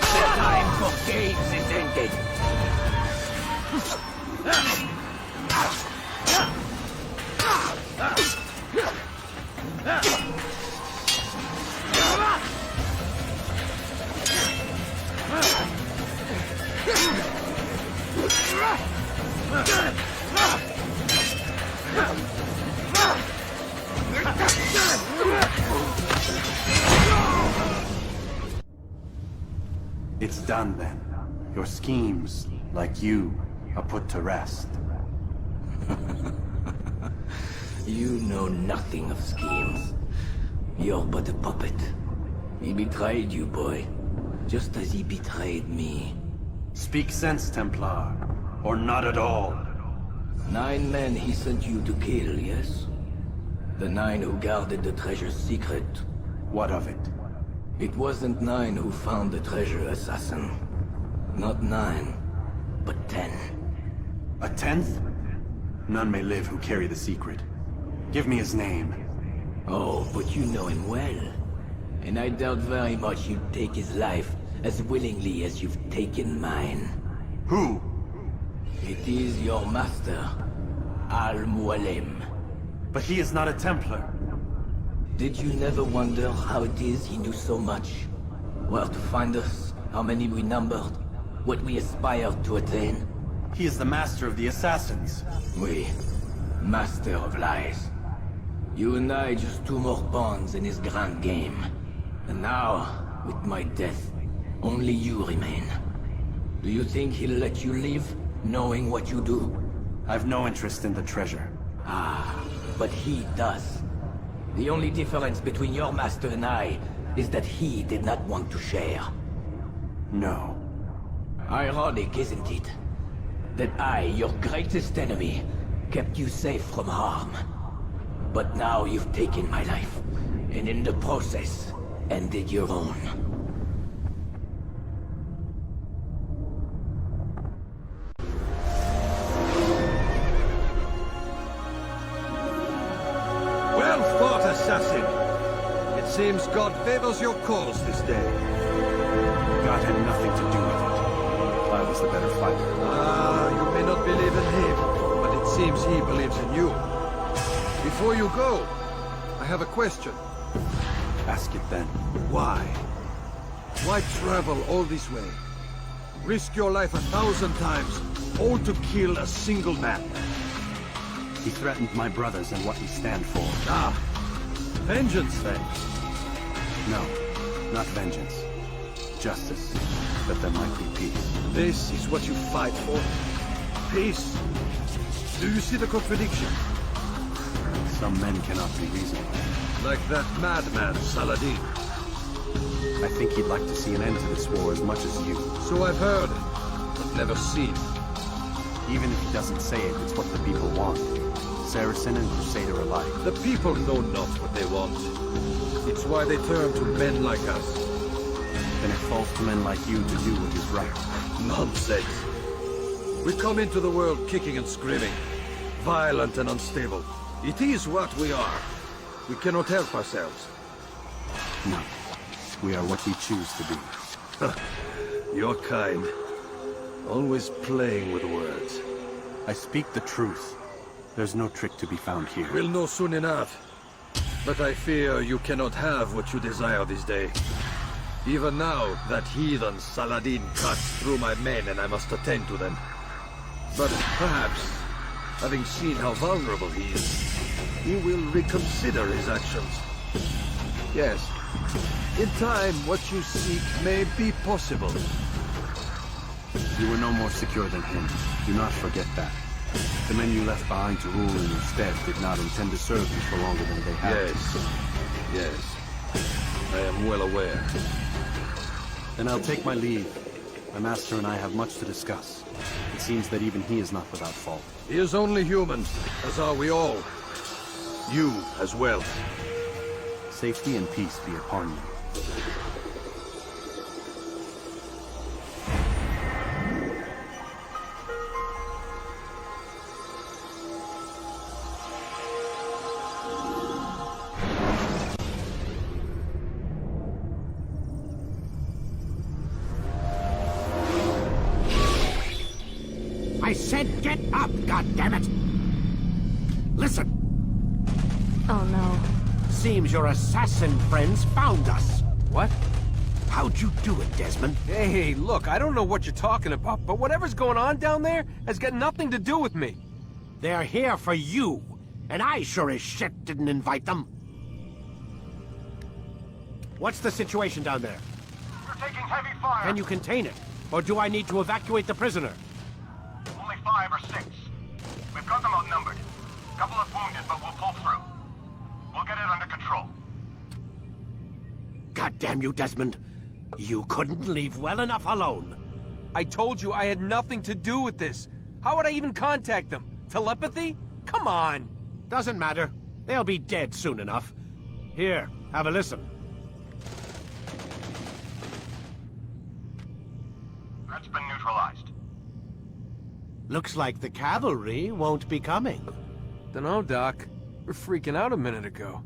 The time for games is ended! It's done then. Your schemes, like you, are put to rest. You know nothing of schemes. You're but a puppet. He betrayed you, boy. Just as he betrayed me. Speak sense, Templar. Or not at all. 9 men he sent you to kill, yes? The 9 who guarded the treasure's secret. What of it? It wasn't 9 who found the treasure, assassin. Not 9, but 10. A 10th? None may live who carry the secret. Give me his name. Oh, but you know him well. And I doubt very much you'd take his life as willingly as you've taken mine. Who? It is your master, Al-Mualim. But he is not a Templar. Did you never wonder how it is he knew so much? Where to find us, how many we numbered, what we aspired to attain? He is the master of the assassins. Oui, master of lies. You and I just 2 more pawns in his grand game. And now, with my death, only you remain. Do you think he'll let you live, knowing what you do? I've no interest in the treasure. Ah, but he does. The only difference between your master and I is that he did not want to share. No. Ironic, isn't it? That I, your greatest enemy, kept you safe from harm. But now you've taken my life, and in the process, ended your own. Well fought, assassin. It seems God favors your cause this day. God had nothing to do with it. I was the better fighter. Ah, you may not believe in him, but it seems he believes in you. Before you go, I have a question. Ask it then. Why? Why travel all this way? Risk your life 1,000 times, all to kill a single man. He threatened my brothers and what we stand for. Ah, vengeance then. No, not vengeance. Justice, that there might be peace. This is what you fight for? Peace? Do you see the contradiction? Some men cannot be reasonable. Like that madman, Saladin. I think he'd like to see an end to this war as much as you. So I've heard, but never seen. Even if he doesn't say it, it's what the people want. Saracen and Crusader alike. The people know not what they want. It's why they turn to men like us. Then it falls to men like you to do what is right. Nonsense. We come into the world kicking and screaming, violent and unstable. It is what we are. We cannot help ourselves. No. We are what we choose to be. Your kind. Always playing with words. I speak the truth. There's no trick to be found here. We'll know soon enough. But I fear you cannot have what you desire this day. Even now, that heathen Saladin cuts through my men and I must attend to them. But perhaps, having seen how vulnerable he is, he will reconsider his actions. Yes, in time, what you seek may be possible. You were no more secure than him. Do not forget that. The men you left behind to rule in your stead did not intend to serve you for longer than they had. Yes. I am well aware. Then I'll take my leave. My master and I have much to discuss. It seems that even he is not without fault. He is only human, as are we all. You as well. Safety and peace be upon you. I said get up, goddammit! Listen! Oh no. Seems your assassin friends found us. What? How'd you do it, Desmond? Hey, look, I don't know what you're talking about, but whatever's going on down there has got nothing to do with me. They're here for you, and I sure as shit didn't invite them. What's the situation down there? We're taking heavy fire. Can you contain it? Or do I need to evacuate the prisoner? Only 5 or 6. We've got them outnumbered. Couple of wounded, but we'll pull through. We'll get it under control. God damn you, Desmond. You couldn't leave well enough alone. I told you I had nothing to do with this. How would I even contact them? Telepathy? Come on. Doesn't matter. They'll be dead soon enough. Here, have a listen. That's been neutralized. Looks like the cavalry won't be coming. Dunno, Doc. We're freaking out a minute ago.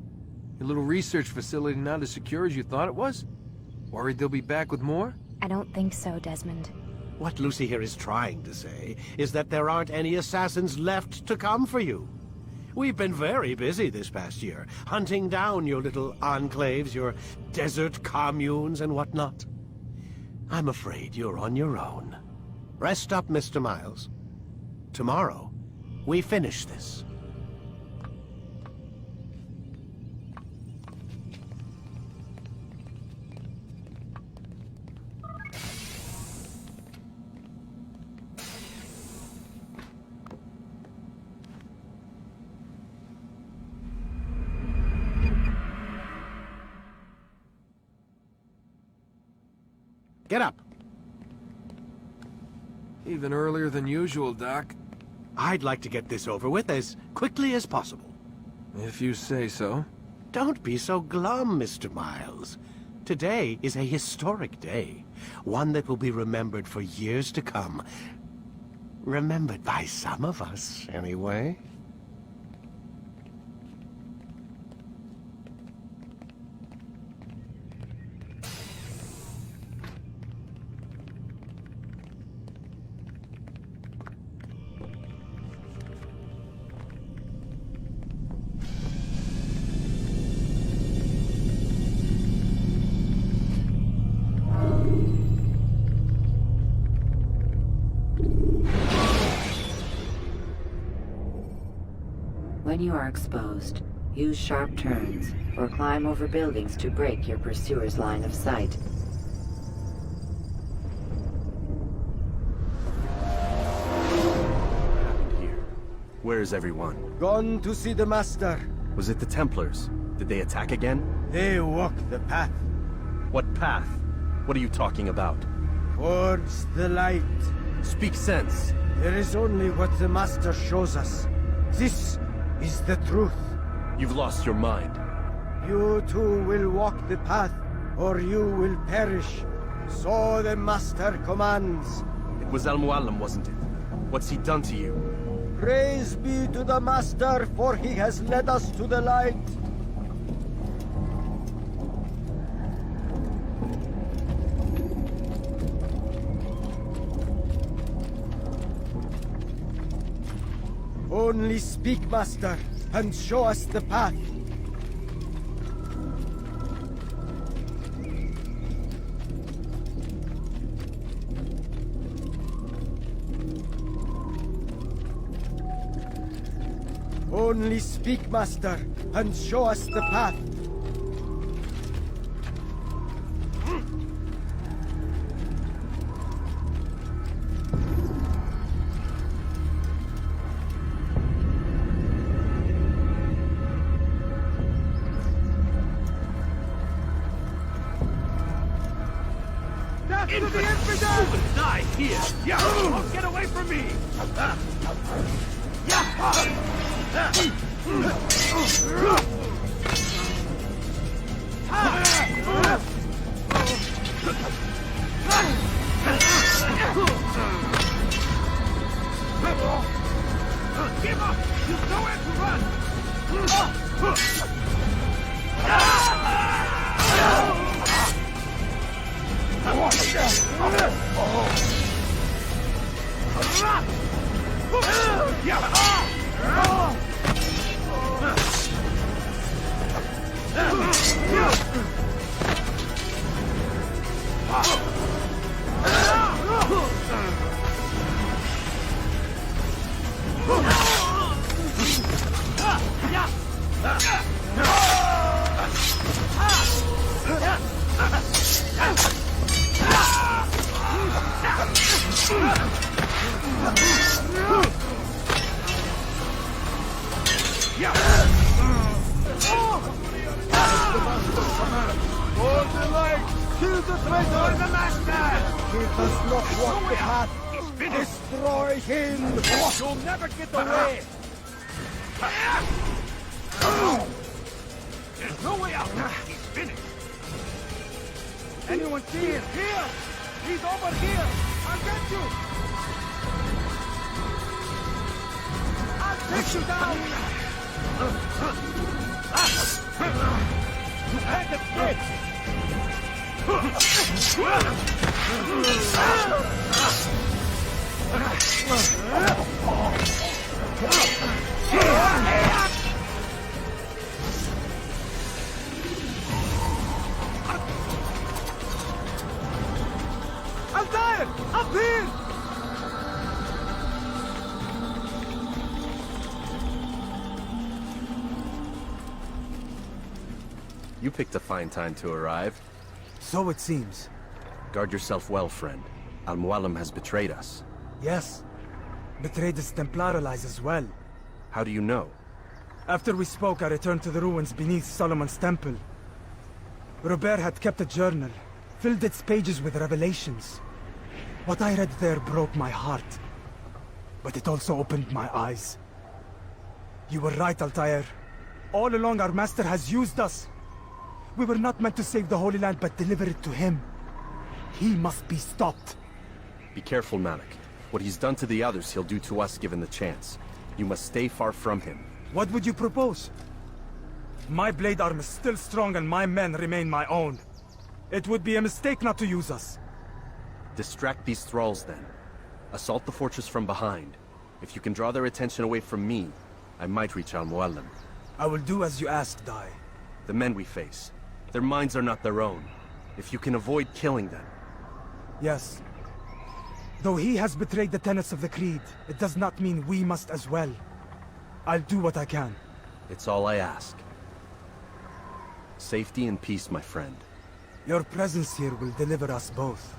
Your little research facility not as secure as you thought it was? Worried they'll be back with more? I don't think so, Desmond. What Lucy here is trying to say is that there aren't any assassins left to come for you. We've been very busy this past year, hunting down your little enclaves, your desert communes and whatnot. I'm afraid you're on your own. Rest up, Mr. Miles. Tomorrow, we finish this. Get up. Even earlier than usual, Doc. I'd like to get this over with as quickly as possible. If you say so. Don't be so glum, Mr. Miles. Today is a historic day. One that will be remembered for years to come. Remembered by some of us, anyway. When you are exposed, use sharp turns or climb over buildings to break your pursuer's line of sight. Where is everyone? Gone to see the Master. Was it the Templars? Did they attack again? They walk the path. What path? What are you talking about? Towards the light. Speak sense. There is only what the Master shows us. This is the truth. You've lost your mind. You too will walk the path, or you will perish. So the Master commands. It was Al-Mualim, wasn't it? What's he done to you? Praise be to the Master, for he has led us to the light. Only speak, Master, and show us the path. Only speak, Master, and show us the path. Death to the infidel! You will die here! Yeah! Don't get away from me! Give up! There's nowhere to run! Kill the traitor! The master! He does not walk the path. Destroy him! You'll never get away! There's no way out! He's finished! Anyone see him? Here! He's over here! I'll get you! I'll take you down! You can't escape! Altair! Up here! You picked a fine time to arrive. So it seems. Guard yourself well, friend. Al-Mualim has betrayed us. Yes. Betrayed his Templar allies as well. How do you know? After we spoke, I returned to the ruins beneath Solomon's temple. Robert had kept a journal, filled its pages with revelations. What I read there broke my heart. But it also opened my eyes. You were right, Altair. All along our master has used us. We were not meant to save the Holy Land, but deliver it to him. He must be stopped. Be careful, Malik. What he's done to the others, he'll do to us given the chance. You must stay far from him. What would you propose? My blade arm is still strong and my men remain my own. It would be a mistake not to use us. Distract these thralls, then. Assault the fortress from behind. If you can draw their attention away from me, I might reach Al-Mualim. I will do as you ask, Dai. The men we face, their minds are not their own. If you can avoid killing them. Yes. Though he has betrayed the tenets of the Creed, it does not mean we must as well. I'll do what I can. It's all I ask. Safety and peace, my friend. Your presence here will deliver us both.